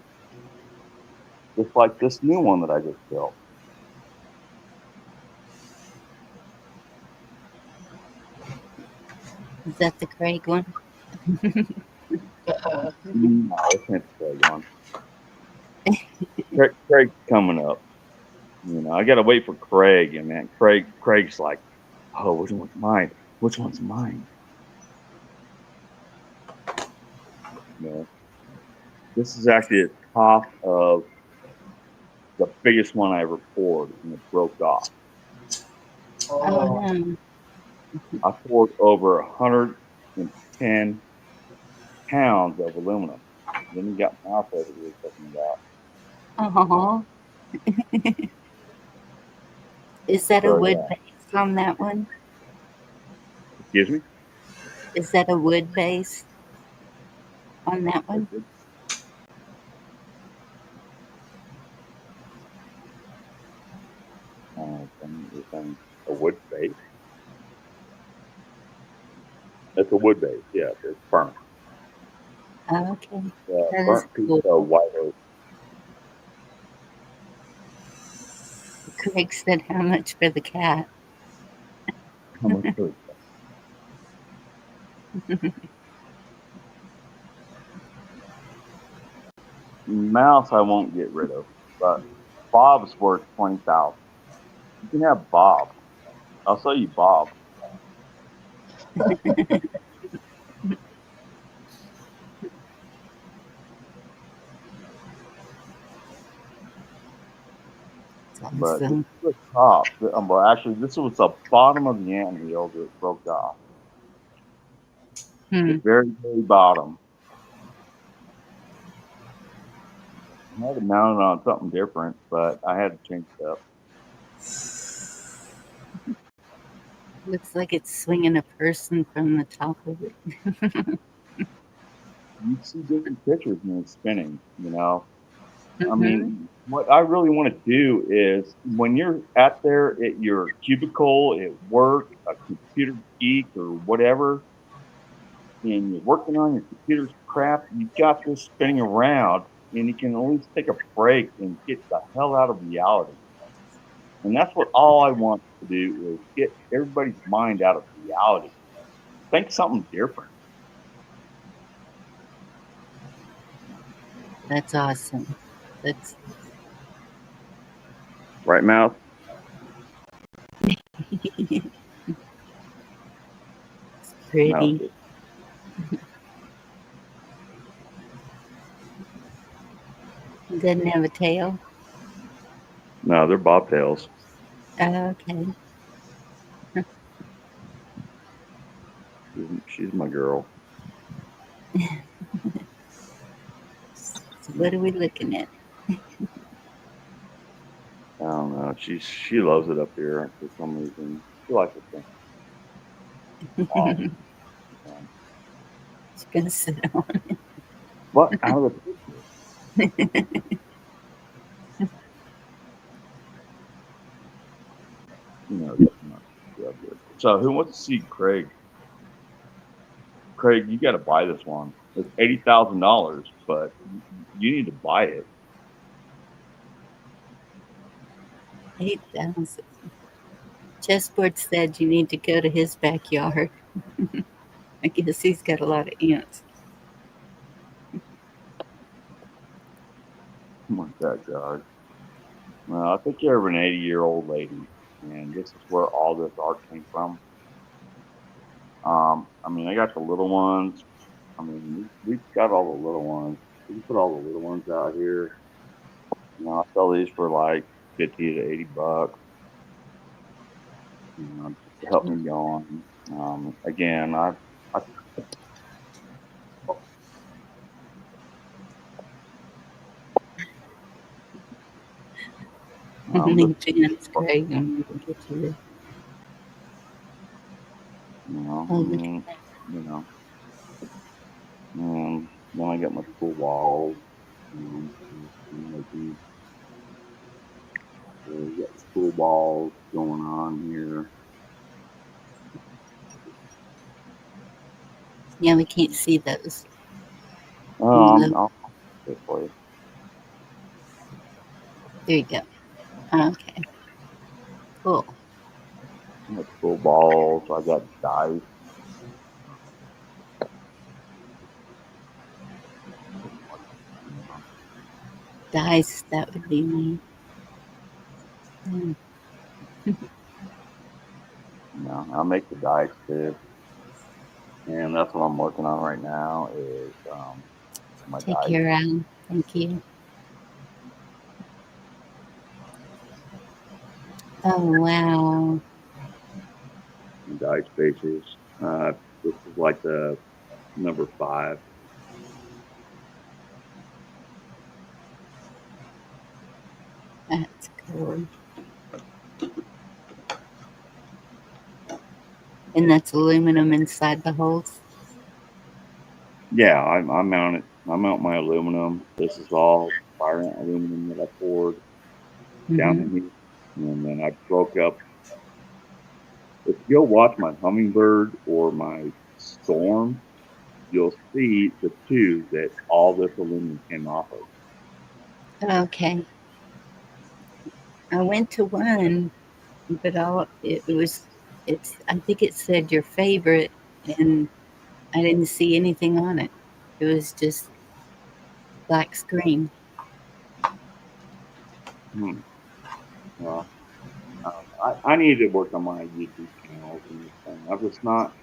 Just like this new one that I just built. Is that the Craig one? No, it's not the Craig one. Craig's coming up. I got to wait for Craig, and man, Craig's like, oh, which one's mine? Which one's mine? This is actually the top of the biggest one I ever poured, and it broke off. Oh, no. I poured over 110 pounds of aluminum. Then you got mouth over here talking about. Oh. Is that a So, wood yeah. base on that one? Excuse me? Is that a wood base on that one? A wood base? It's a wood base, yeah. It's burnt. Oh, okay. Yeah, That burnt is piece cool. of white oak. Craig said, how much for the cat? How much for Mouse I won't get rid of, but Bob's worth 20,000. You can have Bob. I'll sell you Bob. But this Awesome. is the top. Well, actually, this was the bottom of the anthill that broke off. The very, very bottom. I had to mount it on something different, but I had to change it up. Looks like it's swinging a person from the top of it. You see different pictures when it's spinning, you know. I Mhm. mean, what I really want to do is when you're out there at your cubicle at work, a computer geek or whatever, and you're working on your computer's crap, you got this spinning around, and you can at least take a break and get the hell out of reality. And that's what all I want to do is get everybody's mind out of reality. Think something different. That's awesome. That's Right, Mouth? it's Mouth. pretty. It doesn't have a tail. No, they're bobtails. Oh, okay. She's my girl. So what are we looking at? I don't know. She loves it up here for some reason. She likes it. Awesome. She's gonna sit on it. What? Out of the picture. You know, that's not good. So who wants to see Craig? Craig, you got to buy this one. It's $80,000, but you need to buy it. 8,000. Chessboard said you need to go to his backyard. I guess he's got a lot of ants. Oh my God. Well, I think you're an 80-year-old lady, and this is where all this art came from. I mean, I got the little ones. I mean, we've got all the little ones. We can put all the little ones out here. You know, I sell these for like $50 to $80. You know, just to help me go on. Again, I Fans, Craig, I'm gonna get you. You know, Oh, you know. Then I got my pool walls. We got pool balls going on here. Yeah, we can't see those. I'll this for you. There you go. Okay. Cool. I got pool balls. I got dice. Dice, that would be me. No, I'll make the dice too. And that's what I'm working on right now is my Take dice. care, Alan. Thank you. Oh, wow. Dice bases. This is like the number 5. That's cool. And that's aluminum inside the holes? Yeah, I mount it. I mount my aluminum. This is all fire ant aluminum that I poured down in here. And then I broke up. If you'll watch my hummingbird or my storm, you'll see the two that all this aluminum came off of. Okay. I went to one, but I think it said your favorite, and I didn't see anything on it. It was just black screen. Well, I need to work on my YouTube channels and everything. I'm just not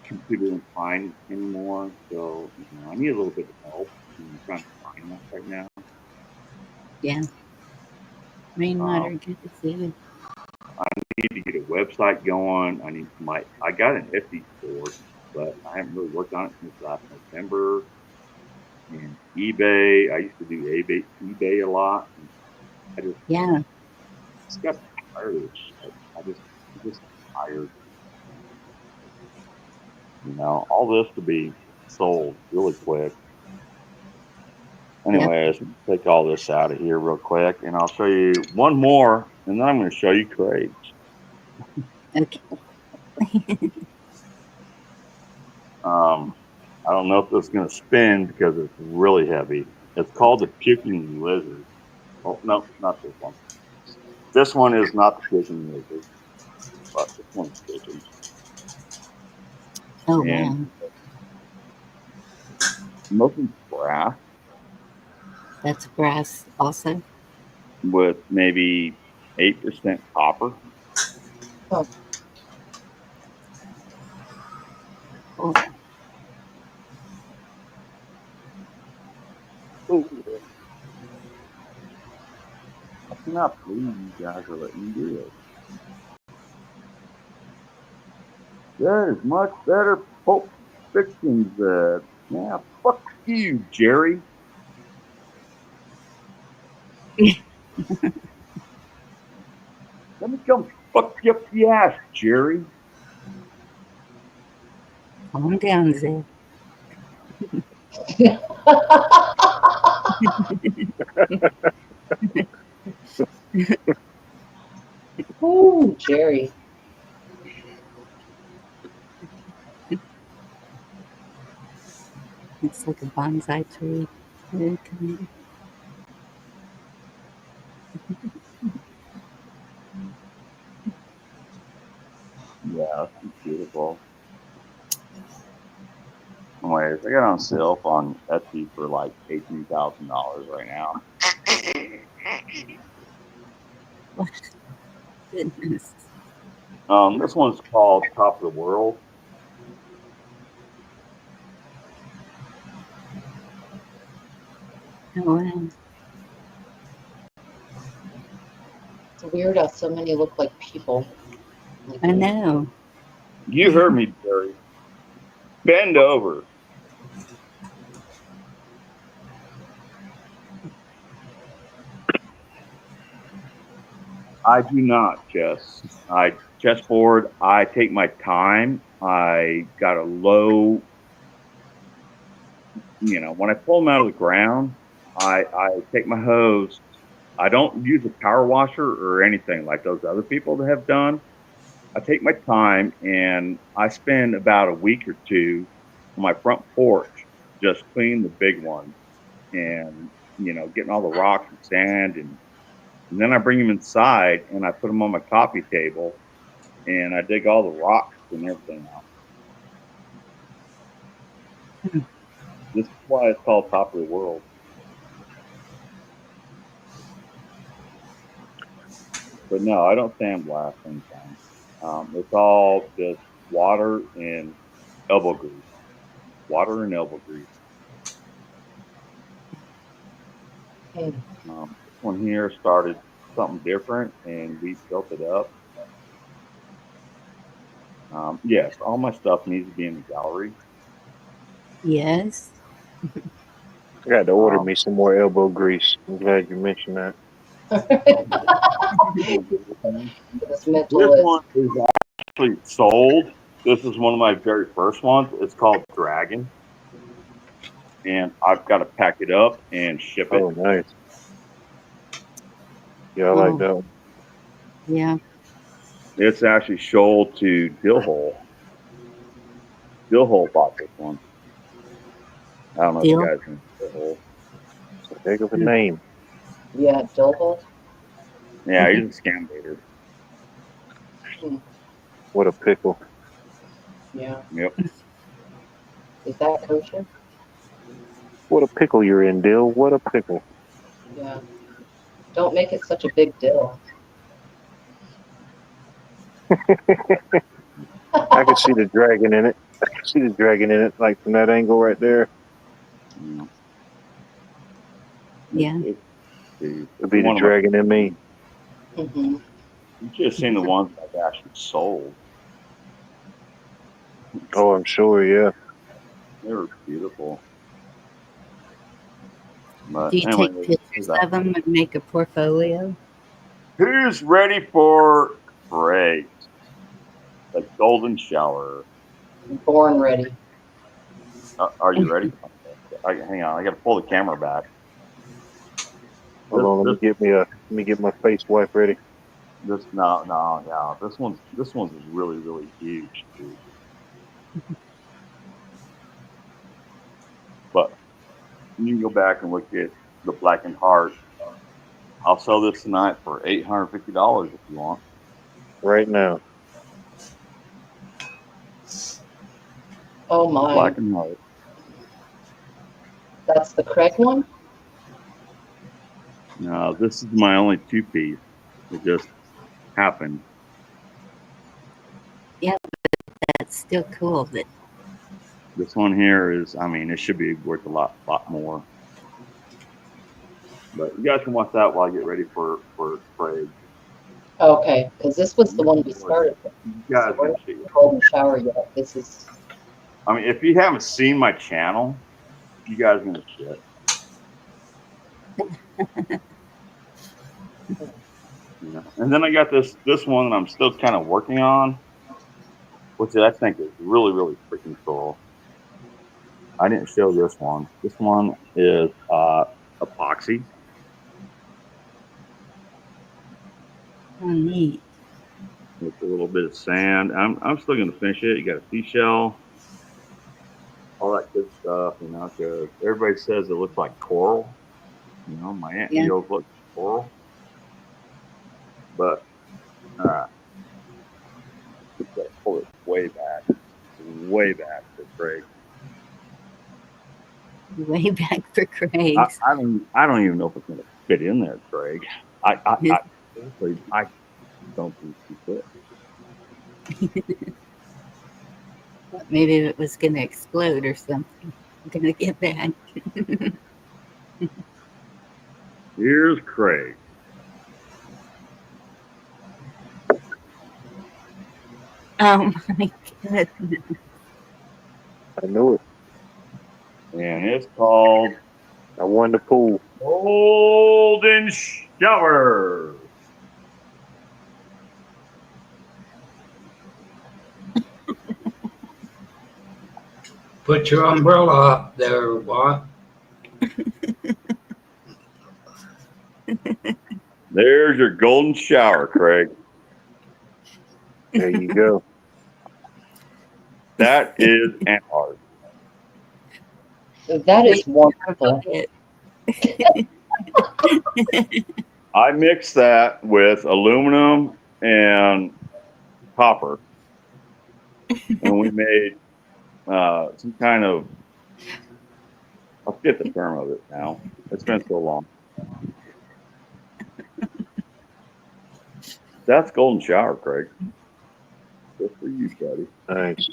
computer inclined anymore, so I need a little bit of help. I'm trying to find that right now. Yeah. Rainwater, good to see you. I need to get a website going. I got an Etsy store, but I haven't really worked on it since last November. And eBay, I used to do eBay a lot. And I just got tired of this shit. I'm just tired. You know, all this to be sold really quick. Anyways, take all this out of here real quick, and I'll show you one more, and then I'm going to show you crates. Okay. I don't know if this is going to spin because it's really heavy. It's called the puking lizard. Oh, no, not this one. This one is not the puking lizard, but this one's puking. Oh, And wow. mostly brass That's brass also. with maybe 8% copper. Oh, Oh, I cannot believe you guys are letting me do it. There's much better Pulp Fictions. Yeah, fuck you, Jerry. Let me come fuck you up the ass, Jerry. calm down, Zed. ooh, Jerry. It's like a bonsai tree. Okay. Yeah, that's beautiful. Anyways, I got on sale on Etsy for like $18,000 right now. What? Goodness. This one's called Top of the World. Oh, wow. It's weird how so many look like people. I know. You heard me, Jerry. Bend over. I do not chess. Chessboard. I take my time. I got a low. You know, when I pull them out of the ground, I take my hose. I don't use a power washer or anything like those other people that have done. I take my time and I spend about a week or two on my front porch just cleaning the big ones and, you know, getting all the rocks and sand. And then I bring them inside and I put them on my coffee table and I dig all the rocks and everything out. This is why it's called Top of the World. But no, I don't sandblast anything. It's all just water and elbow grease. Water and elbow grease. This one here started something different, and we built it up. Yes, all my stuff needs to be in the gallery. Yes. I got to order me some more elbow grease. I'm glad you mentioned that. This This one is actually sold. This is one of my very first ones. It's called Dragon. And I've got to pack it up and ship it. Oh, nice. Yeah, I like that one. Yeah. It's actually sold to Dillhole. Dillhole bought this one. I don't know if you guys know Dillhole. It's a heck of a name. Yeah, Dillhole. Yeah, he's a scam baiter. What a pickle. Yeah. Yep. Is that kosher? What a pickle you're in, Dill. What a pickle. Yeah. Don't make it such a big deal. I could see the dragon in it. I can see the dragon in it, like from that angle right there. Yeah. It'd be the dragon in me. Mm-hmm. You should have seen the ones I've actually sold. Oh, I'm sure, yeah. They were beautiful. But Do you anyway, take pictures of them and make a portfolio? who's ready for Craig? The golden shower. Born ready. Are you ready? Hang on, I got to pull the camera back. Hold on, let me get my face wipe ready. Yeah. This one's really, really huge, dude. But you can go back and look at the Blackened Heart. I'll sell this tonight for $850 if you want. Right now. Oh my. Blackened Heart. That's the Craig one? No, this is my only 2-piece. It just happened. Yeah, but that's still cool. That This one here is, I mean, it should be worth a lot more. But you guys can watch that while I get ready for Craig. Okay, because this was the one we started with. You guys So we're gonna not see. in the golden shower yet. This is. I mean, if you haven't seen my channel, you guys are gonna shit. Yeah. And then I got this one that I'm still kind of working on, which I think is really, really freaking cool. I didn't show this one. This one is epoxy. oh, neat. With a little bit of sand. I'm still gonna finish it. You got a seashell, all that good stuff, you know, because everybody says it looks like coral. You know, my Aunt Neil's looks like coral. But just gotta pull it way back for Craig. Way back for Craig. I don't even know if it's gonna fit in there, Craig. I don't think you could. Maybe it was going to explode or something. I'm going to get back. Here's Craig. Oh my goodness. I knew it. And it's called I won the pool. Golden Shower. Put your umbrella up there, what? There's your golden shower, Craig. There you go. That is Anthart. That is wonderful. I mixed that with aluminum and copper, and we made some kind of, I forget the term of it now. It's been so long. That's golden shower, Craig. Good for you, buddy. Thanks.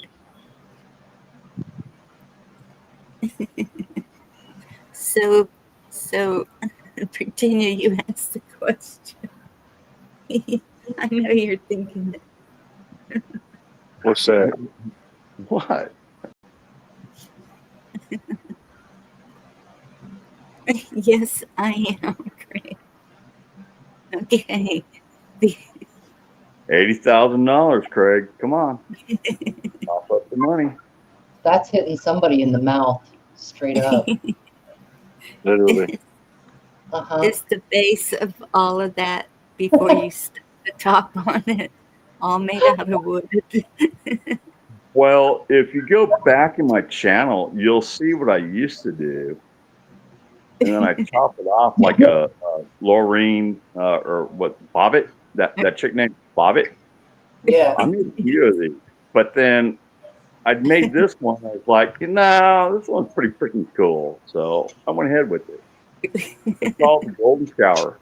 So, Virginia, you asked the question. I know you're thinking it. What's that? What? Yes, I am, Craig. Okay. $80,000, Craig. Come on. Top up the money. That's hitting somebody in the mouth, straight up. Literally. Uh-huh. It's the base of all of that before you stick the top on it, all made out of wood. Well, if you go back in my channel, you'll see what I used to do. And then I chop it off like a Laureen or what, Bobbitt? That chick named Bobbitt? Yeah. I made a few of these. But then I'd made this one. I was like, no, this one's pretty freaking cool. So I went ahead with it. It's called the Golden Shower.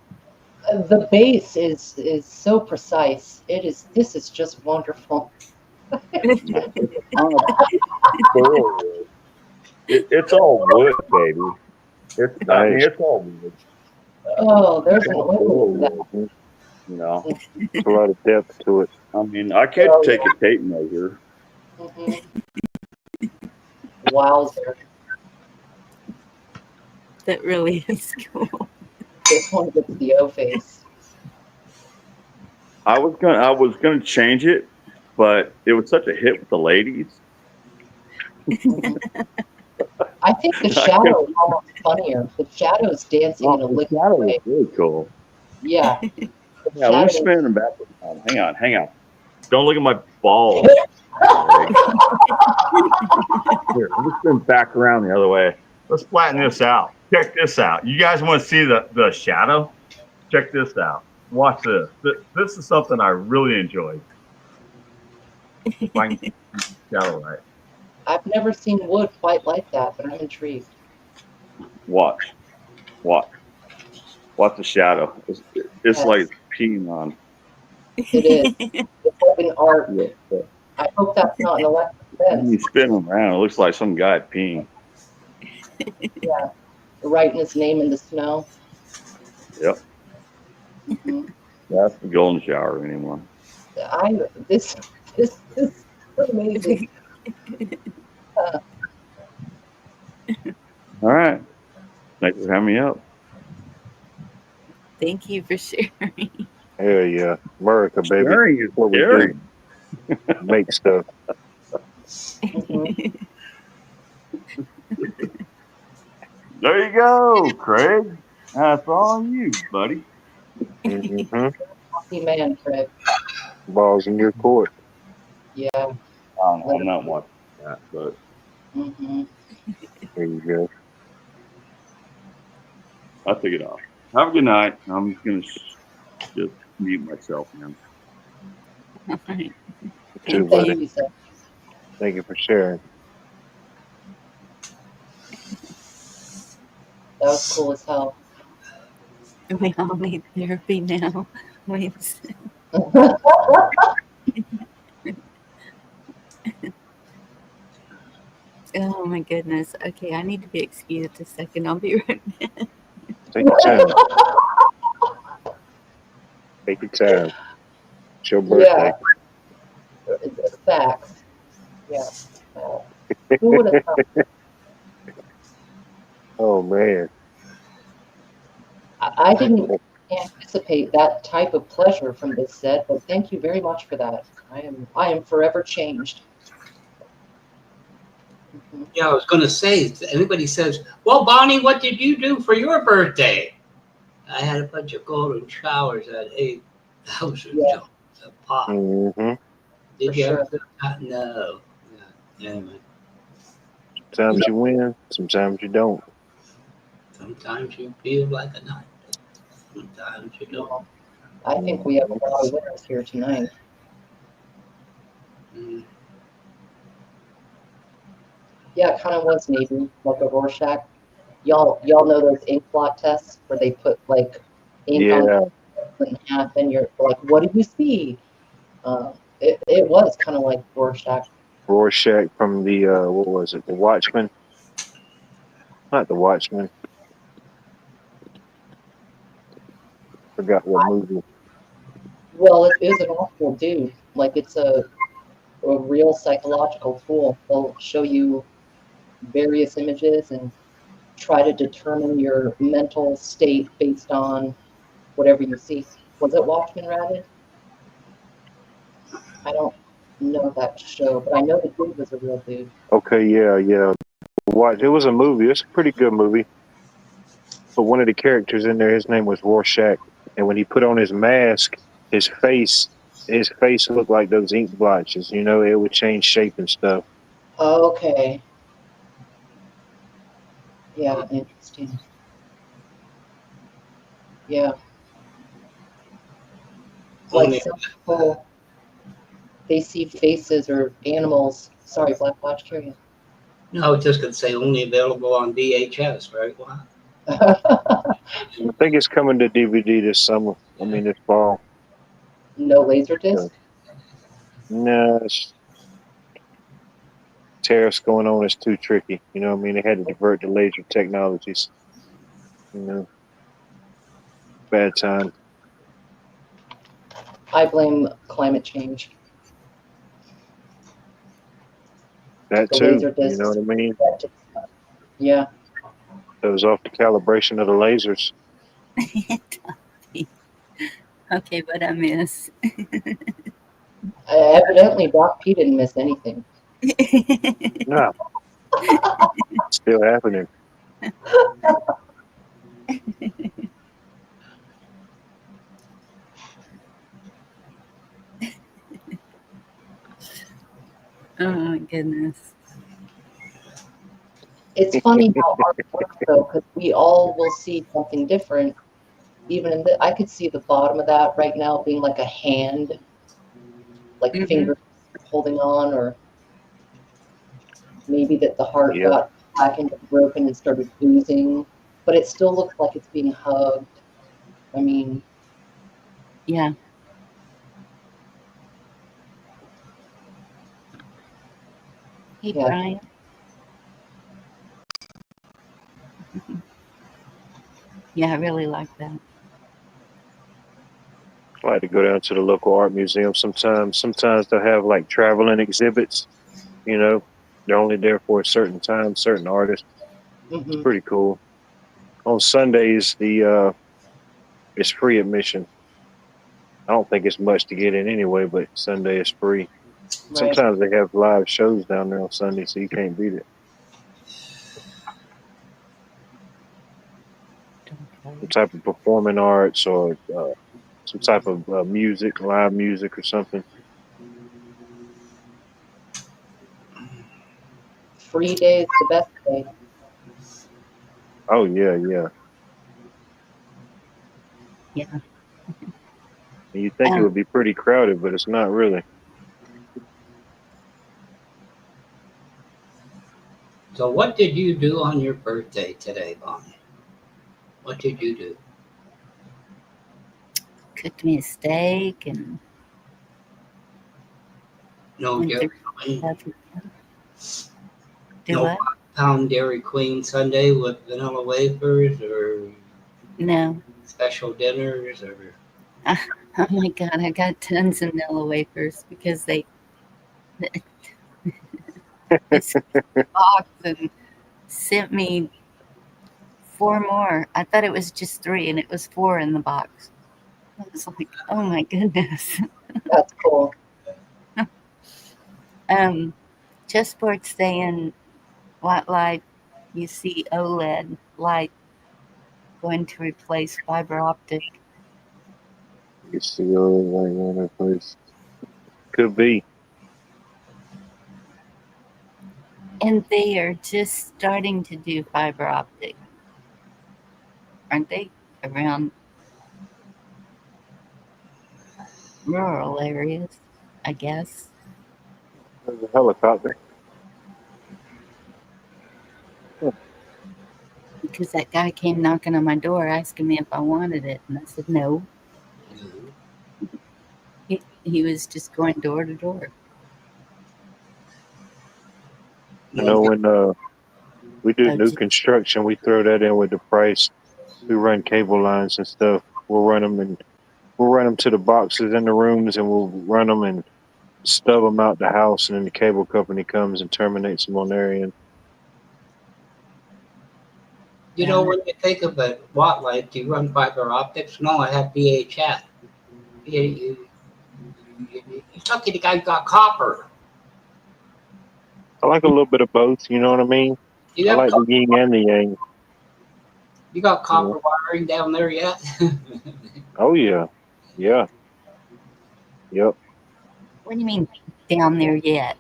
The base is so precise. This is just wonderful. It's all wood, baby. I mean, it's all wood. Oh, there's an oil for that. You know, There's a lot of depth to it. I mean, I could take a tape measure. Mm-hmm. Wowzer. That really is cool. This one gets the O face. I was gonna change it, but it was such a hit with the ladies. I think the shadow is almost funnier. The shadow's dancing in a The liquid shadow way. is really cool. Yeah. The Yeah, let me shadow- spin them back. Hang on. Don't look at my balls. Here, let me spin back around the other way. Let's flatten this out. Check this out. You guys want to see the shadow? Check this out. Watch this. This is something I really enjoy. If I can keep the shadow right. I've never seen wood quite like that, but I'm intrigued. Watch the shadow. It's Yes. like peeing on. It is. It's like an art. Yeah. I hope that's not an electric When you fence. spin them around, it looks like some guy peeing. Yeah. Writing his name in the snow. Yep. Mhm. That's the golden shower anymore. This is amazing. All right. Thanks for having me up. Thank you for sharing. Hell yeah. America, baby. Sharing is What we do. caring. Make stuff. Mhm. There you go, Craig. That's all you, buddy. Mm-hmm. Lucky man, Craig. Balls in your court. Yeah. I'm not watching that, but Mhm. There you go. I'll take it off. Have a good night. I'm just gonna just mute myself now. All right. Too, Thank buddy. you, Seth. Thank you for sharing. That was cool as hell. We all need therapy now. Wait a second. Oh my goodness. Okay, I need to be excused a second. I'll be right back. Take your time. Take your time. It's your birthday. Facts. Yeah. Who would have thought? Oh man. I didn't anticipate that type of pleasure from this set, but thank you very much for that. I am forever changed. Mhm. Yeah, I was going to say, if anybody says, well, Bonnie, what did you do for your birthday? I had a bunch of golden showers at 8,000 Yeah. a pop. Mm-hmm. Did For you ever sure. do that? No. Yeah. Anyway, Sometimes you win, sometimes you don't. sometimes you feel like a nut. Sometimes you don't. Well, I think we have a lot of winners here tonight. Mm. Yeah, it kind of was maybe like a Rorschach. Y'all know those ink blot tests where they put like ink on Yeah. split in half, and you're like, what do you see? It was kind of like Rorschach. Rorschach from the what was it? The Watchmen? Not the Watchmen. Forgot what movie. Well, it is an awful dude. Like it's a real psychological tool. They'll show you various images and try to determine your mental state based on whatever you see. Was it Watchmen Rabbit? I don't know that show, but I know the dude was a real dude. Okay, yeah. It was a movie. It's a pretty good movie. But one of the characters in there, his name was Rorschach. And when he put on his mask, his face looked like those ink blotches. You know, it would change shape and stuff. Okay. Yeah, interesting. Yeah. Like Only, some people, they see faces or animals. Sorry, Black Watch, carry on. no, I was just going to say only available on VHS, right? Wow. I think it's coming to DVD this summer. I mean, this fall. No Laserdisc? No, it's tariffs going on. It's too tricky. You know what I mean? They had to divert to laser technologies. You know, bad time. I blame climate change. That The too. Laserdiscs. You know what I mean? Yeah. Throws off the calibration of the lasers. Okay, but I miss. Evidently, Doc P didn't miss anything. No, still happening. Oh my goodness. It's funny how art works though, because we all will see something different. Even in I could see the bottom of that right now being like a hand, like Mhm. fingers holding on, or maybe that the heart Yeah. got blackened and broken and started oozing, but it still looks like it's being hugged. I mean, Yeah. Hey, Yeah. Brian. Yeah, I really like that. I like to go down to the local art museum sometimes. Sometimes they'll have like traveling exhibits, you know. They're only there for a certain time, certain artists. mhm. Pretty cool. On Sundays, it's free admission. I don't think it's much to get in anyway, but Sunday is free. Right. Sometimes they have live shows down there on Sunday, so you can't beat it. Some type of performing arts or some type of music, live music or something. Free day is the best day. Oh yeah, yeah. Yeah. And you think it would be pretty crowded, but it's not really. So what did you do on your birthday today, Bonnie? What did you do? Cooked me a steak and No went Dairy through Queen? Do No what? pound Dairy Queen Sunday with vanilla wafers or No. special dinners or Oh my God, I got tons of vanilla wafers because they box and sent me 4 more. I thought it was just 3 and it was 4 in the box. I was like, oh my goodness. That's cool. Chessport's saying white light, you see OLED light going to replace fiber optic. You see all like on that place. Could be. And they are just starting to do fiber optic. Aren't they? Around rural areas, I guess. There's a helicopter. Because that guy came knocking on my door asking me if I wanted it. And I said no. He was just going door to door. You know, when we do new gee. construction, we throw that in with the price. We run cable lines and stuff. We'll run them to the boxes in the rooms, and we'll run them and stub them out the house, and then the cable company comes and terminates them on their end. you know, when you think of it, what, like, do you run fiber optics? No, I have VHF. You're talking the guy who got copper. I like a little bit of both, you know what I mean? You I got, like the yin and the yang. you got copper wiring down there yet? Oh yeah. Yeah. Yep. What do you mean down there yet?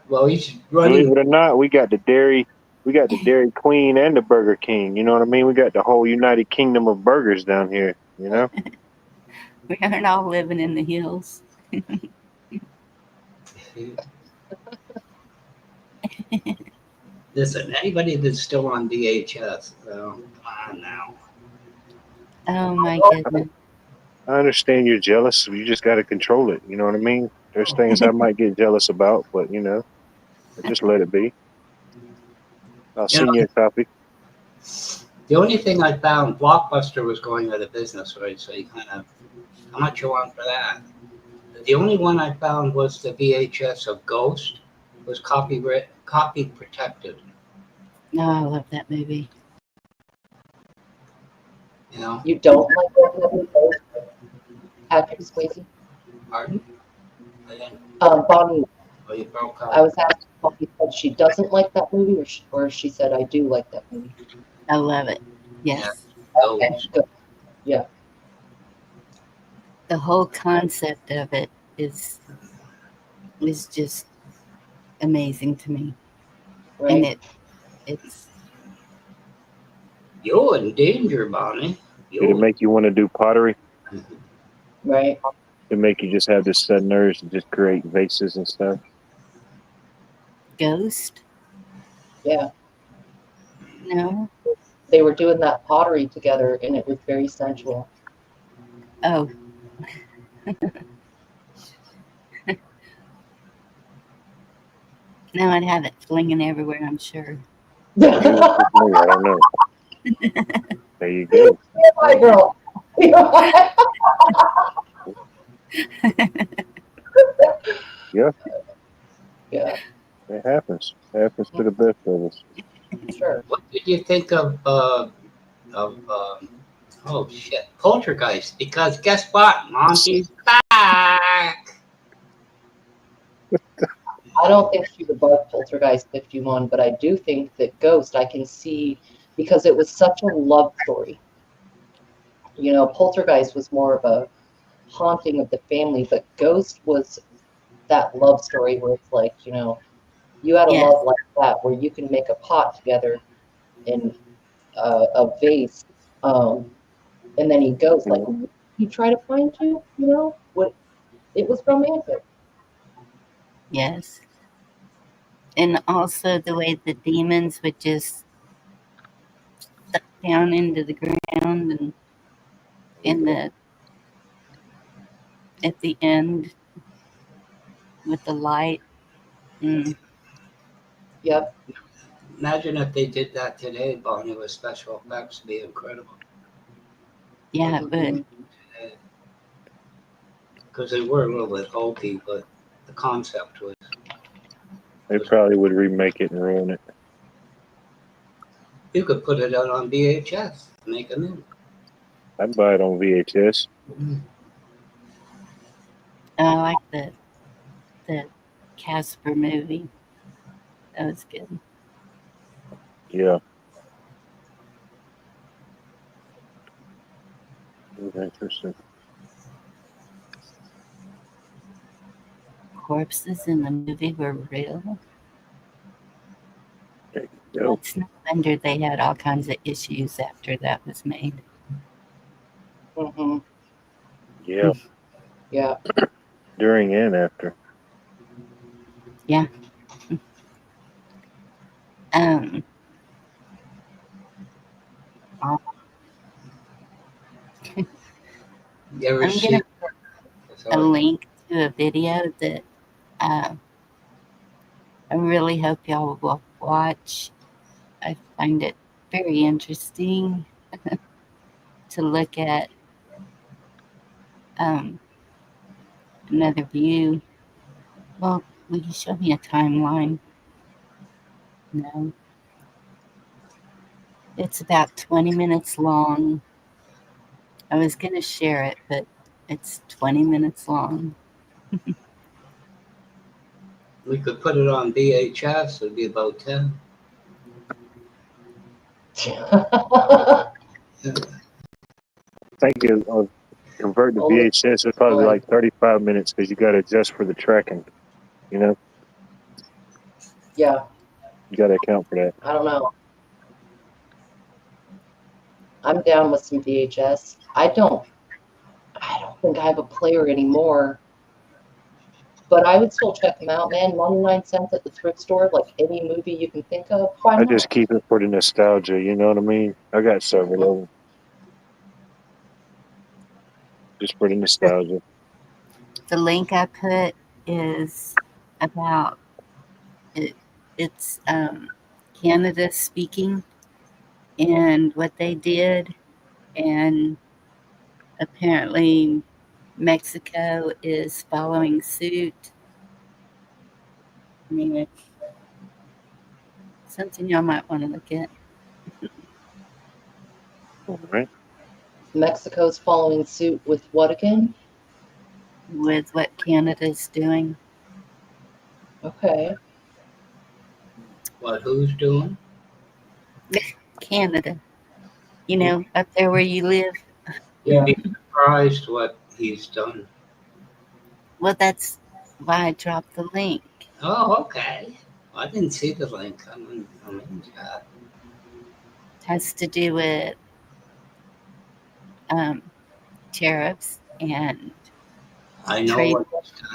Well, he's Believe running. it or not, we got the Dairy Queen and the Burger King. You know what I mean? We got the whole United Kingdom of burgers down here, you know? We aren't all living in the hills. Listen, anybody that's still on VHS, come on now. Oh my goodness. I understand you're jealous. You just got to control it. You know what I mean? There's things I might get jealous about, but you know, just let it be. I'll send you a copy. The only thing I found, Blockbuster was going out of business, right? So you kind of, how much you want for that? The only one I found was the VHS of Ghost. It was copy protected. No, I love that movie. You know, You don't like that movie, Ghost? Patrick Swayze? pardon? I didn't, Bonnie, oh, you broke I out. was asking Bonnie said she doesn't like that movie, or she said I do like that movie. I love it. Yeah, Yes. Okay, those. good. Yeah, The whole concept of it is just amazing to me. And right. it's You're in danger, Bonnie. Did it You're make you want to do pottery? Right. It make you just have this sudden urge to just create vases and stuff? Ghost? Yeah. No? They were doing that pottery together and it was very sensual. Oh. No, I'd have it flinging everywhere, I'm sure. Maybe it's just me, I don't know. There you go. Hi, girl. Yeah, Yeah, it happens. It happens to the best of us. sure. What did you think of oh shit, Poltergeist? Because guess what? Monty's back. I don't think she would love Poltergeist 51, but I do think that Ghost, I can see, because it was such a love story. You know, Poltergeist was more of a haunting of the family, but Ghost was that love story where it's like, you know, you had a Yes. love like that where you can make a pot together in a vase, and then he goes like, he try to find you, you know, what it was romantic. Yes. And also the way the demons would just suck down into the ground and in the at the end with the light. Mm. Yep. Imagine if they did that today, Bonnie, with special effects. It'd be incredible. Yeah, it would. Because they were a little bit hokey, but the concept was. They probably would remake it and ruin it. You could put it out on VHS, make a new. I'd buy it on VHS. I like the Casper movie. That was good. Yeah. It was interesting. Corpses in the movie were real. There you go. It's no wonder they had all kinds of issues after that was made. Mm-hmm. Yeah. Yeah. During and after. Yeah. You ever I'm see gonna put a link to a video that I really hope y'all will watch. I find it very interesting to look at another view. Well, will you show me a timeline? No. It's about 20 minutes long. I was going to share it, but it's 20 minutes long. We could put it on VHS. It'd be about 10. I think it convert to VHS is probably like 35 minutes because you got to adjust for the tracking. You know? Yeah. You got to account for that. I don't know. I'm down with some VHS. I don't think I have a player anymore. But I would still check them out, man. 99 cents at the thrift store, like any movie you can think of. Why I not? just keep it for the nostalgia, you know what I mean? I got several of them. Just for the nostalgia. The link I put is about it's Canada speaking and what they did, and apparently Mexico is following suit. I mean, it's something y'all might want to look at. All right. Mexico's following suit with what again? with what Canada's doing. Okay. What, who's doing? Canada, you know, up there where you live. Yeah. You'd be surprised what he's done. Well, that's why I dropped the link. Oh, okay. I didn't see the link. I'm in chat. It has to do with tariffs and I know trade what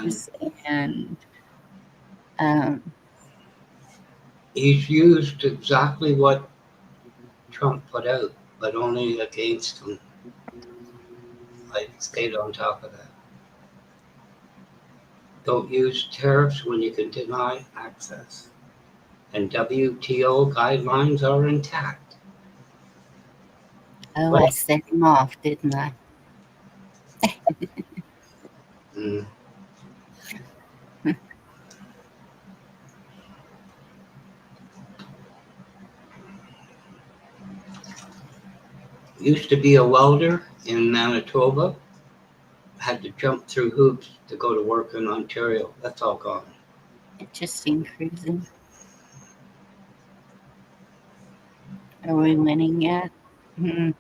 he's done. wars and He's used exactly what Trump put out, but only against him. I stayed on top of that. Don't use tariffs when you can deny access. And WTO guidelines are intact. oh, Well, I set him off, didn't I? mm, used to be a welder in Manitoba. Had to jump through hoops to go to work in Ontario. That's all gone. Interesting cruising. Are we winning yet? Hmm.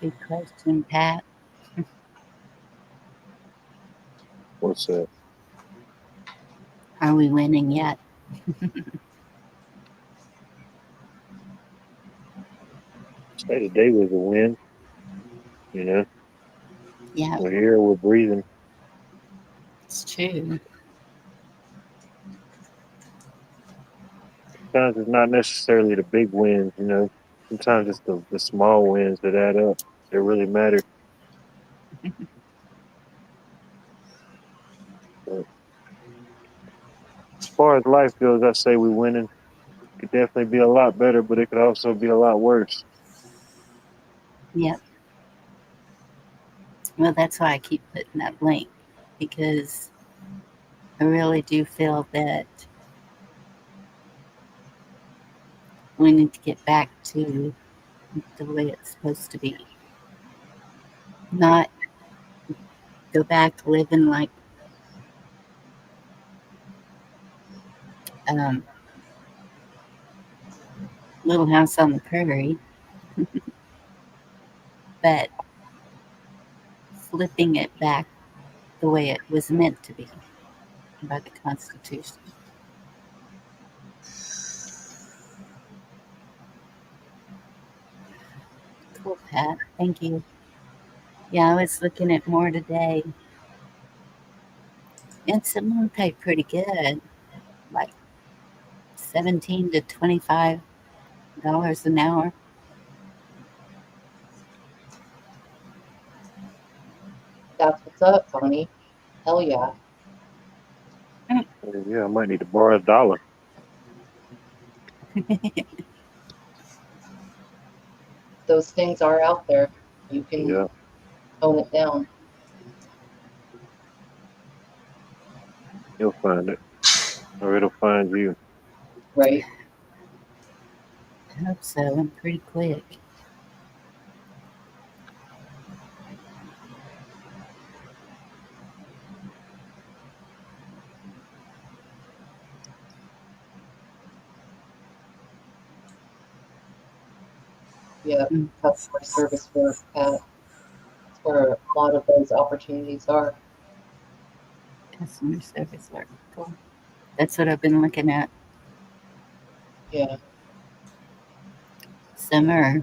Good question, Pat. What's that? Are we winning yet? Say today was a win. You know, Yeah, we're here, we're breathing. it's true. Sometimes it's not necessarily the big wins, you know. Sometimes it's the small wins that add up. They really matter. But as far as life goes, I say we're winning. Could definitely be a lot better, but it could also be a lot worse. Yep. Well, that's why I keep putting that link, because I really do feel that we need to get back to the way it's supposed to be. Not go back to living like Little House on the Prairie, but flipping it back the way it was meant to be by the Constitution. Cool, Pat. Thank you. Yeah, I was looking at more today, and some of them pay pretty good, like $17 to $25 an hour. That's what's up, Bonnie. Hell yeah. Yeah, I might need to borrow $1. Those things are out there. You can Yeah, tone it down. you'll find it. Or it'll find you. Right. I hope so. I'm pretty quick. Yeah, customer service work, Pat. That's where a lot of those opportunities are. Customer service work. Cool. That's what I've been looking at. Yeah. Some are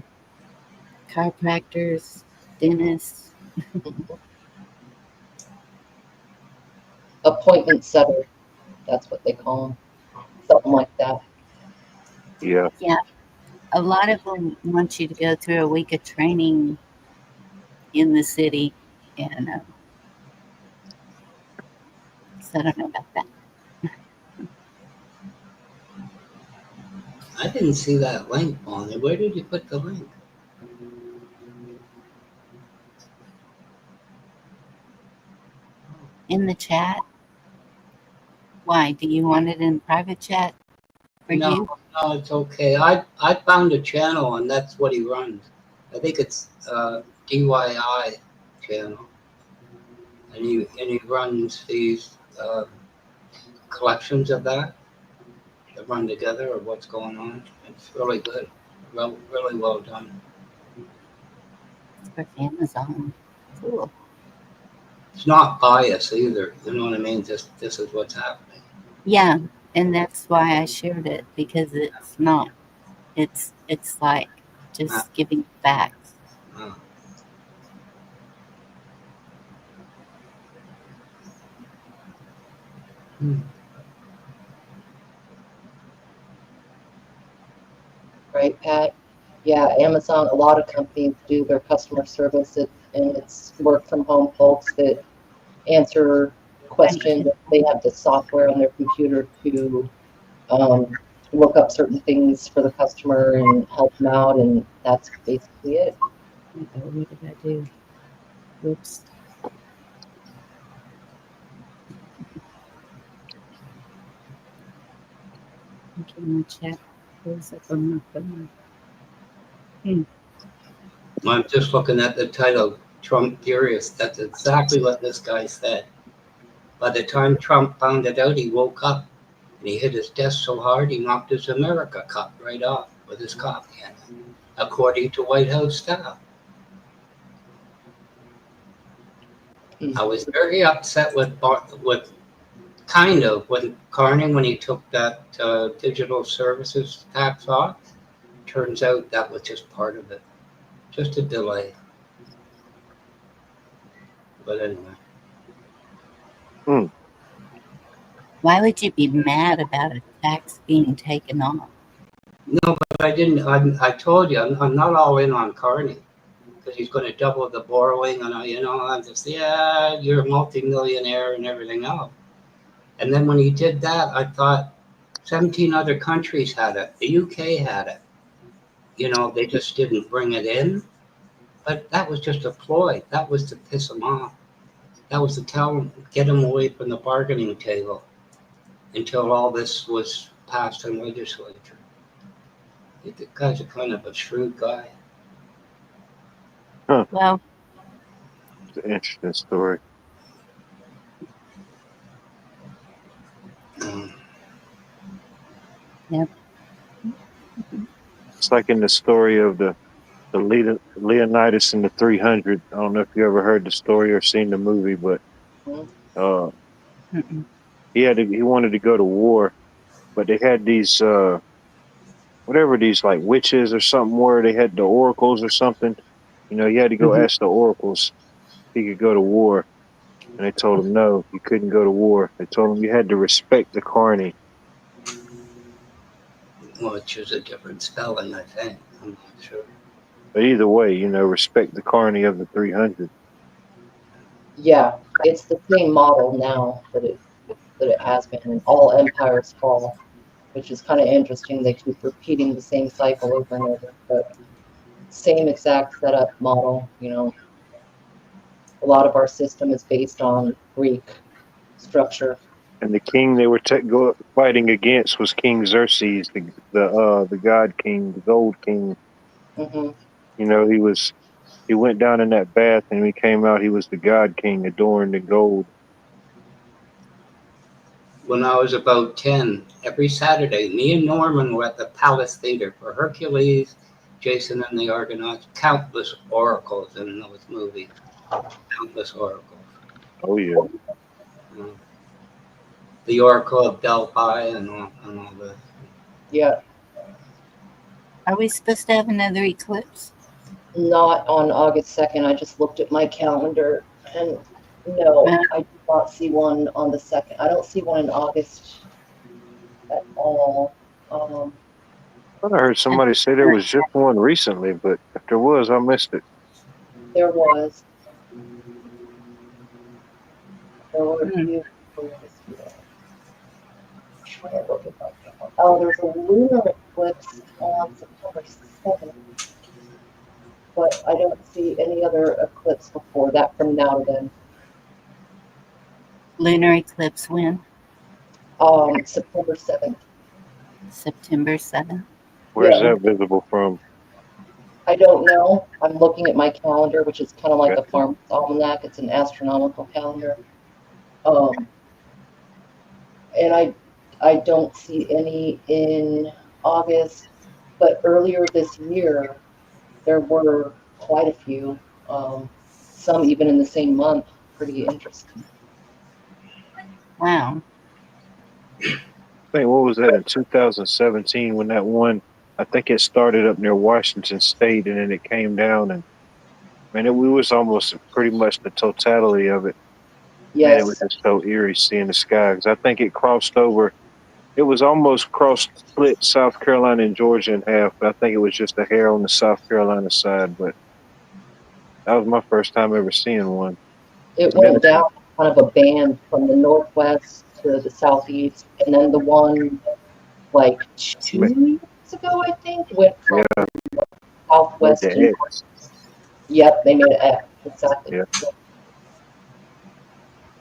chiropractors, dentists. Appointment setter. That's what they call them. Something like that. Yeah. Yeah. A lot of them want you to go through a week of training in the city, and so I don't know about that. I didn't see that link, Bonnie. Where did you put the link? In the chat, Why? Do you want it in private chat for you? No, it's okay. I found a channel and that's what he runs. I think it's DYI channel, and he runs these collections of that run together of what's going on. It's really good, really well done. It's for Amazon. Cool. It's not biased either. You know what I mean? Just this is what's happening. Yeah, and that's why I shared it, because it's not. It's like just giving facts. Right, Pat? Yeah, Amazon, a lot of companies do their customer service, and it's work from home folks that answer questions. They have the software on their computer to look up certain things for the customer and help them out, and that's basically it. What did I do? Whoops. Okay, my chat goes up on my phone. I'm just looking at the title, Trump Furious. That's exactly what this guy said. By the time Trump found it out, he woke up and he hit his desk so hard he knocked his America cup right off with his coffee in it, according to White House staff. I was very upset with Carney when he took that digital services tax off. Turns out that was just part of it, just a delay. But anyway. Why would you be mad about a tax being taken off? No, but I didn't. I told you I'm not all in on Carney because he's going to double the borrowing, and I'm just you're a multimillionaire and everything else. And then when he did that, I thought 17 other countries had it. The UK had it. They just didn't bring it in. But that was just a ploy. That was to piss him off. That was to get him away from the bargaining table until all this was passed in legislature. I think the guy's a kind of a shrewd guy. Huh. Well, It's an interesting story. Yep. It's like in the story of the Leonidas and the 300. I don't know if you ever heard the story or seen the movie, but he wanted to go to war, but they had these these like witches or something where they had the oracles or something. You had to go ask the oracles if he could go to war, and they told him no, you couldn't go to war. They told him you had to respect the Carney. Which is a different spelling, I think. I'm not sure. But either way, respect the Carney of the 300. Yeah, it's the same model now that it has been in all empires fall, which is kind of interesting. They keep repeating the same cycle over and over, but same exact setup model. A lot of our system is based on Greek structure. And the king they were fighting against was King Xerxes, the god king, the gold king. Mm-hmm. He went down in that bath, and when he came out, he was the god king adorned in gold. When I was about 10, every Saturday, me and Norman were at the Palace Theater for Hercules, Jason and the Argonauts, countless oracles in those movies. Countless oracles. Oh, yeah. The Oracle of Delphi and all this. Yeah. Are we supposed to have another eclipse? Not on August 2nd. I just looked at my calendar, and no, I do not see one on the 2nd. I don't see one in August at all. I heard somebody say there was just one recently, but if there was, I missed it. There was. There were a few. Oh, there's a lunar eclipse on September 7th, but I don't see any other eclipse before that from now to then. Lunar eclipse when? September 7th. September 7th. Where's Yeah. that visible from? I don't know. I'm looking at my calendar, which is kind of like a Gotcha. farmer's almanac. It's an astronomical calendar. And I don't see any in August, but earlier this year, there were quite a few, some even in the same month. Pretty interesting. Wow. I think, what was that in 2017 when that one, I think it started up near Washington State and then it came down and man, it was almost pretty much the totality of it. Man, it was Yes, just so eerie seeing the sky because I think it crossed over. It was almost split South Carolina and Georgia in half, but I think it was just a hair on the South Carolina side. But that was my first time ever seeing one. it And it went was, down kind of a band from the northwest to the southeast, and then the one like 2 weeks ago, I think, went from yeah, made southwest the to X. Yep, they made it X, exactly. Yeah.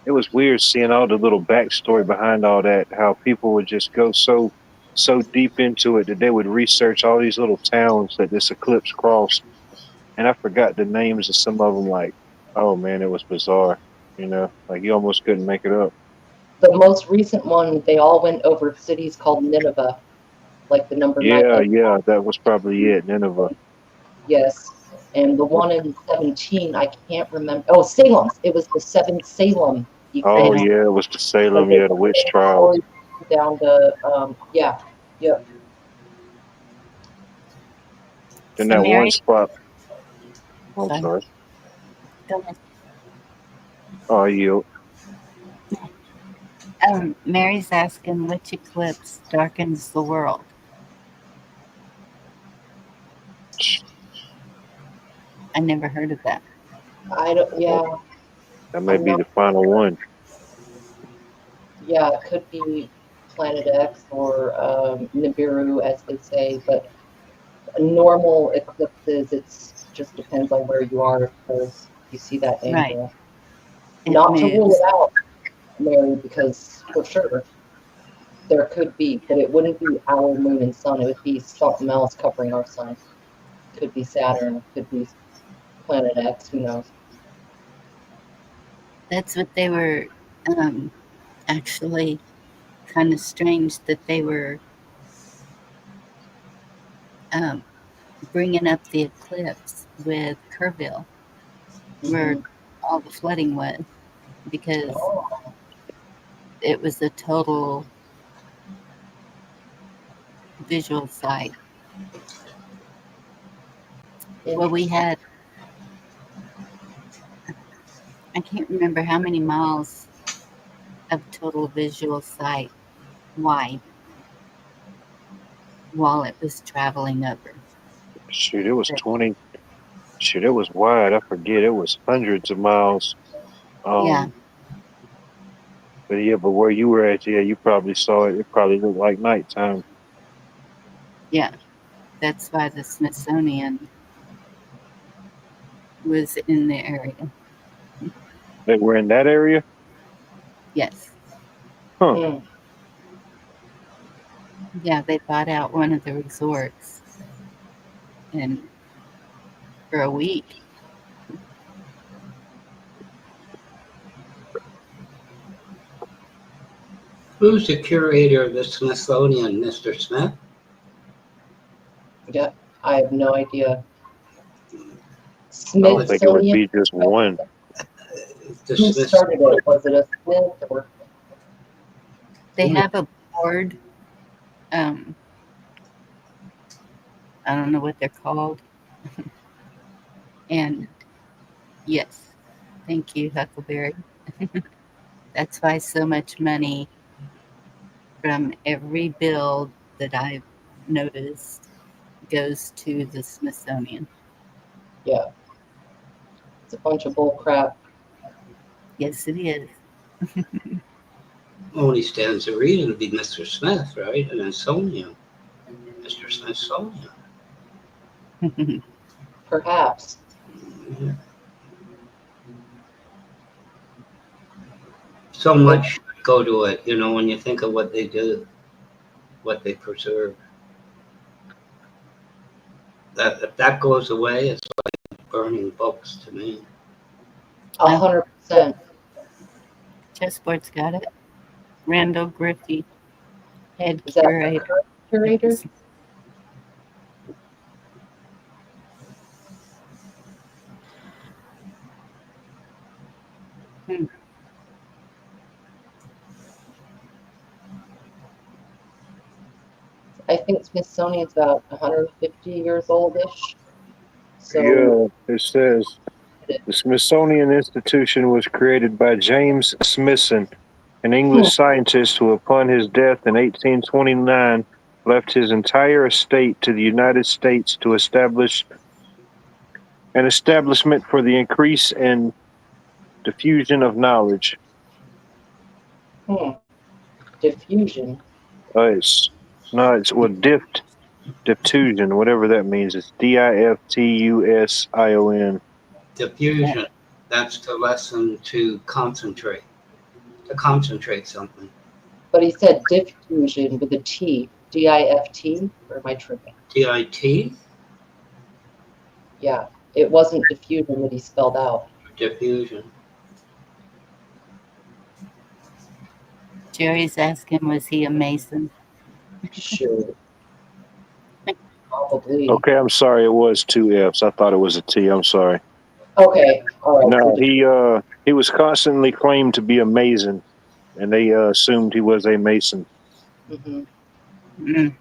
It was weird seeing all the little backstory behind all that, how people would just go so deep into it that they would research all these little towns that this eclipse crossed. And I forgot the names of some of them, like, oh man, it was bizarre. You know, like you almost couldn't make it up. The most recent one, they all went over cities called Nineveh, like the number 9. Yeah, that was probably it, Nineveh. Yes. And the one in 17, I can't remember. Oh, Salem. It was the 7 Salem Oh eclipse. yeah, it was the Salem, They the witch went trials. down to, yeah, yep. Then So that one Mary, spot. I'm sorry. sorry. Go ahead. Oh, you. Mary's asking which eclipse darkens the world. I never heard of that. I don't, yeah, That may I'm be not, the final one. yeah, it could be Planet X or Nibiru, as they say, but normal eclipses, it's just depends on where you are, of course. You see that Right. angle. It Not to rule moves. it out, Mary, because for sure there could be, but it wouldn't be our moon and sun. It would be something else covering our sun. Could be Saturn, could be Planet X, who knows? That's what they were actually kind of strange that they were bringing up the eclipse with Kerrville, where all the flooding was, because it was a total visual sight. Well, we had, I can't remember how many miles of total visual sight wide while it was traveling over. Shoot, it was 20. Shoot, it was wide. I forget. It was hundreds of miles. Yeah. But yeah, but where you were at, yeah, you probably saw it. It probably looked like nighttime. Yeah. That's why the Smithsonian was in the area. They were in that area? Yes. Huh. Yeah, they bought out one of the resorts and for a week. Who's the curator of the Smithsonian, Mr. Smith? Yeah, I have no idea. I don't think it would Smithsonian, be just one. who started it? Was it a Smith or? They have a board. I don't know what they're called. And yes, thank you, Huckleberry. That's why so much money from every bill that I've noticed goes to the Smithsonian. Yeah. It's a bunch of bull crap. Yes, it is. Only stands to reason to be Mr. Smith, right? And then Sonia. Mr. Smithsonian. Perhaps. So much go to it, you know, when you think of what they do, what they preserve. That if that goes away, it's like burning books to me. 100%. Chessboard's got it. Randall Griffey, head Is that the curator. current curator? Hmm. I think Smithsonian's about 150 years oldish. So Yeah, it says the Smithsonian Institution was created by James Smithson, an English scientist who, upon his death in 1829, left his entire estate to the United States to establish an establishment for the increase and diffusion of knowledge. Diffusion. It's diffusion, whatever that means. It's DIFTUSION. Diffusion. That's to lessen, to concentrate something. But he said diffusion with a T. DIFT? Or am I tripping? DIT? Yeah. It wasn't diffusion that he spelled out. Diffusion. Jerry's asking, was he a Mason? Sure. Probably. Okay, I'm sorry. It was 2 F's. I thought it was a T. I'm sorry. Okay. All right. No, he was constantly claimed to be a Mason, and they assumed he was a Mason. Mm-hmm. Mm.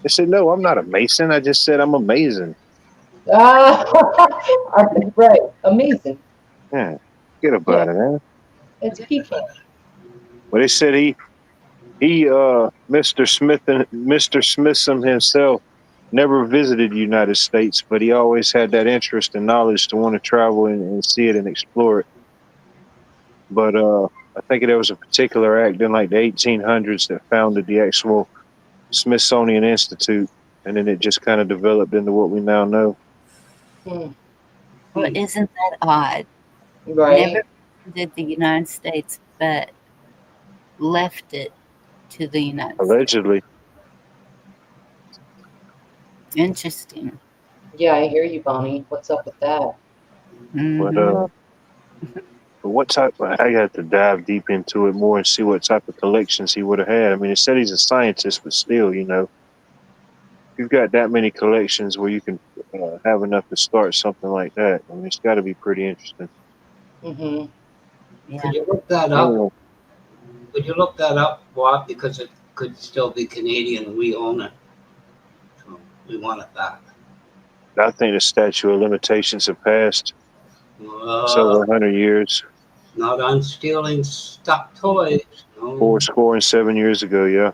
They said, "No, I'm not a Mason. I just said I'm amazing." Right. Amazing. Yeah, get about it, man. It's people. But they said Mr. Smithson himself never visited the United States, but he always had that interest and knowledge to want to travel and see it and explore it. But I think there was a particular act in like the 1800s that founded the actual Smithsonian Institute, and then it just kind of developed into what we now know. Well, isn't that odd? Right. Never did the United States, but left it to the United Allegedly. States. Interesting. Yeah, I hear you, Bonnie. What's up with that? Mm-hmm. But what type? I got to dive deep into it more and see what type of collections he would have had. I mean, it said he's a scientist, but still, you know, you've got that many collections where you can have enough to start something like that. I mean, it's got to be pretty interesting. Mm-hmm. Yeah. Could you look that up? Would you look that up, Bob? Because it could still be Canadian and we own it. So we want it back. I think the statute of limitations have passed. Several 100 years. Not on stealing stuck toys. No. 407 years ago, yeah.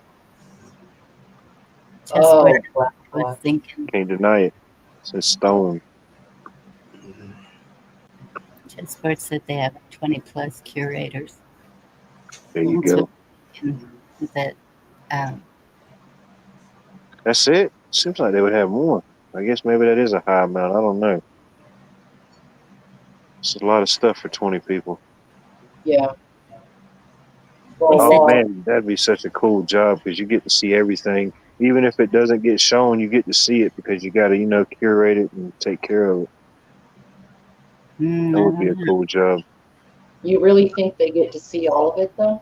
Chessboard was thinking. Can't deny it. It's stone. Chessboard said they have 20 plus curators. There you go. That, That's it? Seems like they would have more. I guess maybe that is a high amount. I don't know. It's a lot of stuff for 20 people. Yeah. Oh man, that'd be such a cool job because you get to see everything. Even if it doesn't get shown, you get to see it because you got to, you know, curate it and take care of it. That would be a cool job. You really think they get to see all of it, though?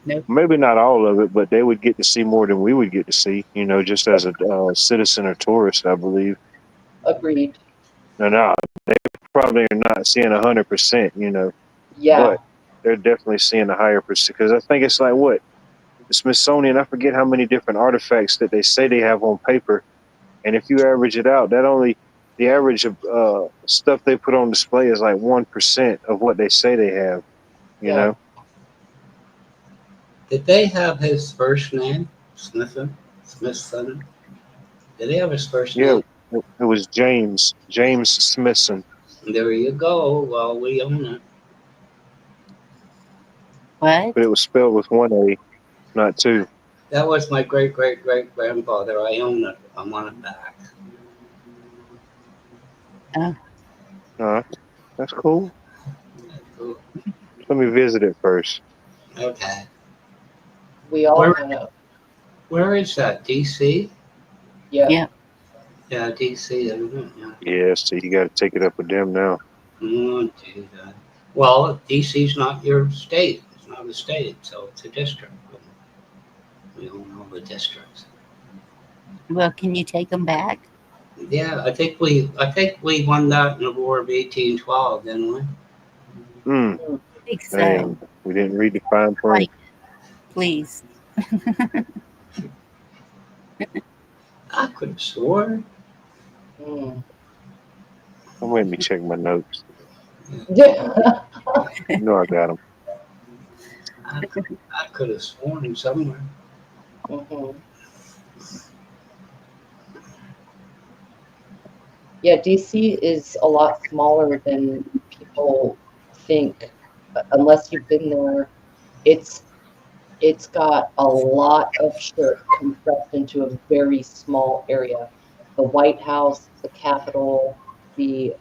No. Maybe not all of it, but they would get to see more than we would get to see, you know, just as a citizen or tourist, I believe. Agreed. No, they probably are not seeing 100%, you know. Yeah. But they're definitely seeing a higher percent because I think it's like what? The Smithsonian, I forget how many different artifacts that they say they have on paper. And if you average it out, the average of stuff they put on display is like 1% of what they say they have, you know? Did they have his first name? Smithson? Did they have his first name? Yeah, it was James Smithson. There you go. Well, we own it. What? But it was spelled with one A, not two. That was my great-great-great-grandfather. I own it. I want it back. Oh. All right. That's cool. Let me visit it first. Okay. We all Where kind of, where is that? DC? yeah. Yep. Yeah, DC, isn't it? Yeah. Yeah, so you got to take it up with them now. Do that. Well, DC's not your state. It's not a state, so it's a district. We don't know the districts. Well, can you take them back? Yeah, I think we won that in the War of 1812, didn't we? Hmm. I think so. Damn, we didn't read the fine print. Like, please. I could have sworn. Mm. Let me check my notes. Yeah. You know I got them. I could have sworn somewhere. Mhm. Yeah, DC is a lot smaller than people think. Unless you've been there, it's got a lot of shit compressed into a very small area. The White House, the Capitol, the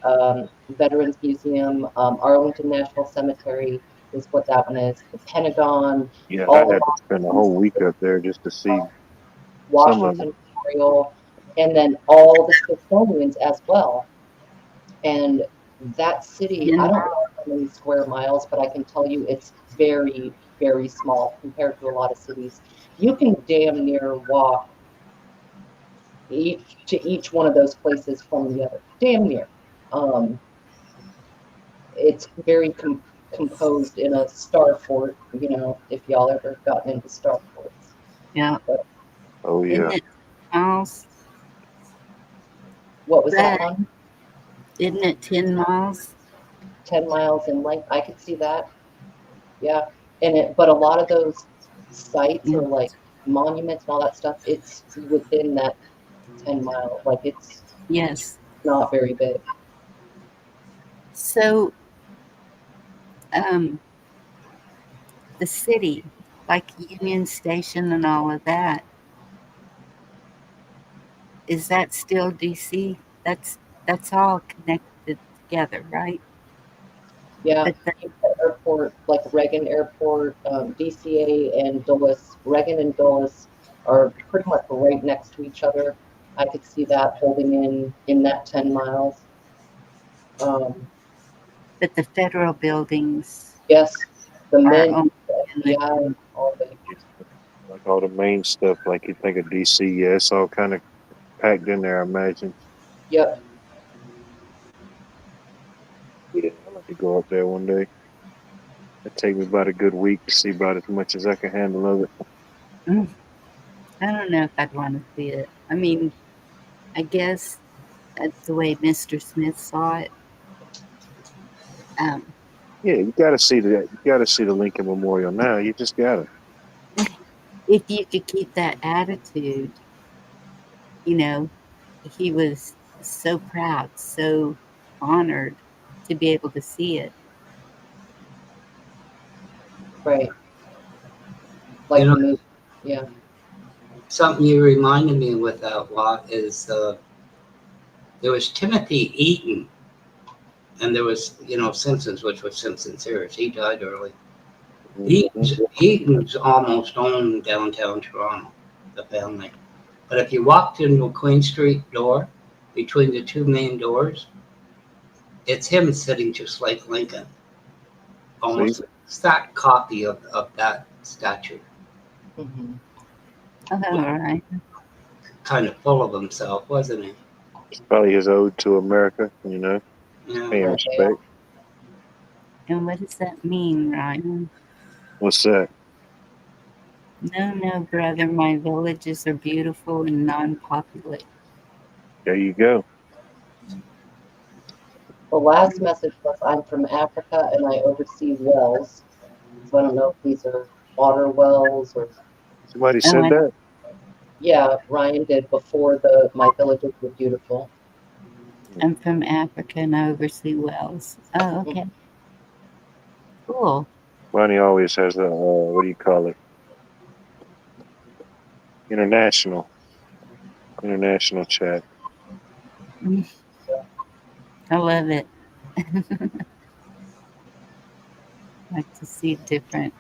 Veterans Museum, Arlington National Cemetery is what that one is. The Pentagon, Yeah, I all had to spend a whole week up there just to see some of it. Washington Memorial, and then all the Smithsonian's as well. And that city, I don't know how many square miles, but I can tell you it's very, very small compared to a lot of cities. You can damn near walk to each one of those places from the other. Damn near. It's very composed in a star fort, you know, if y'all ever gotten into star forts. Yeah. But Oh Isn't yeah. it miles? what was that one? Isn't it 10 miles? 10 miles in length. I could see that. Yeah. But a lot of those sites are like monuments and all that stuff. It's within that 10 mile. Like it's Yes. not very big. So, the city, like Union Station and all of that, is that still DC? That's all connected together, right? Yeah. But the, Airport, like Reagan Airport, DCA and Dulles, Reagan and Dulles are pretty much right next to each other. I could see that holding in that 10 miles. but the federal buildings Yes, the are Mint, on the FBI, all the Like all the main stuff, like you think of DC, yeah, it's all kind of packed in there, I imagine. Yep. Yeah, I'd like to go up there one day. It'd take me about a good week to see about as much as I can handle of it. I don't know if I'd want to see it. I mean, I guess that's the way Mr. Smith saw it. Yeah, you gotta see that. You gotta see the Lincoln Memorial now. You just gotta. If you could keep that attitude, you know, he was so proud, so honored to be able to see it. Right. Like You know, the movie. Yeah. something you reminded me with that lot is there was Timothy Eaton, and there was, Simpsons, which was Simpsons series. He died early. Eaton's almost owned downtown Toronto, the family. But if you walked into a Queen Street door, between the two main doors, it's him sitting just like Lincoln. Almost an exact copy of that statue. Mm-hmm. Oh, all right. Kind of full of himself, wasn't he? It's probably his ode to America, you know, Yeah. paying respect. And what does that mean, Ryan? What's that? No, brother, my villages are beautiful and non-populate. There you go. The last message was, I'm from Africa and I oversee wells. So I don't know if these are water wells or. Somebody said that? Yeah, Ryan did before my villages were beautiful. I'm from Africa and I oversee wells. Oh, okay. Cool. Ronnie always has a, what do you call it? International chat. I love it. Like to see different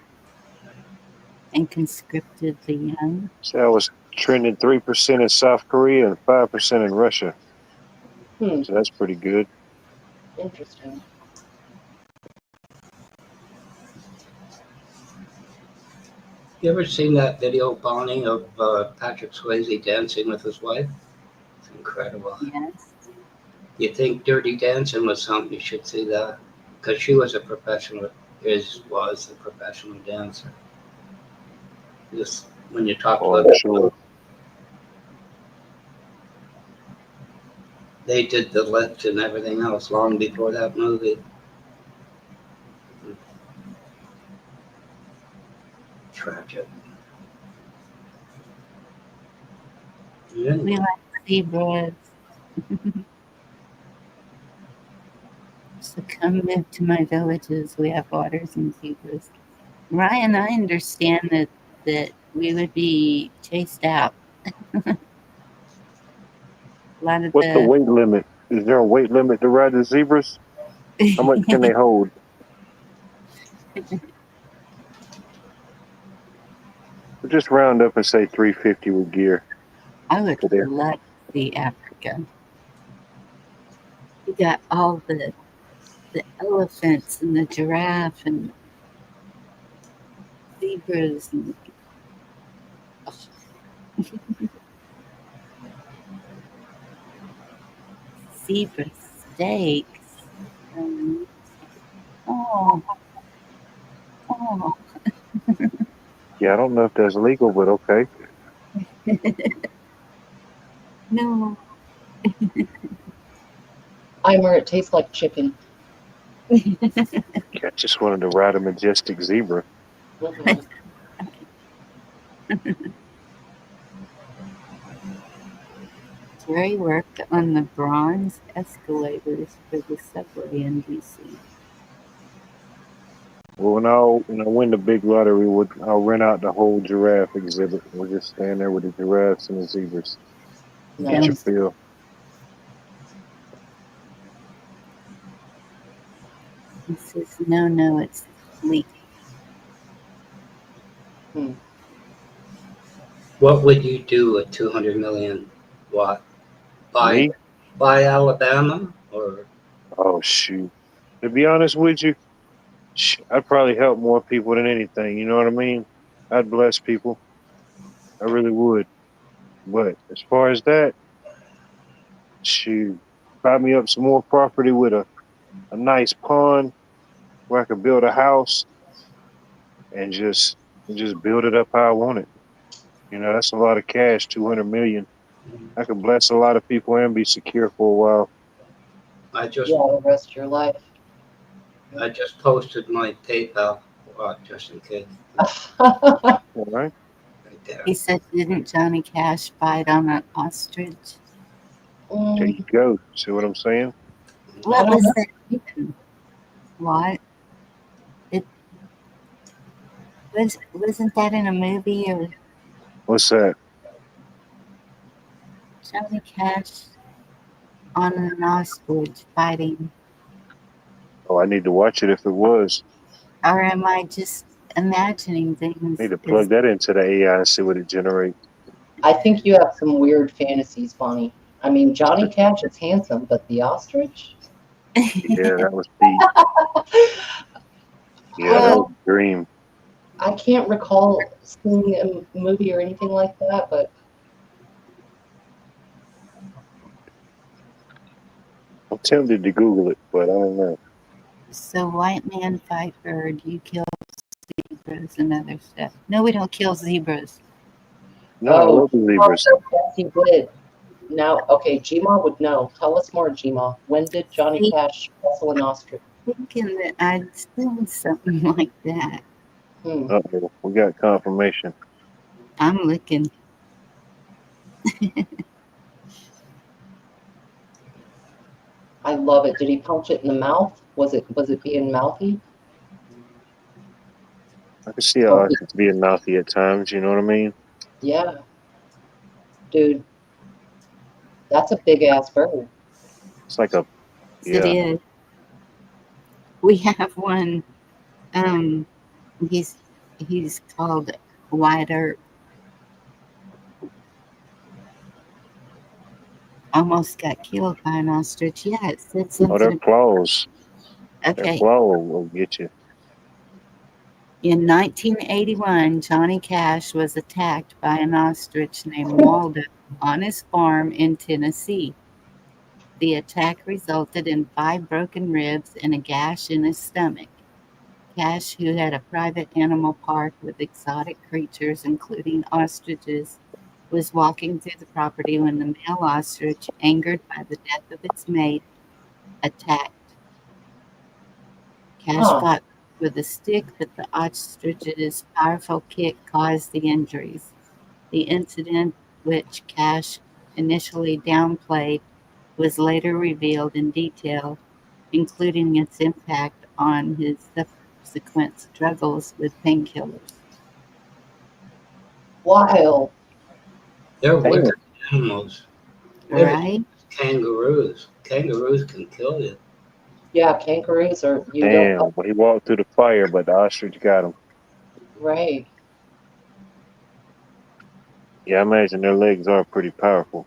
and conscripted the young. So that was trending 3% in South Korea and 5% in Russia. Hmm. So that's pretty good. Interesting. You ever seen that video, Bonnie, of Patrick Swayze dancing with his wife? It's incredible. Yes. You think Dirty Dancing was something, you should see that. Because she was a professional, was a professional dancer. Just when you talk Oh, about I'm sure. they did the lift and everything else long before that movie. Tragic. Yeah. We like zebras. So come move to my villages. We have otters and zebras. Ryan, I understand that we would be chased out. A lot of What's the weight limit? Is there a weight limit to ride the zebras? How much can they hold? We'll just round up and say 350 with gear. I would For there. love to see Africa. You got all the elephants and the giraffe and zebras and zebra steaks. Oh. Yeah, I don't know if that's legal, but okay. No. Eimer, it tastes like chicken. I just wanted to ride a majestic zebra. Mhm. Jerry worked on the bronze escalators for the subway in DC. Well, when I win the big lottery, I'll rent out the whole giraffe exhibit. We'll just stand there with the giraffes and the zebras. Get your Nice. fill. He says, no, it's leak. What would you do with 200 million? What? Me? Buy Alabama? Or Oh, shoot. To be honest with you, I'd probably help more people than anything. You know what I mean? I'd bless people. I really would. But as far as that, shoot, buy me up some more property with a nice pond where I could build a house and just build it up how I want it. You know, that's a lot of cash, 200 million. I could bless a lot of people and be secure for a while. I just The rest of your life. posted my PayPal, just in case. All right. Right there. He said, didn't Johnny Cash bite on an ostrich? There you go. See what I'm saying? What was that even? What? Wasn't that in a movie or What's that? Johnny Cash on an ostrich fighting? Oh, I need to watch it if it was. Or am I just imagining things? Need to plug that into the AI and see what it generates. I think you have some weird fantasies, Bonnie. I mean, Johnny Cash is handsome, but the ostrich? Yeah, that was deep. Yeah, that was a dream. I can't recall seeing a movie or anything like that, but I'm tempted to Google it, but I don't know. So white man fight bird, you kill zebras and other stuff. No, we don't kill zebras. No, I love the zebras. Yes, he did. Now, okay, Gma would know. Tell us more, Gma. When did Johnny Cash wrestle an ostrich? Thinking that I'd seen something like that. Uh-oh, we got confirmation. I'm looking. I love it. Did he punch it in the mouth? Was it being mouthy? I can see an ostrich being mouthy at times, you know what I mean? Yeah. Dude, that's a big ass bird. It's like a, It is. We have one. He's called Wyatt Earp almost got killed by an ostrich. Yeah, it said Oh, their something. claws. Their Okay. claw will get you. In 1981, Johnny Cash was attacked by an ostrich named Waldo on his farm in Tennessee. The attack resulted in 5 broken ribs and a gash in his stomach. Cash, who had a private animal park with exotic creatures, including ostriches, was walking through the property when the male ostrich, angered by the death of its mate, attacked. Cash Huh. fought with a stick, but the ostrich's powerful kick caused the injuries. The incident, which Cash initially downplayed, was later revealed in detail, including its impact on his subsequent struggles with painkillers. Wild. They're Damn. wicked animals. What about Right? kangaroos? Kangaroos can kill you. Yeah, kangaroos are, you Damn. don't, But he walked through the fire, but the ostrich got him. right. Yeah, I imagine their legs are pretty powerful.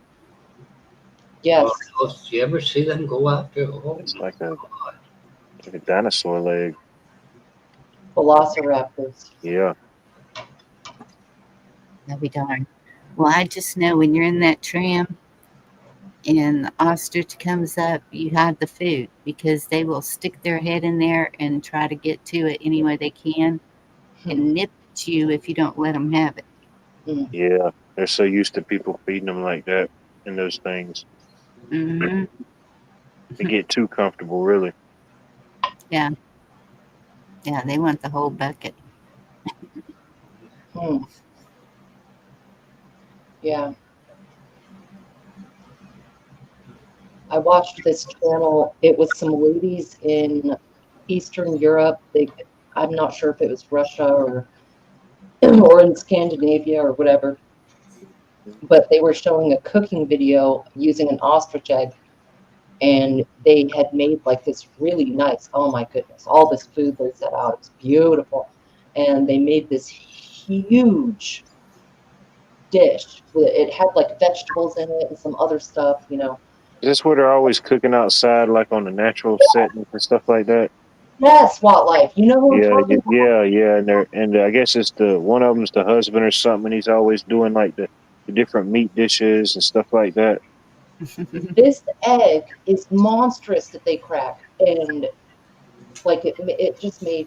Yes. Oh, do you ever see them go out there? Oh, It's my like a God. dinosaur leg. Velociraptors. Yeah. I'll be darned. Well, I just know when you're in that tram and the ostrich comes up, you hide the food because they will stick their head in there and try to get to it any way they can and nip at you if you don't let them have it. Yeah. They're so used to people feeding them like that and those things. Mm-hmm. They get too comfortable, really. Yeah. Yeah, they want the whole bucket. Hmm. Yeah. I watched this channel. It was some ladies in Eastern Europe. I'm not sure if it was Russia or or in Scandinavia or whatever, but they were showing a cooking video using an ostrich egg, and they had made like this really nice, oh my goodness, all this food they set out. It's beautiful. And they made this huge dish. It had like vegetables in it and some other stuff, you know. Is this where they're always cooking outside, like on the natural settings and stuff like that? Yes, SWAT life. You know who I'm talking about? Yeah. And I guess it's the one of them's the husband or something. And he's always doing like the different meat dishes and stuff like that. This egg is monstrous that they crack, and like it just made,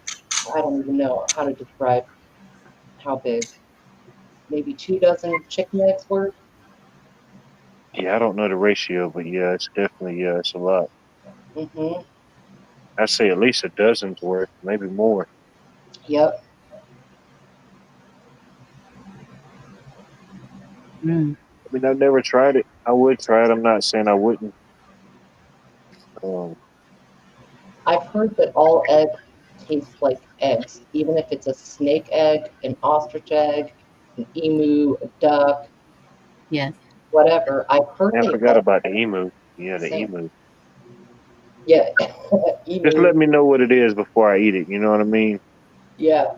I don't even know how to describe how big. Maybe 2 dozen chicken eggs worth. Yeah, I don't know the ratio, but yeah, it's definitely it's a lot. Mm-hmm. I'd say at least a dozen's worth, maybe more. Yep. Mm. I mean, I've never tried it. I would try it. I'm not saying I wouldn't. I've heard that all eggs taste like eggs, even if it's a snake egg, an ostrich egg, an emu, a duck, Yes. whatever. I've heard I they forgot all about the emu. Yeah, the same. emu. Yeah. Just Emu. let me know what it is before I eat it. You know what I mean? Yeah.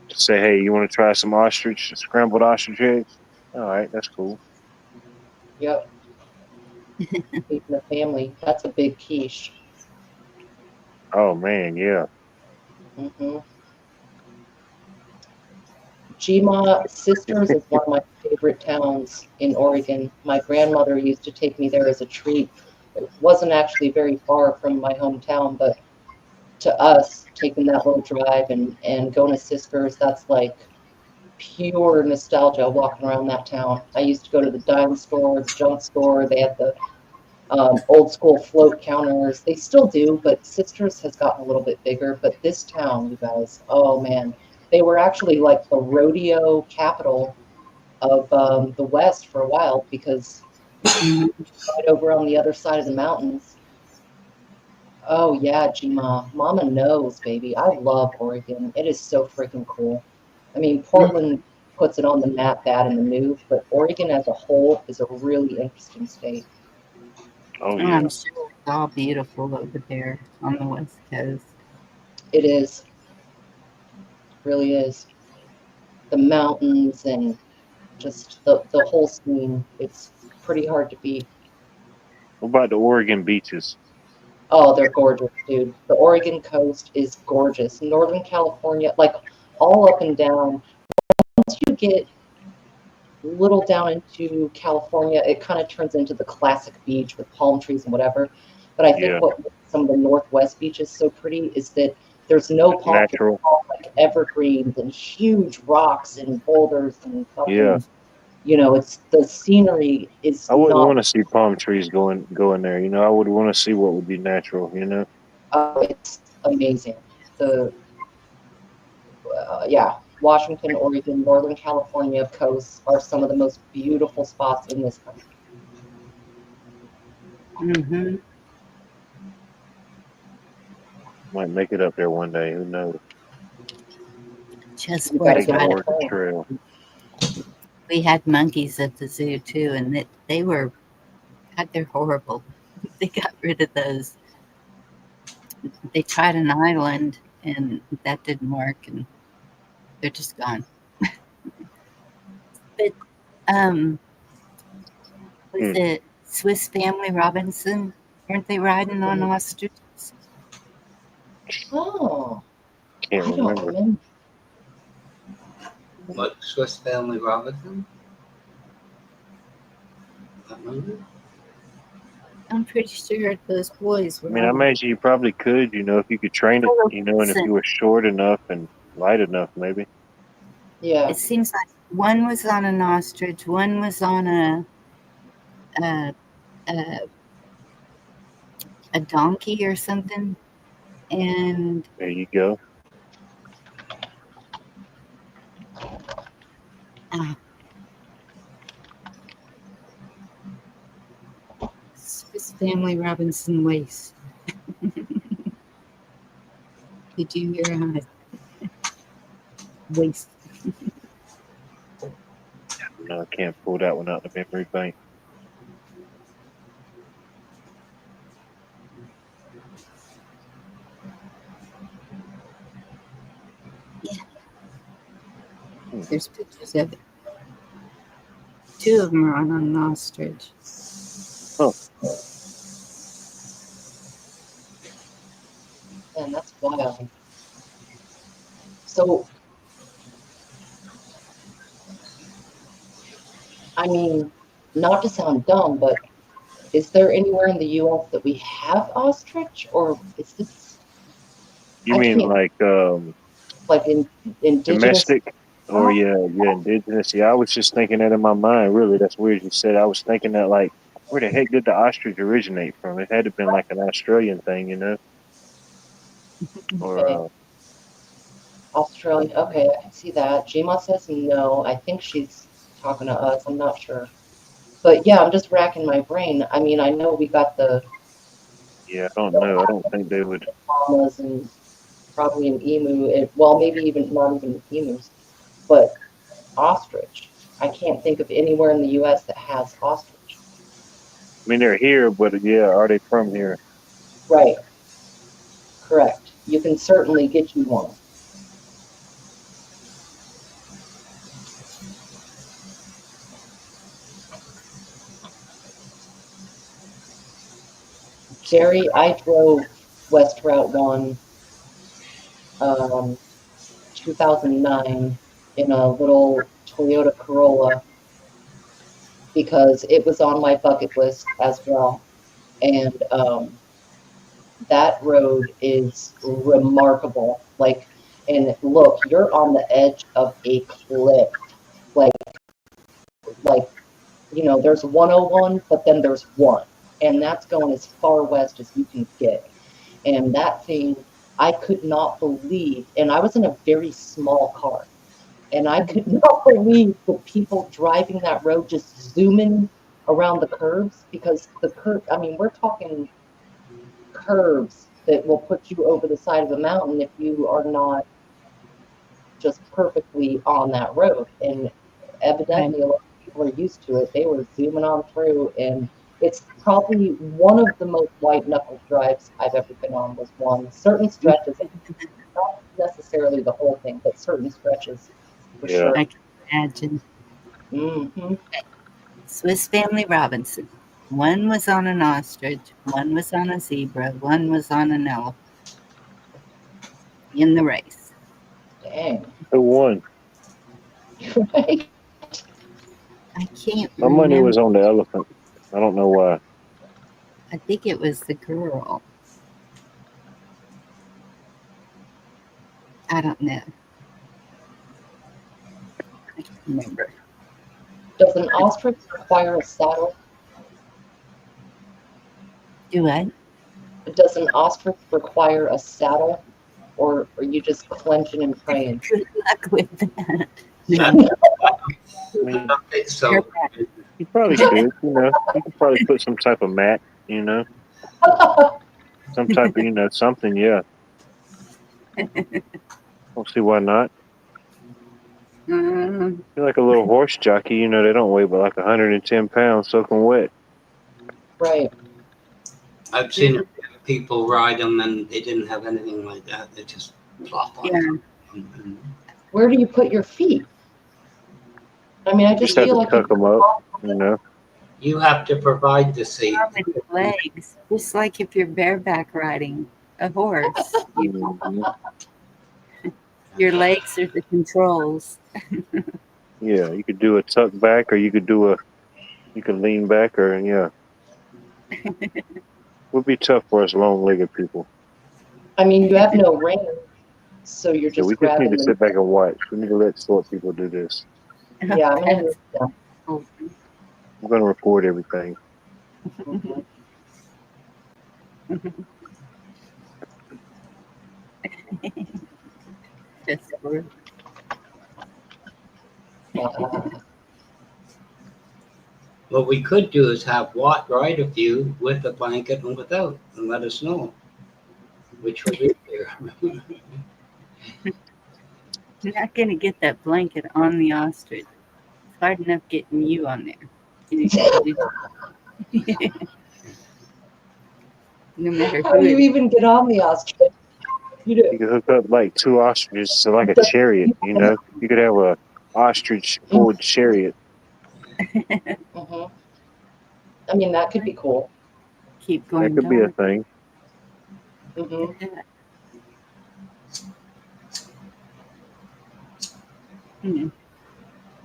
Just say, hey, you want to try some ostrich, scrambled ostrich eggs? All right, that's cool. Yep. Feeding the family. That's a big quiche. Oh man, yeah. Mm-hmm. Gma Sisters is one of my favorite towns in Oregon. My grandmother used to take me there as a treat. It wasn't actually very far from my hometown, but to us, taking that little drive and going to Sisters, that's like pure nostalgia walking around that town. I used to go to the dime store, the junk store. They had the old school float counters. They still do, but Sisters has gotten a little bit bigger. But this town, you guys, oh man, they were actually like the rodeo capital of the West for a while because right over on the other side of the mountains. Oh yeah, Gma, Mama knows, baby. I love Oregon. It is so freaking cool. I mean, Portland puts it on the map bad in the news, but Oregon as a whole is a really interesting state. Oh I'm yeah. sure it's all beautiful over there on the West Coast. It is. Really is. the mountains and just the whole scene. It's pretty hard to beat. What about the Oregon beaches? Oh, they're gorgeous, dude. The Oregon coast is gorgeous. Northern California, like all up and down. Once you get a little down into California, it kind of turns into the classic beach with palm trees and whatever. But I think Yeah. what makes some of the Northwest beaches so pretty is that there's no It's palm trees, natural. it's all like evergreens and huge rocks and boulders and fucking, Yeah. you know, it's the scenery is I wouldn't not. want to see palm trees going there. You know, I would want to see what would be natural. You know. It's amazing. The yeah, Washington, Oregon, Northern California coasts are some of the most beautiful spots in this country. Mm-hmm. Might make it up there one day. Who knows? Just You gotta was Take the get on right. the Oregon plane. Trail. We had monkeys at the zoo too, and they were, God, they're horrible. They got rid of those. They tried an island, and that didn't work, and they're just gone. But was Hmm. it Swiss Family Robinson? Weren't they riding on ostriches? Oh, Can't I don't remember. remember. What, Swiss Family Robinson? That movie? I'm pretty sure those boys I were mean, I all imagine you probably could. You know, if you could train it. You know, and if Robinson. you were short enough and light enough, maybe. Yeah. It seems like one was on an ostrich, one was on a donkey or something, and There you go. Swiss Family Robinson waist. Did you hear how waist? No, I can't pull that one out of the memory bank. There's pictures of it. Two of them are on an ostrich. Oh, Man, that's wild. So, I mean, not to sound dumb, but is there anywhere in the U.S. that we have ostrich, or is this you I mean can't like in indigenous? domestic? Or yeah, indigenous. Yeah, I was just thinking that in my mind. Really, that's weird you said. I was thinking that like, where the heck did the ostrich originate from? It had to have been like an Australian thing, you know? Or Okay, Australia. Okay, I can see that. Gma says no. I think she's talking to us. I'm not sure. But yeah, I'm just racking my brain. I mean, I know we got the yeah, I don't know. I don't think they would. llamas and probably an emu. Well, maybe even not even emus, but ostrich. I can't think of anywhere in the U.S. that has ostrich. I mean, they're here, but yeah, are they from here? Right. Correct. You can certainly get you one. Jerry, I drove West Route 1 2009 in a little Toyota Corolla because it was on my bucket list as well. And that road is remarkable. Like, and look, you're on the edge of a cliff. Like, you know, there's 101, but then there's 1. And that's going as far west as you can get. And that thing, I could not believe, and I was in a very small car, and I could not believe the people driving that road just zooming around the curves, because the curve, I mean, we're talking curves that will put you over the side of the mountain if you are not just perfectly on that road. And evidently, a lot of people are used to it. They were zooming on through, and it's probably one of the most white knuckle drives I've ever been on. Was one certain stretches, not necessarily the whole thing, but certain stretches. for Yeah. sure. I can imagine. Hmm. Swiss Family Robinson. One was on an ostrich, one was on a zebra, one was on an elephant in the race. Dang. Who won? Right? I can't My money remember. was on the elephant. I don't know why. I think it was the girl. I don't know. I can't remember. Does an ostrich require a saddle? Do I? Does an ostrich require a saddle? Or are you just clenching and praying? Good luck with that. No. I mean, So you probably could, you know. You could probably put some type of mat, you know. Some type of, you know, something, yeah. Don't see why not. You're like a little horse jockey, you know, they don't weigh but like 110 pounds soaking wet. Right. I've seen people ride them and they didn't have anything like that. They just plop on Yeah. them. Where do you put your feet? I mean, I just Just have feel to like tuck them up, you know. You have to provide the seat. Arm and legs, just like if you're bareback riding a horse. Your legs are the controls. Yeah, you could do a tuck back, or you could lean back, or yeah. Would be tough for us long-legged people. I mean, you have no rein, so you're Yeah, we just just need grabbing to the. sit back and watch. We need to let short people do this. Yeah, I'm gonna. Yeah. I'm gonna record everything. Mhm. Just for What we could do is have Watt ride a few with a blanket and without, and let us know which would be there. You're not gonna get that blanket on the ostrich. It's hard enough getting you on there. No matter How who do you it even get on the ostrich? You You could hook up like 2 ostriches to like a chariot, you know? You could have a ostrich pulled chariot. hmm I mean, that could be cool. keep That going could be a dark. thing. Hmm Hmm.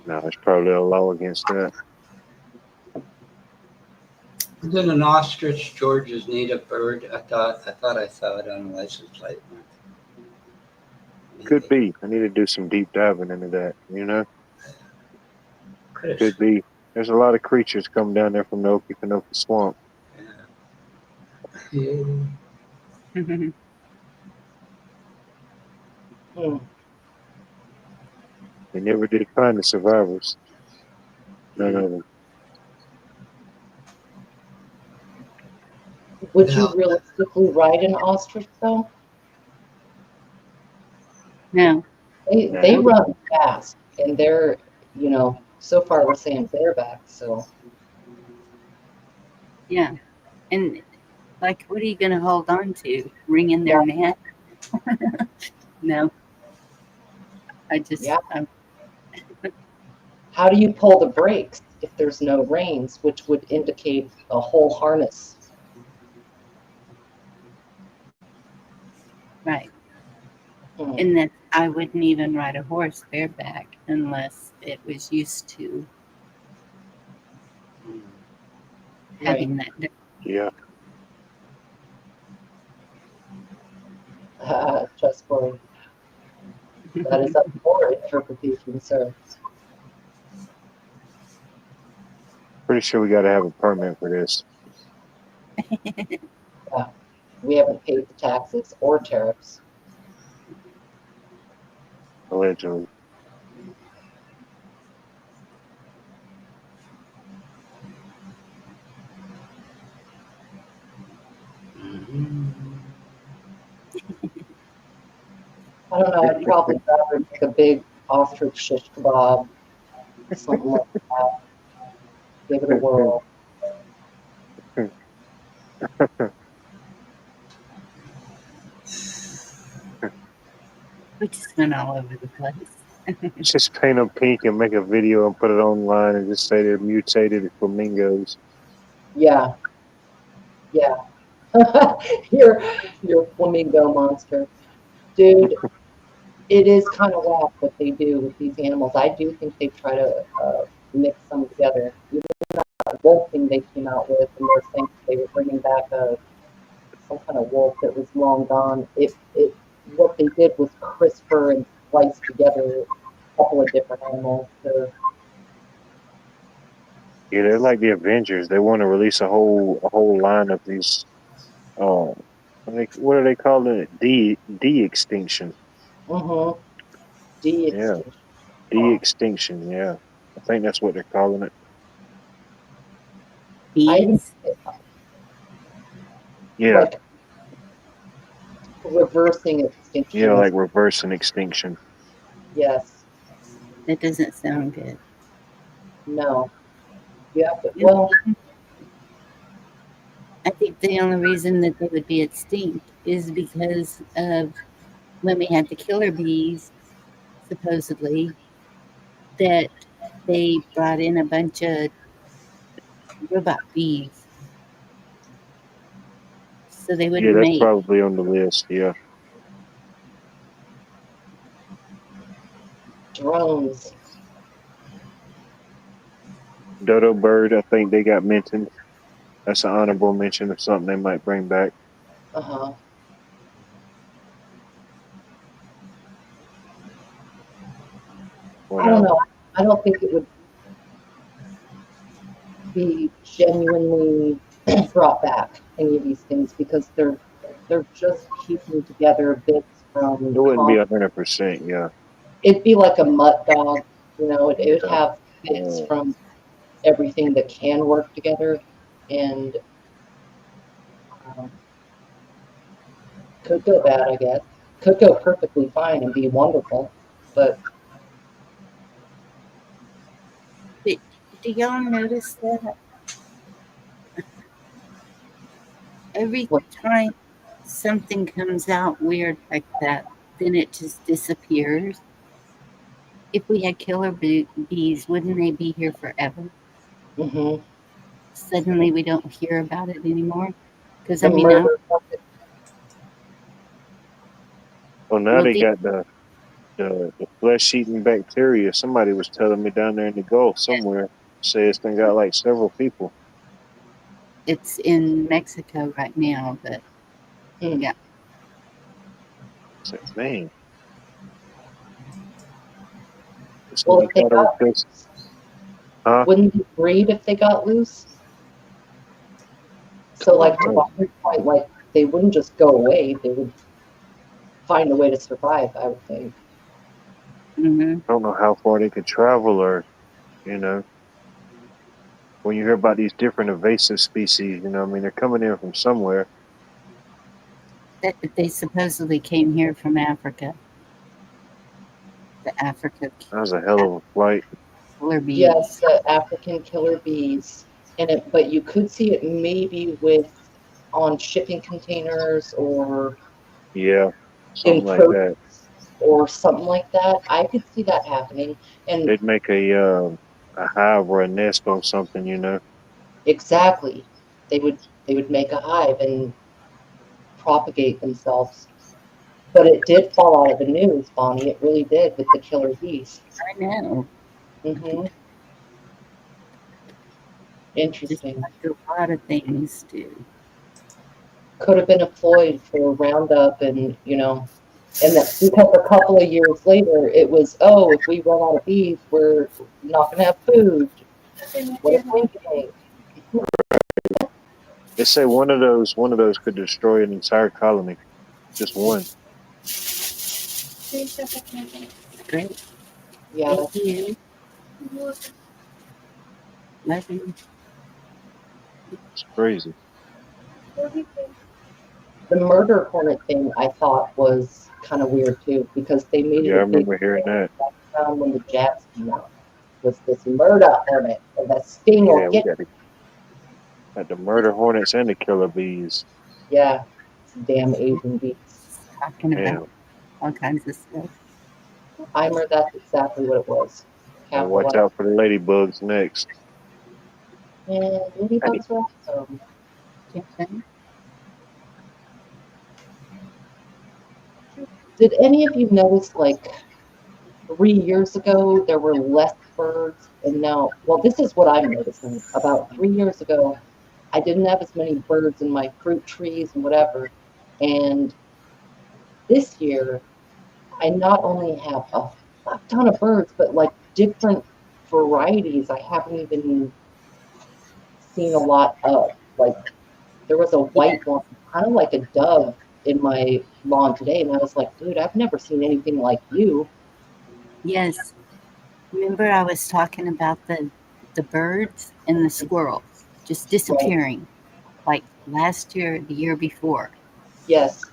No, it's probably a law against that. Isn't an ostrich George's native bird? I thought I saw it on a license plate. Could be. I need to do some deep diving into that, you know? Could Could be. There's a lot of creatures come down there from the Okefenokee Swamp. Yeah. They never did find the survivors. None of them. Would you realistically ride an ostrich though? No. They run fast, and they're, you know, so far we're saying bareback. So Yeah. And like, what are you gonna hold on to? Ring in their neck? No. I just. how do you pull the brakes if there's no reins, which would indicate a whole harness? Right. And that I wouldn't even ride a horse bareback unless it was used to having that. Yeah. Trustworthy. That is up for interpretation, sir. Pretty sure we got to have a permit for this. Yeah. We haven't paid the taxes or tariffs. Allegedly. I don't know. I'd probably rather make a big ostrich shish kebab, something like that. Give it a whirl. We just went all over the place. Just paint them pink and make a video and put it online and just say they're mutated flamingos. Yeah, yeah. You're flamingo monster. Dude, it is kind of whack what they do with these animals. I do think they try to mix them together. Even that wolf thing they came out with, and they're saying they were bringing back some kind of wolf that was long gone. What they did was CRISPR and splice together a couple of different animals. Yeah, they're like the Avengers. They want to release a whole line of these. What are they calling it? De-extinction. Mm-hmm. Yeah, De-extinction. de-extinction. Yeah, I think that's what they're calling it. Bees? Yeah, Like reversing extinction. yeah, like reversing extinction. Yes. That doesn't sound good. No. You have to, well, I think the only reason that they would be extinct is because of when we had the killer bees, supposedly, that they brought in a bunch of robot bees. So they Yeah, wouldn't that's mate. probably on the list. Yeah. drones. Dodo bird, I think they got mentioned. That's an honorable mention of something they might bring back. Uh-huh. What I don't else? know. I don't think it would be genuinely brought back, any of these things, because they're just piecing together bits from It wouldn't be 100%. Yeah. it'd be like a mutt dog, it would have bits Yeah. from everything that can work together, and could go bad, I guess. Could go perfectly fine and be wonderful, but Do y'all notice that every time something comes out weird like that, then it just disappears? If we had killer bees, wouldn't they be here forever? mm-hmm. Suddenly we don't hear about it anymore? Because The I mean, murder. Well, now they got the flesh-eating bacteria. Somebody was telling me down there in the Gulf somewhere, says they got like several people. it's in Mexico right now, but yeah. So, man. Well, if they got, wouldn't they breed if they got loose? So, like, to Walker's point, like, they wouldn't just go away. They would find a way to survive, I would think. Mm-hmm. I don't know how far they could travel, or, when you hear about these different invasive species, they're coming in from somewhere. They supposedly came here from Africa. The Africa. That was a hell of a flight. Killer bees. Yes, the African killer bees. But you could see it maybe on shipping containers or something like that. Or something like that. I could see that happening. And they'd make a hive or a nest on something, Exactly. They would make a hive and propagate themselves. But it did fall out of the news, Bonnie. It really did, with the killer bees. I know. Mm-hmm. Interesting. Just like a lot of things do. Could have been a ploy for Roundup, and that because a couple of years later it was, if we run out of bees, we're not going to have food. What a thinking. They say one of those could destroy an entire colony. Just one. Great. Yeah. Thank you. Love you. It's crazy. The murder hornet thing I thought was kind of weird too, because they made it. Yeah, I remember hearing that. When the jabs came out, was this murder hornet, and that sting will get. Got the murder hornets and the killer bees. Yeah, damn Asian bees. Talking about all kinds of stuff. Eimer, that's exactly what it was. And watch Capitalized. out for the ladybugs next. And ladybugs are awesome. Did any of you notice, like, 3 years ago, there were less birds, and now, well, this is what I'm noticing. About 3 years ago, I didn't have as many birds in my fruit trees and whatever. And this year, I not only have a fuck ton of birds, but like different varieties I haven't even seen a lot of. Like, there was a white one, kind of like a dove, in my lawn today, and I was like, dude, I've never seen anything like you. Yes. Remember I was talking about the birds and the squirrels just disappearing, like last year, the year before. Yes.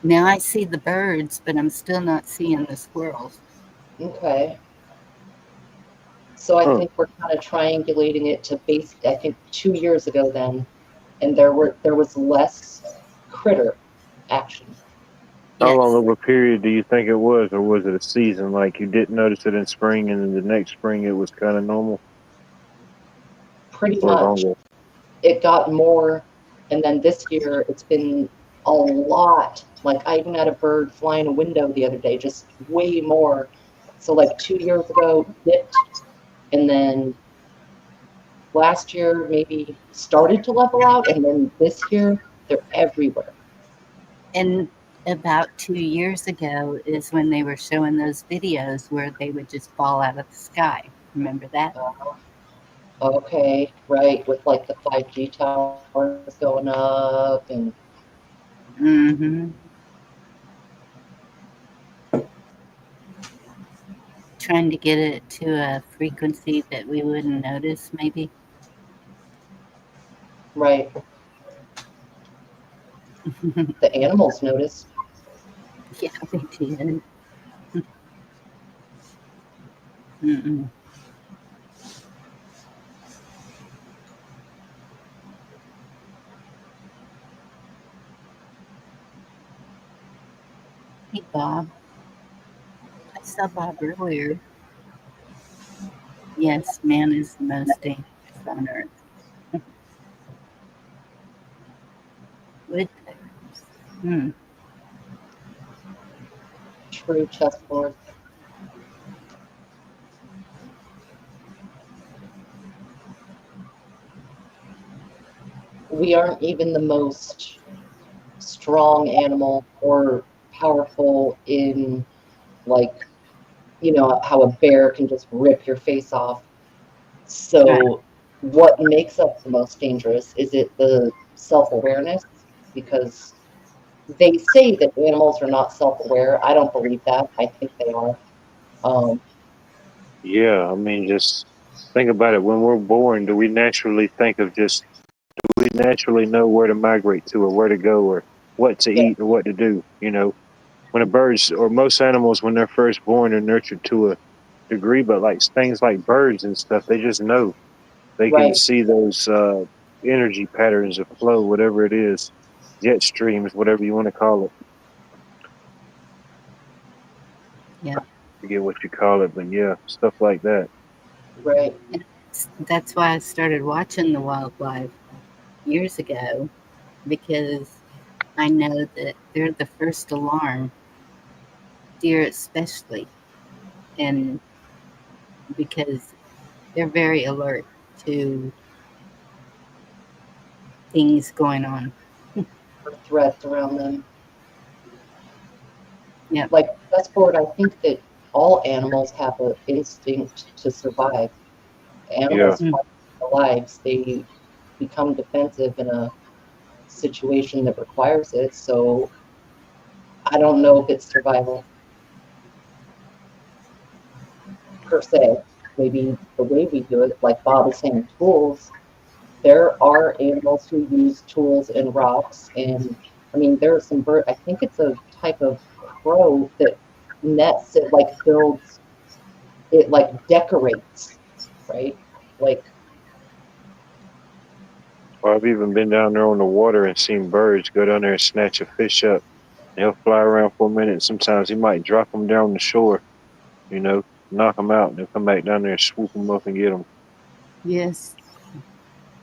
Now I see the birds, but I'm still not seeing the squirrels. Okay. So I Huh. think we're kind of triangulating it to I think 2 years ago then, and there was less critter action. How Yes. long of a period do you think it was, or was it a season? Like you didn't notice it in spring, and then the next spring it was kind of normal, Pretty or much. longer? It got more, and then this year it's been a lot. Like, I even had a bird fly in a window the other day, just way more. So like 2 years ago, dipped, and then last year maybe started to level out, and then this year they're everywhere. And about 2 years ago is when they were showing those videos where they would just fall out of the sky. Remember that? Okay, right, with like the 5G towers going up and Mm-hmm. Trying to get it to a frequency that we wouldn't notice, maybe. right. The animals notice. Yeah, they did. Mm-mm. Hey, Bob. I saw Bob earlier. Yes, man is the most dangerous on earth. Woodpeckers. Hmm. True chessboard. We aren't even the most strong animal or powerful in, like, you know, how a bear can just rip your face off. So what makes us the most dangerous? Is it the self-awareness? Because they say that animals are not self-aware. I don't believe that. I think they are. Yeah, I mean, just think about it. When we're born, do we naturally know where to migrate to, or where to go, or what to Yeah. eat, or what to do? You know, when a bird's, or most animals, when they're first born, are nurtured to a degree, but like things like birds and stuff, they just know. They can Right. see those energy patterns of flow, whatever it is, jet streams, whatever you want to call it. Yeah. Forget what you call it, but yeah, stuff like that. Right. That's why I started watching the wildlife years ago, because I know that they're the first alarm, deer especially, and because they're very alert to things going on. Or threats around them. Yep. Like chessboard, I think that all animals have an instinct to survive. Animals Yeah. fight for their lives. They become defensive in a situation that requires it. So I don't know if it's survival per se. Maybe the way we do it, like Bob is saying, tools. There are animals who use tools and rocks, and I mean, there are some bird. I think it's a type of crow that nets. It like builds. It like decorates, right? Like, Or I've even been down there on the water and seen birds go down there and snatch a fish up He'll fly around for a minute. Sometimes he might drop them down the shore, knock them out, and they'll come back down there and swoop them up and get them. Yes.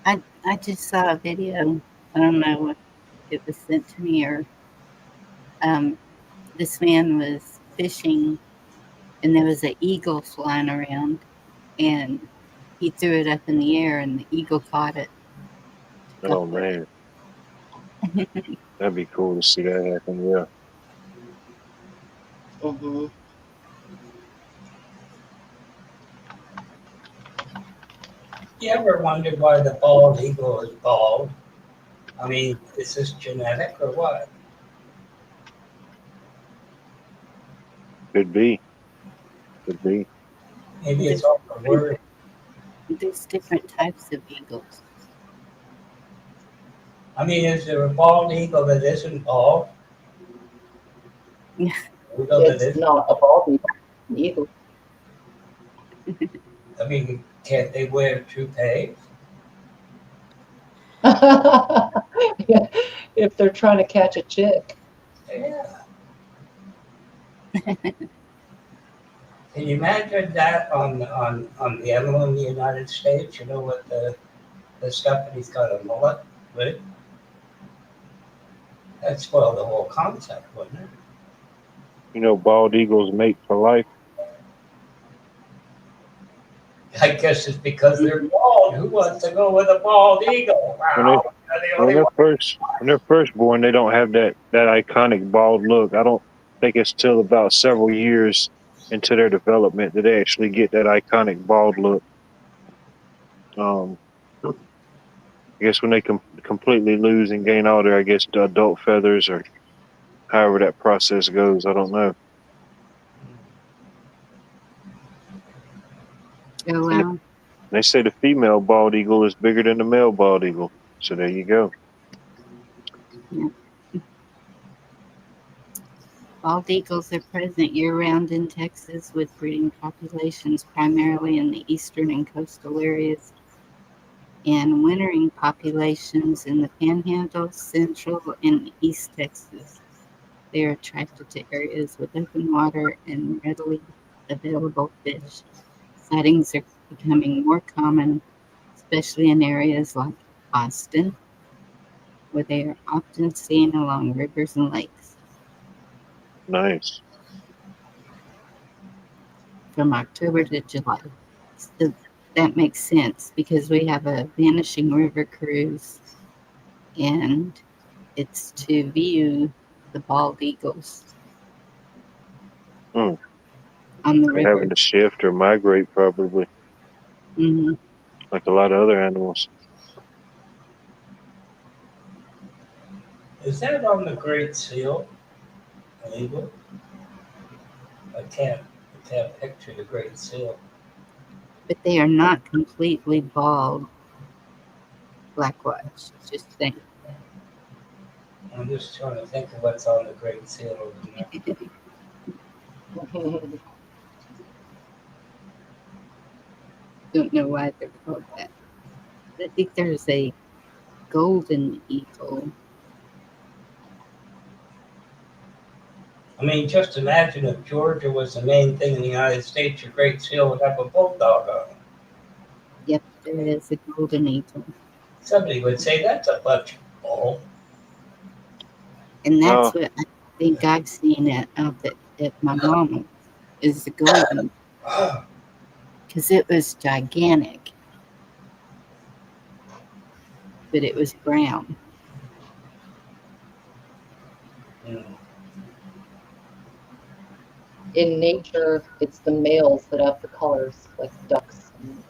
I just saw a video. I don't know if it was sent to me or this man was fishing and there was an eagle flying around and he threw it up in the air and the eagle caught it. Oh, man. That'd be cool to see that happen, yeah. Mm-hmm. You ever wondered why the bald eagle is bald? I mean, is this genetic or what? Could be. Maybe it's all the word. There's different types of eagles. I mean, is there a bald eagle that isn't bald? Yeah. It's not a bald eagle. I mean, can't they wear toupees? If they're trying to catch a chick. Yeah. Can you imagine that on the emblem of the United States? You know, with the stuff that he's got a mullet with? That spoiled the whole concept, wouldn't it? Bald eagles mate for life. I guess it's because they're bald. Who wants to go with a bald eagle? Wow. When they're first born, they don't have that iconic bald look. I don't think it's till about several years into their development that they actually get that iconic bald look. I guess when they completely lose and gain all their, the adult feathers or however that process goes, I don't know. Oh, wow. They say the female bald eagle is bigger than the male bald eagle. So there you go. Yeah. Bald eagles are present year-round in Texas with breeding populations primarily in the eastern and coastal areas and wintering populations in the Panhandle, Central, and East Texas. They are attracted to areas with open water and readily available fish. Sightings are becoming more common, especially in areas like Austin, where they are often seen along rivers and lakes. Nice. From October to July. So that makes sense because we have a Vanishing River cruise and it's to view the bald eagles on the They're river. having to shift or migrate probably, Mm-hmm. like a lot of other animals. Is that on the Great Seal? An eagle? I can't picture the Great Seal. But they are not completely bald. Blackwatch, just think. I'm just trying to think of what's on the Great Seal over there. Don't know why they're called that. I think there's a golden eagle. I mean, just imagine if Georgia was the main thing in the United States, your Great Seal would have a bulldog on it. Yep, there is a golden eagle. Somebody would say that's a bunch of bull. And that's what I think I've seen at my mama is the golden. Because it was gigantic. But it was brown. In nature, it's the males that have the colors, like ducks, and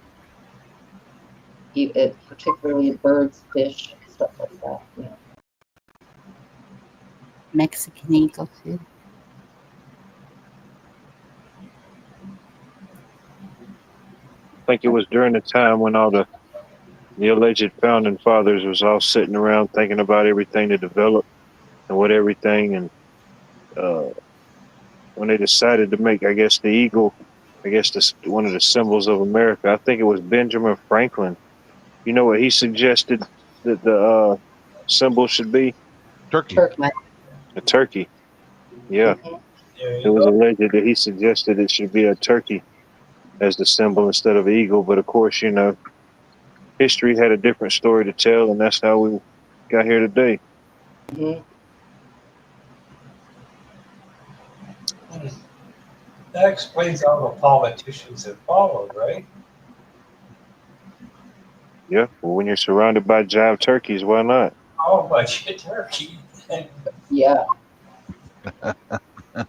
particularly birds, fish, stuff like that. Yeah. Mexican eagle too. I think it was during the time when all the alleged founding fathers was all sitting around thinking about everything to develop and what everything, and when they decided to make, I guess, the eagle, one of the symbols of America. I think it was Benjamin Franklin. You know what he suggested that the symbol should be? Turkey. A turkey. Yeah, Mhm. There it you was go. alleged that he suggested it should be a turkey as the symbol instead of eagle. But of course, history had a different story to tell, and that's how we got here today. Mhm. That explains all the politicians that followed, right? Yeah, well, when you're surrounded by jive turkeys, why not? Oh, but your turkey. Yeah. That's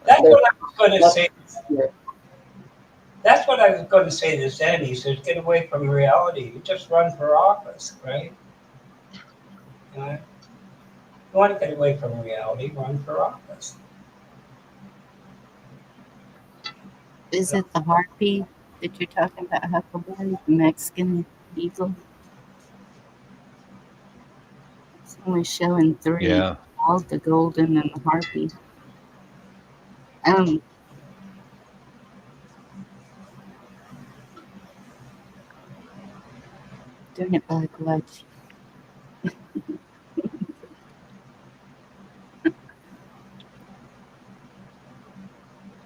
There's what I was going to much say. here. That's what I was going to say to Zen. He says, get away from reality. You just run for office, right? You know, you want to get away from reality, run for office. Is it the harpy that you're talking about, Huckleberry, the Mexican eagle? It's only showing three. Yeah. All the golden and the harpy. Doing it like watch.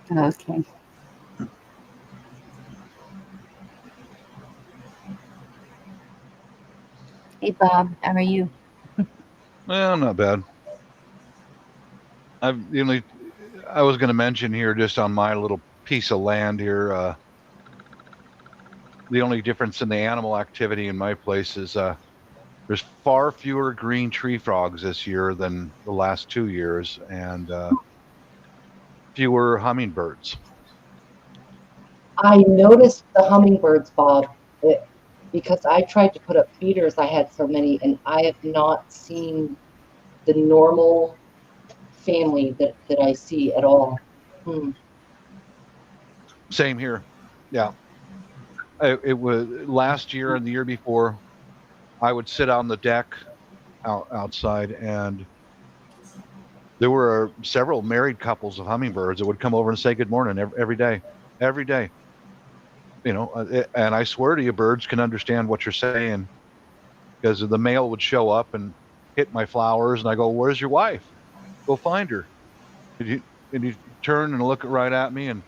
Okay. Hey Bob, how are you? Well, not bad. I was going to mention here, just on my little piece of land here, the only difference in the animal activity in my place is there's far fewer green tree frogs this year than the last 2 years, and fewer hummingbirds. I noticed the hummingbirds, Bob, because I tried to put up feeders. I had so many, and I have not seen the normal family that I see at all. Same here. Yeah. It was last year and the year before. I would sit on the deck outside, and there were several married couples of hummingbirds that would come over and say good morning every day. And I swear to you, birds can understand what you're saying, because the male would show up and hit my flowers, and I go, "Where's your wife? Go find her." And he'd turn and look right at me and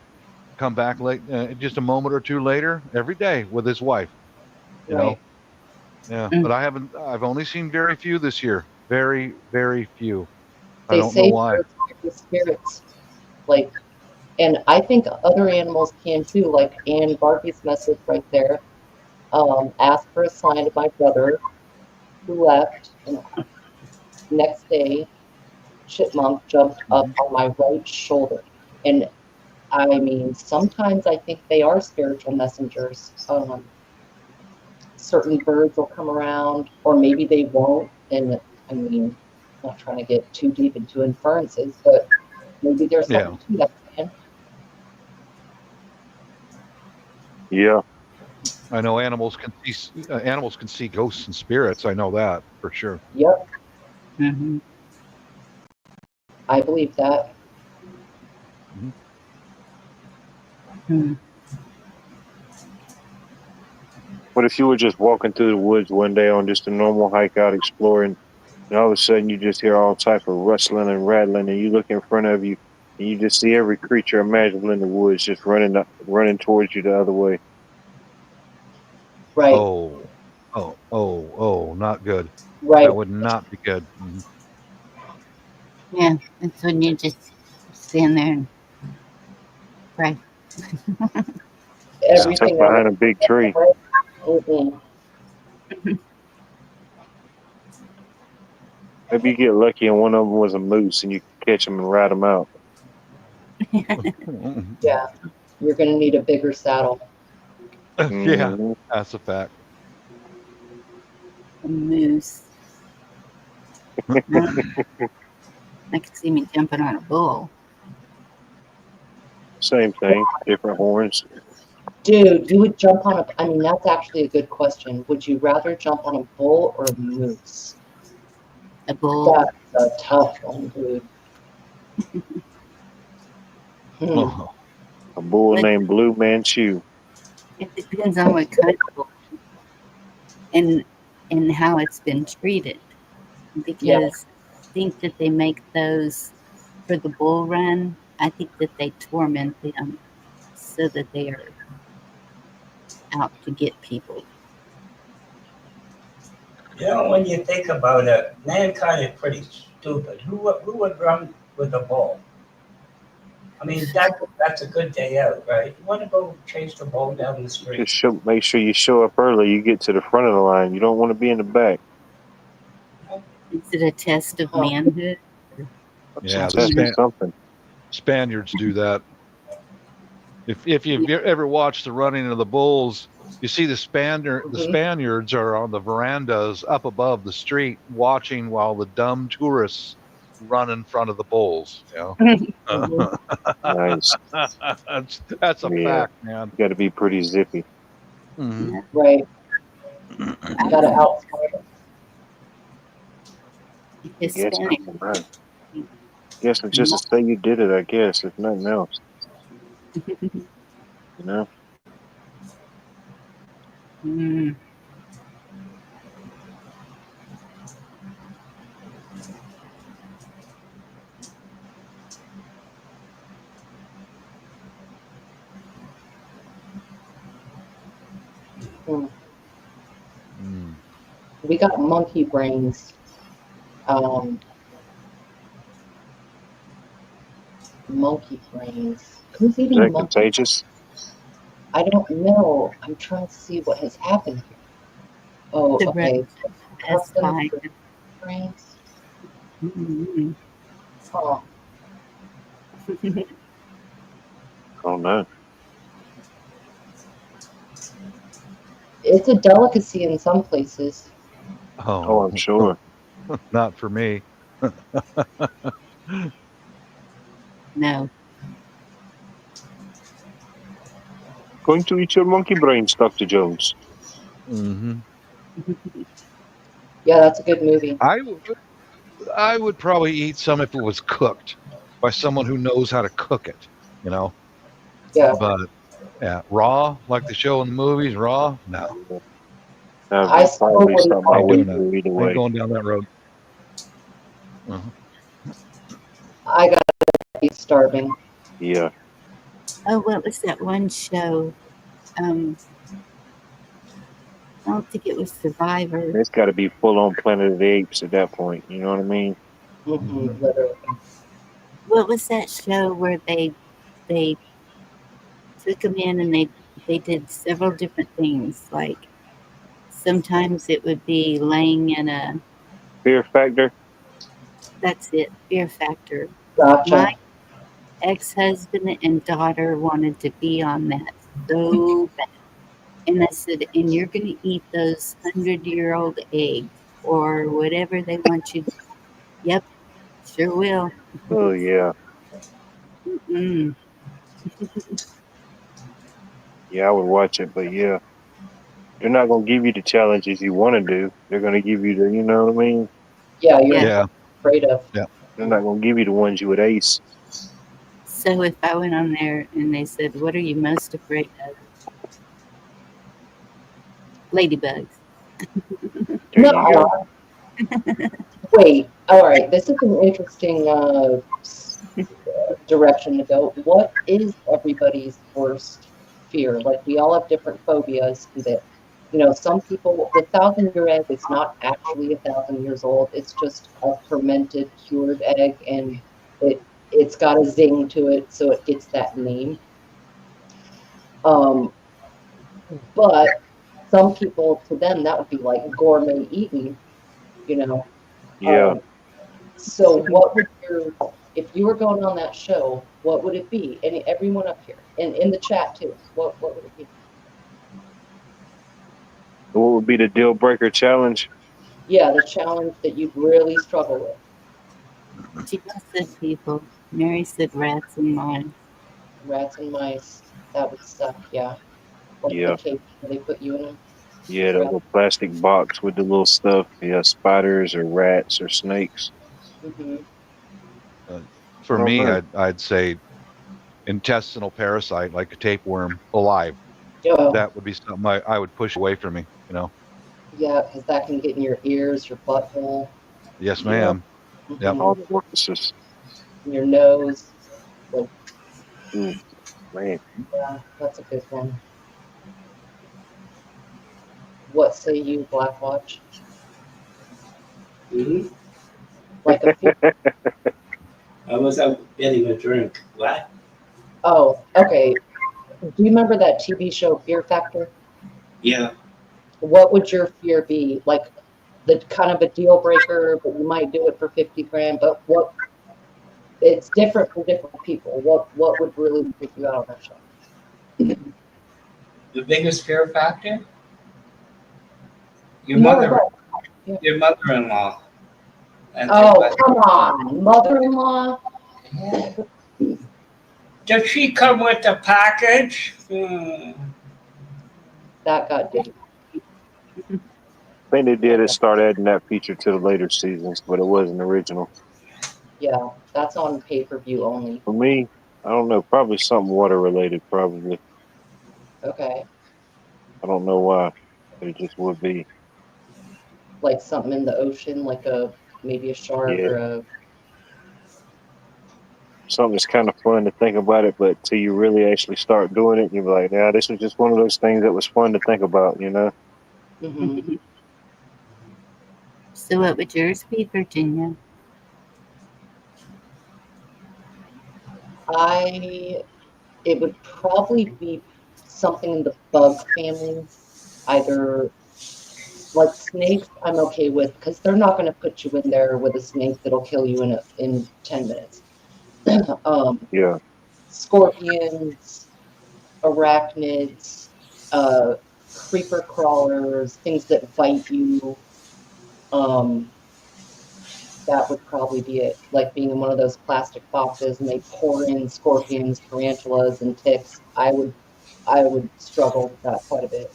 come back late, just a moment or two later, every day with his wife. You Right. know, yeah. But I've only seen very few this year. Very, very few. I They don't know say why. birds carry spirits, like, and I think other animals can too. Like Ann Barkey's message right there. Asked for a sign of my brother who left, and next day, chipmunk jumped up on my right shoulder. And I mean, sometimes I think they are spiritual messengers. Certain birds will come around, or maybe they won't. And I mean, I'm not trying to get too deep into inferences, but maybe there's something to that, man. Yeah. I know animals can see ghosts and spirits. I know that for sure. Yep, Mm-hmm. I believe that. What if you were just walking through the woods one day on just a normal hike out exploring, and all of a sudden you just hear all type of rustling and rattling, and you look in front of you, and you just see every creature imaginable in the woods just running towards you the other way. Right. Oh, not good. Right. That would not be good. Mhm. Yeah, that's when you just stand there and pray. Everything Tucked behind a big tree. Maybe you get lucky and one of them was a moose, and you catch them and ride them out. Yeah, you're going to need a bigger saddle. Yeah, that's a fact. A moose. I could see me jumping on a bull. Same thing, different horns. Dude, you would jump on I mean, that's actually a good question. Would you rather jump on a bull or a moose? A bull. That's a tough one, dude. A bull named Blue Manchu. It depends on what kind of bull and how it's been treated. Because I think that they make those for the bull run, I think that they torment them so that they are out to get people. You know, when you think about it, mankind is pretty stupid. Who would run with a bull? I mean, that's a good day out, right? You want to go chase the bull down the street. Just make sure you show up early. You get to the front of the line. You don't want to be in the back. Is it a test of manhood? Yeah, Something. Spaniards do that. If you've ever watched the running of the bulls, you see the Spaniards are on the verandas up above the street watching while the dumb tourists run in front of the bulls. You know? Nice. That's a fact, man. Got to be pretty zippy. Mm-hmm. Right. I gotta outsmart Hispanic. Guess it's just to say you did it, I guess, if nothing else. You know? Mm. We got monkey brains. Monkey brains. Who's Is eating that monkey? contagious? I don't know. I'm trying to see what has happened here. Oh, The okay. That's fine. Brains. Mm-hmm. Oh. Oh, no. It's a delicacy in some places. Oh, I'm sure. Not for me. No. Going to eat your monkey brains, Dr. Jones. Mm-hmm. Yeah, that's a good movie. I would probably eat some if it was cooked by someone who knows how to cook it, you know? Yeah. But, yeah, raw, like they show in the movies, raw? No. I probably something I ain't wouldn't doing do either that. way. Ain't going down that road. I gotta be starving. Yeah. Oh, what was that one show? I don't think it was Survivor. It's got to be full on Planet of the Apes at that point. You know what I mean? Mm-hmm, literally. What was that show where they took them in and they did several different things? Like sometimes it would be laying in a. Fear Factor? That's it. Fear Factor. Gotcha. My ex-husband and daughter wanted to be on that so bad. And I said, and you're going to eat those 100-year-old eggs or whatever they want you to. Yep, sure will. Oh, yeah. Mm-mm. Yeah, I would watch it, but yeah. They're not going to give you the challenges you want to do. They're going to give you the, you know what I mean? Yeah, you're Yeah. afraid of. Yeah. They're not going to give you the ones you would ace. So if I went on there and they said, what are you most afraid of? Ladybugs. No. Wait. All right. This is an interesting direction to go. What is everybody's worst fear? Like we all have different phobias. That some people. The 1,000-year egg is not actually 1,000 years old. It's just a fermented, cured egg, and it's got a zing to it, so it gets that name. But some people, to them, that would be like gourmet eating, Yeah. So what would if you were going on that show, what would it be? And everyone up here, and in the chat too, what would it be? What would be the deal breaker challenge? Yeah, the challenge that you'd really struggle with. She said people. Mary said rats and mice. Rats and mice, that would suck, yeah. Like Yeah. the cage where they put you in them. Yeah, the little plastic box with the little stuff. Yeah, spiders or rats or snakes. Mm-hmm. For Oh, me, right. I'd say intestinal parasite, like a tapeworm, alive. Yeah. That would be something I would push away from me, Yeah, because that can get in your ears, your butthole. Yes, ma'am. Yep. All the orifices. in your nose. Like, Man, yeah, that's a good one. What say you, Black Watch? Like a fear. I was out getting a drink. What? Oh, okay. Do you remember that TV show Fear Factor? Yeah. What would your fear be? Like the kind of a deal breaker, but you might do it for 50 grand, but what it's different for different people. What would really freak you out on that show? The biggest fear factor? Your No, mother. yeah. Your mother-in-law. That's Oh, it. come on. Mother-in-law? Does she come with the package? That got deep. I think they did start adding that feature to the later seasons, but it wasn't original. Yeah, that's on pay-per-view only. For me, I don't know, probably something water related, probably. Okay. I don't know why. It just would be. Like something in the ocean, like maybe a shark or a Something that's kind of fun to think about it, but till you really actually start doing it, you're like, yeah, this was just one of those things that was fun to think about, you know? Mm-hmm. So what would yours be, Virginia? It would probably be something in the bug family, either like snakes. I'm okay with because they're not going to put you in there with a snake that'll kill you in 10 minutes. Yeah. Scorpions, arachnids, creeper crawlers, things that bite you. That would probably be it. Like being in one of those plastic boxes and they pour in scorpions, tarantulas, and ticks. I would struggle with that quite a bit.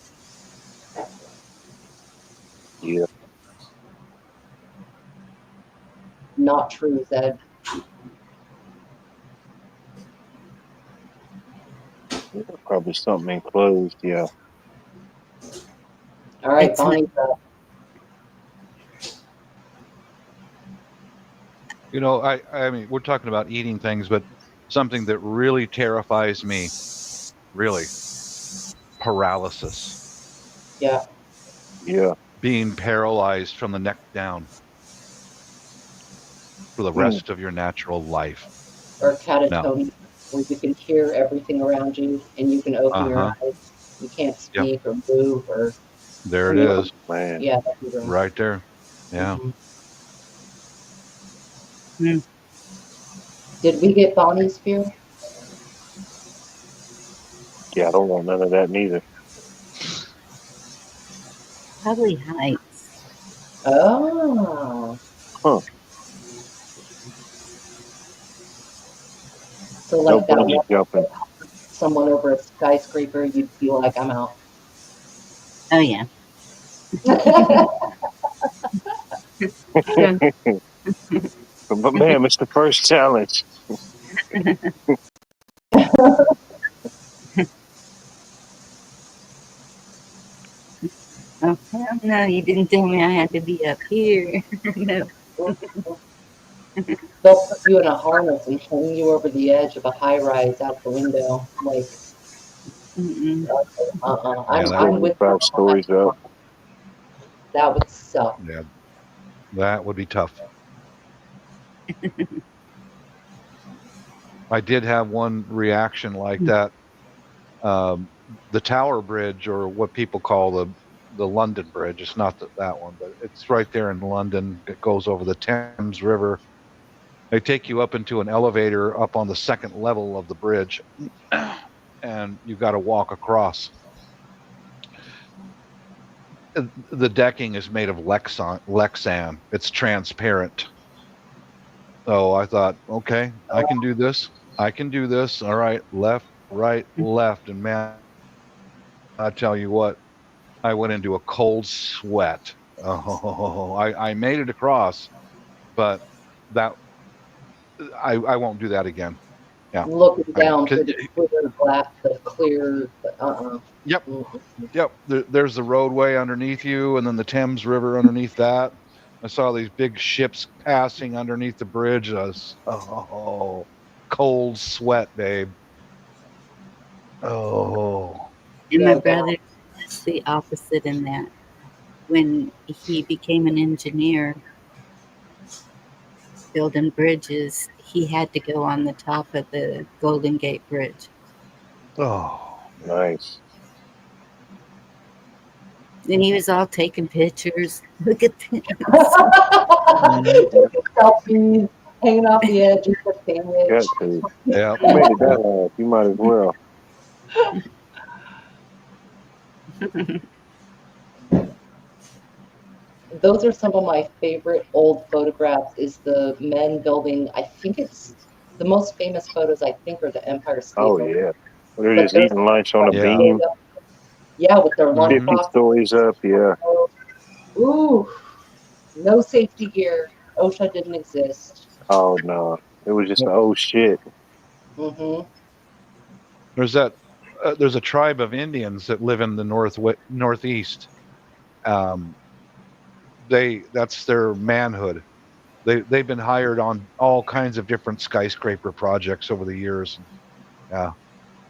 Yeah. Not true, Zed. Probably something enclosed, yeah. All right, Bonnie's up. You know, I mean, we're talking about eating things, but something that really terrifies me, really, paralysis. Yeah. Yeah. Being paralyzed from the neck down for the rest of your natural life. Or catatonia, where you can hear everything around you and you can open your eyes. You can't speak or move or. There it is. Man. Yeah. Right there. Yeah. Mm-hmm. Did we get Bonnie's fear? Yeah, I don't want none of that neither. Probably heights. Oh. Huh. So like No bungee jumping. Someone over a skyscraper, you'd feel like I'm out. Oh yeah. But man, it's the first challenge. Oh hell no! You didn't tell me I had to be up here. No. They'll put you in a harness and hang you over the edge of a high rise out the window, like. I'm with 5 stories up. That would suck. Yeah, that would be tough. I did have one reaction like that. The Tower Bridge, or what people call the London Bridge, it's not that one, but it's right there in London. It goes over the Thames River. They take you up into an elevator up on the second level of the bridge, and you've got to walk across. The decking is made of Lexan. It's transparent. So I thought, okay, I can do this. I can do this. All right, left, right, left. And man, I tell you what, I went into a cold sweat. Oh, I made it across, but that I won't do that again. Yeah. Looking down through the clear glass, the clear. Yep. Yep. There's the roadway underneath you, and then the Thames River underneath that. I saw these big ships passing underneath the bridge. I was, oh, cold sweat, babe. Oh, And Yeah, my brother is the opposite in that. When he became an engineer building bridges, he had to go on the top of the Golden Gate Bridge. oh, Nice. And he was all taking pictures. Look at this. Selfies, hanging off the edge of the sandwich. Got to. yeah. You made it that long. You might as well. Those are some of my favorite old photographs. Is the men building? I think it's the most famous photos. I think are the Empire State Oh, Building. yeah. They're But just there's eating lunch on a Yeah. beam. Yeah, with their 50 lunchbox. stories up, yeah. Ooh, no safety gear. OSHA didn't exist. Oh, no. It was just, oh, shit. Hmm. There's a tribe of Indians that live in the northeast. That's their manhood. They've been hired on all kinds of different skyscraper projects over the years. Yeah,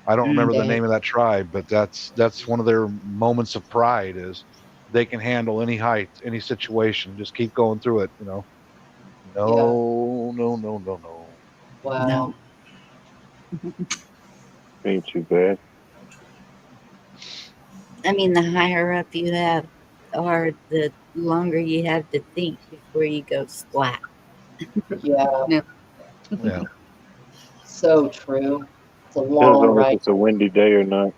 I don't remember the Dang. name of that tribe, but that's one of their moments of pride is they can handle any height, any situation. Just keep going through it. No. Wow. No. Ain't too bad. I mean, the higher up you have, or the longer you have to think before you go splat. Yeah. No. Yeah. So true. It's a Depends long on if ride, it's a windy day or not.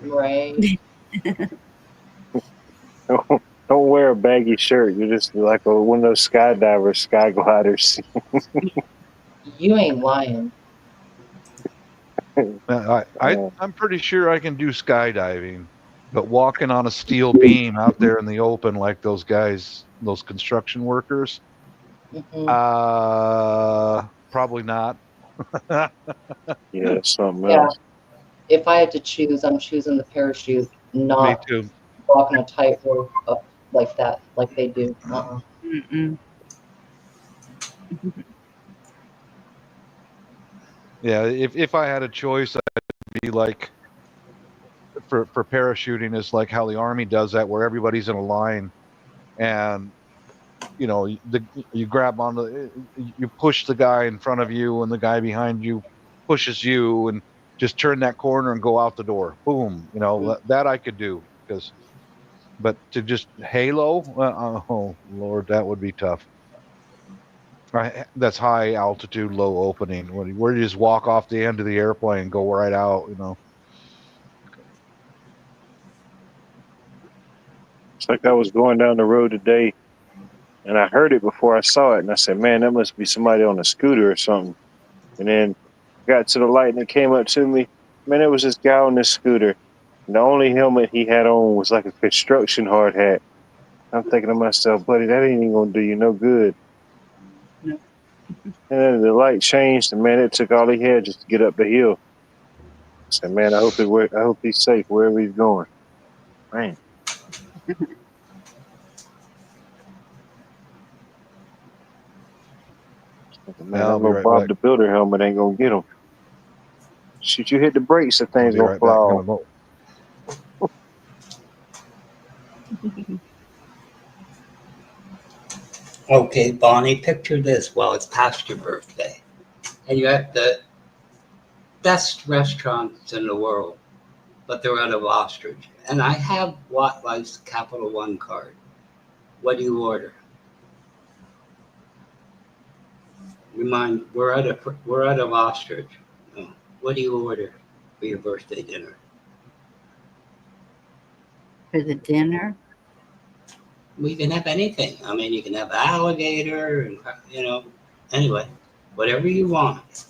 right? Don't wear a baggy shirt. You're just like one of those skydivers, sky gliders. You ain't lying. I'm pretty sure I can do skydiving, but walking on a steel beam out there in the open like those guys, those construction workers, probably not. Yeah, that's something Yeah. else. If I had to choose, I'm choosing the parachute, Me not too. walking a tightrope up like that, like they do. Mm-mm. Yeah, if I had a choice, I'd be like for parachuting is like how the Army does that, where everybody's in a line, and you grab onto, you push the guy in front of you, and the guy behind you pushes you, and just turn that corner and go out the door. Boom. That I could do but to just halo, oh Lord, that would be tough. That's high altitude, low opening. Where you just walk off the end of the airplane and go right out, It's like I was going down the road today, and I heard it before I saw it, and I said, man, that must be somebody on a scooter or something. And then got to the light, and it came up to me. Man, it was this guy on this scooter. And the only helmet he had on was like a construction hard hat. I'm thinking to myself, buddy, that ain't even going to do you no good. No. And then the light changed, and man, it took all he had just to get up the hill. I said, man, I hope he's safe wherever he's going. Man. Man, I'll that be little right Bob back. the Builder helmet ain't gonna get him. Shoot, you hit the brakes, the I'll thing's be gonna right fly back. off. Okay, Bonnie, picture this while it's past your birthday. And you're at the best restaurants in the world, but they're out of ostrich. And I have Life's Capital One card. What do you order? Remind, we're out of ostrich. Oh, what do you order for your birthday dinner? For the dinner? We can have anything. I mean, you can have alligator and, anyway, whatever you want.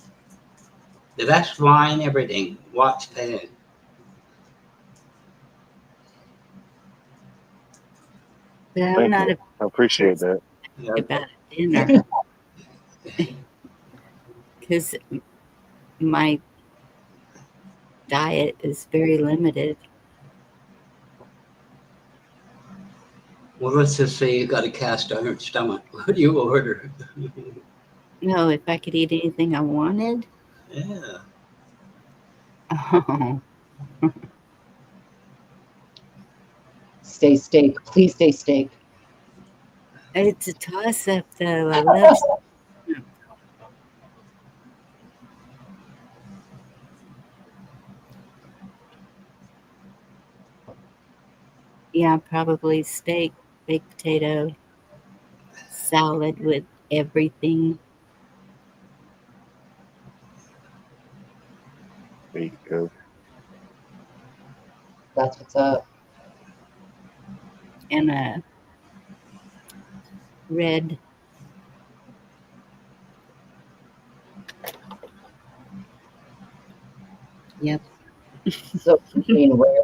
The best wine, everything. What's paying? But I'm Thank not you. I appreciate that. about dinner. Because my diet is very limited. Well, let's just say you got a cast iron stomach. What do you order? No, if I could eat anything I wanted. Yeah. Oh, Stay steak. Please stay steak. it's a toss up though. I love. Yeah, probably steak, baked potato, salad with everything. There you go. That's what's up. And a red. Yep. So you mean rare?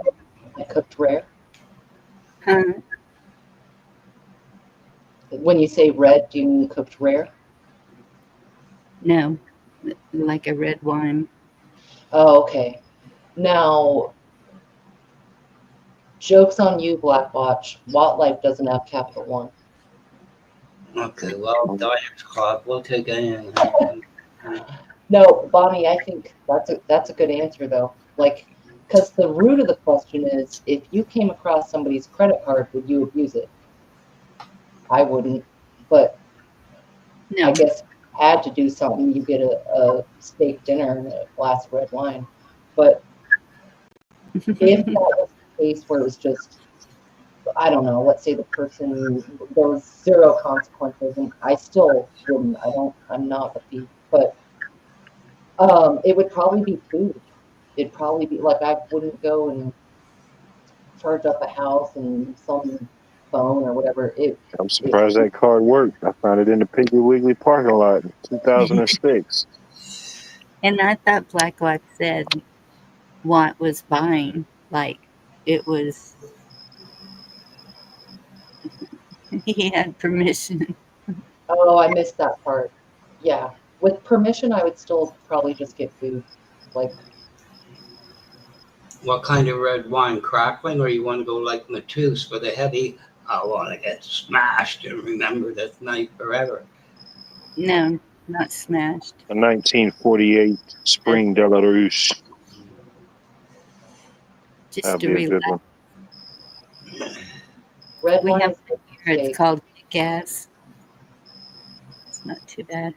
Like cooked rare? Huh? When you say red, do you mean cooked rare? No, like a red wine. Oh, okay. Now, joke's on you, Black Watch. Wildlife doesn't have Capital One. Okay, well, Diners Club, we'll take anything. No, Bonnie, I think that's a good answer though. Like, because the root of the question is, if you came across somebody's credit card, would you abuse it? I wouldn't, but No. I guess if you had to do something, you get a steak dinner and a glass of red wine. But if that was the case where it was just, I don't know, let's say the person, there was zero consequences, and I still wouldn't, I'm not a thief, but it would probably be food. It'd probably be like, I wouldn't go and charge up a house and some phone or whatever. I'm surprised that card worked. I found it in the Piggly Wiggly parking lot in 2006. And I thought Black Watch said what was buying. Like it was, he had permission. Oh, I missed that part. Yeah. With permission, I would still probably just get food. Like, What kind of red wine? Crackling, or you want to go like Mateus for the heavy? I want to get smashed and remember this night forever. No, not smashed. A 1948 Spring de la Rousse. Just That'd to be a good relax. one. red We wine have is one here, steak. it's called Gas. It's not too bad.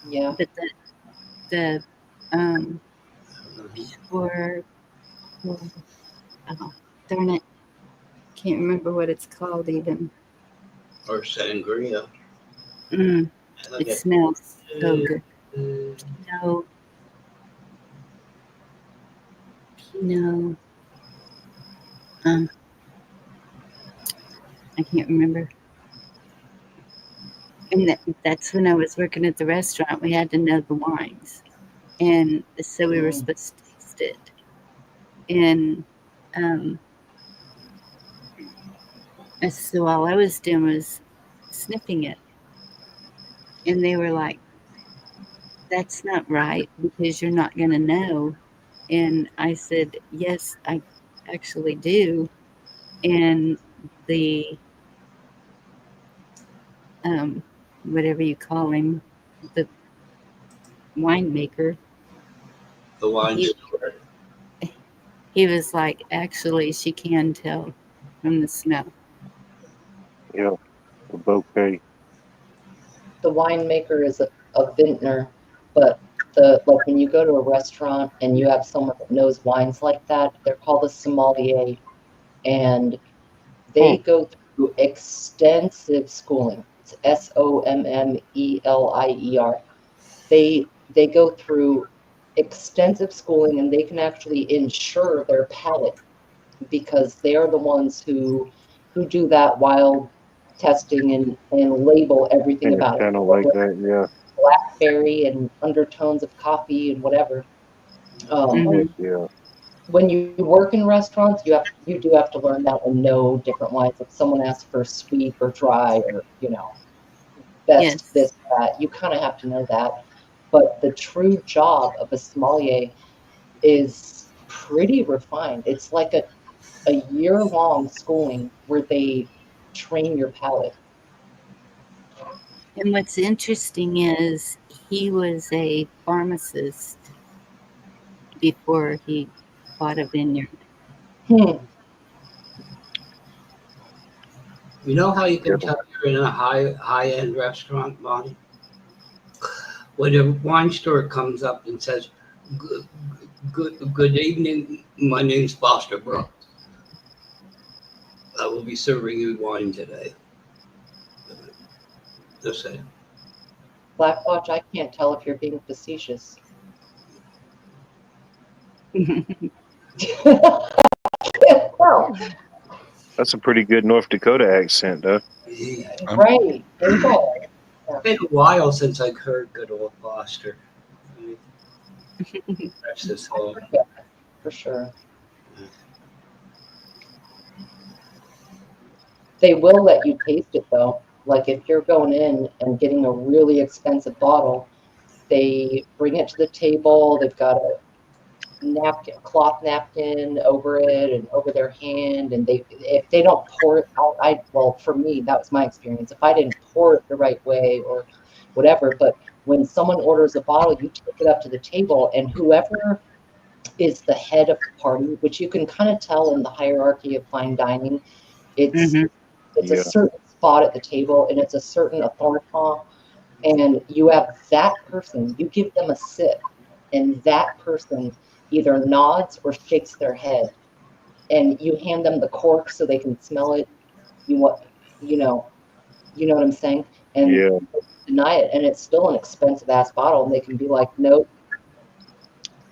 Yeah. But the for oh, darn it, can't remember what it's called even. Or sangria. It smells so good. No, I can't remember. And that's when I was working at the restaurant. We had to know the wines, and so we were supposed to taste it. And so all I was doing was sniffing it, and they were like, "That's not right because you're not going to know." And I said, "Yes, I actually do." And the whatever you call him, the winemaker, The wine store. he was like, "Actually, she can tell from the smell." Yeah, a bouquet. The winemaker is a vintner, but like when you go to a restaurant and you have someone that knows wines like that, they're called a sommelier, and they go through extensive schooling. It's SOMMELIER. They go through extensive schooling, and they can actually insure their palate because they are the ones who do that wild testing and label everything And about it. kind of like that, yeah. Blackberry and undertones of coffee and whatever. Yeah. When you work in restaurants, you do have to learn that and know different wines. If someone asks for sweet or dry or best this that, you kind of have to know that. But the true job of a sommelier is pretty refined. It's like a year-long schooling where they train your palate. And what's interesting is he was a pharmacist before he bought a vineyard. Hmm. You know how you can tell you're in a high-end restaurant, Bonnie? When a wine store comes up and says, good evening, my name's Foster Brook. I will be serving you wine today. Just saying. Black Watch, I can't tell if you're being facetious. Well, That's a pretty good North Dakota accent, though. Yeah. right. There you go. It's been a while since I heard good old Foster. That's this whole. Yeah, for sure. They will let you taste it though. Like if you're going in and getting a really expensive bottle, they bring it to the table. They've got a napkin, cloth napkin over it and over their hand. And if they don't pour it out, well, for me, that was my experience. If I didn't pour it the right way or whatever, but when someone orders a bottle, you take it up to the table, and whoever is the head of the party, which you can kind of tell in the hierarchy of fine dining, it's a certain spot at the table, and it's a certain authority, and you have that person, you give them a sip, and that person either nods or shakes their head, and you hand them the cork so they can smell it. You know what I'm saying? And Yeah. deny it, and it's still an expensive ass bottle, and they can be like, nope.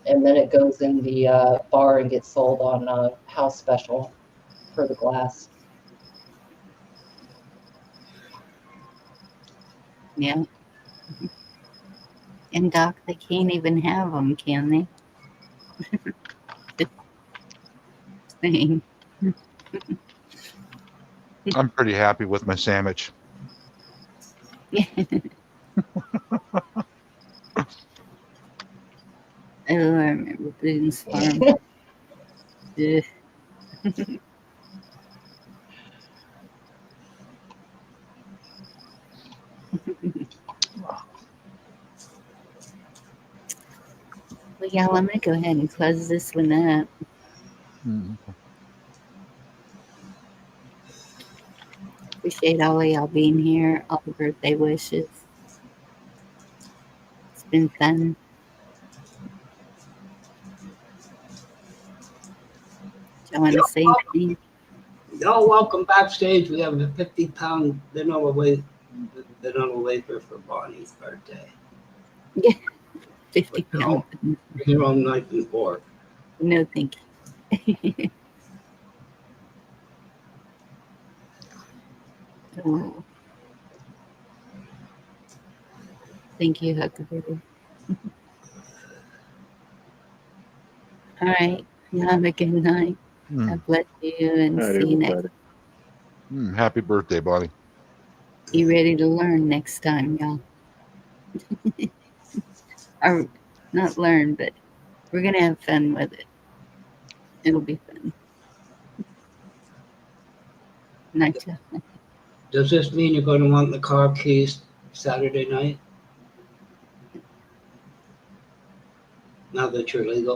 And then it goes in the bar and gets sold on house special for the glass. Yeah. And Doc, they can't even have them, can they? Thing. I'm pretty happy with my sandwich. Oh, I remember Boone's Farm. Ugh. Well, y'all, I'm gonna go ahead and close this one up. Appreciate all of y'all being here, all the birthday wishes. It's been fun. Do you want to say anything? Y'all welcome backstage. We have a 50-pound vanilla wafer for Bonnie's birthday. Yeah, 50 pounds. Bring your own knife and fork. No, thank you. Oh. Thank you, Huckleberry. All right. You have a good night. God bless you and All right, see you next. everybody. Happy birthday, Bonnie. Be ready to learn next time, y'all. Or not learn, but we're going to have fun with it. It'll be fun. Night, y'all. Does this mean you're going to want the car keys Saturday night? Now that you're legal?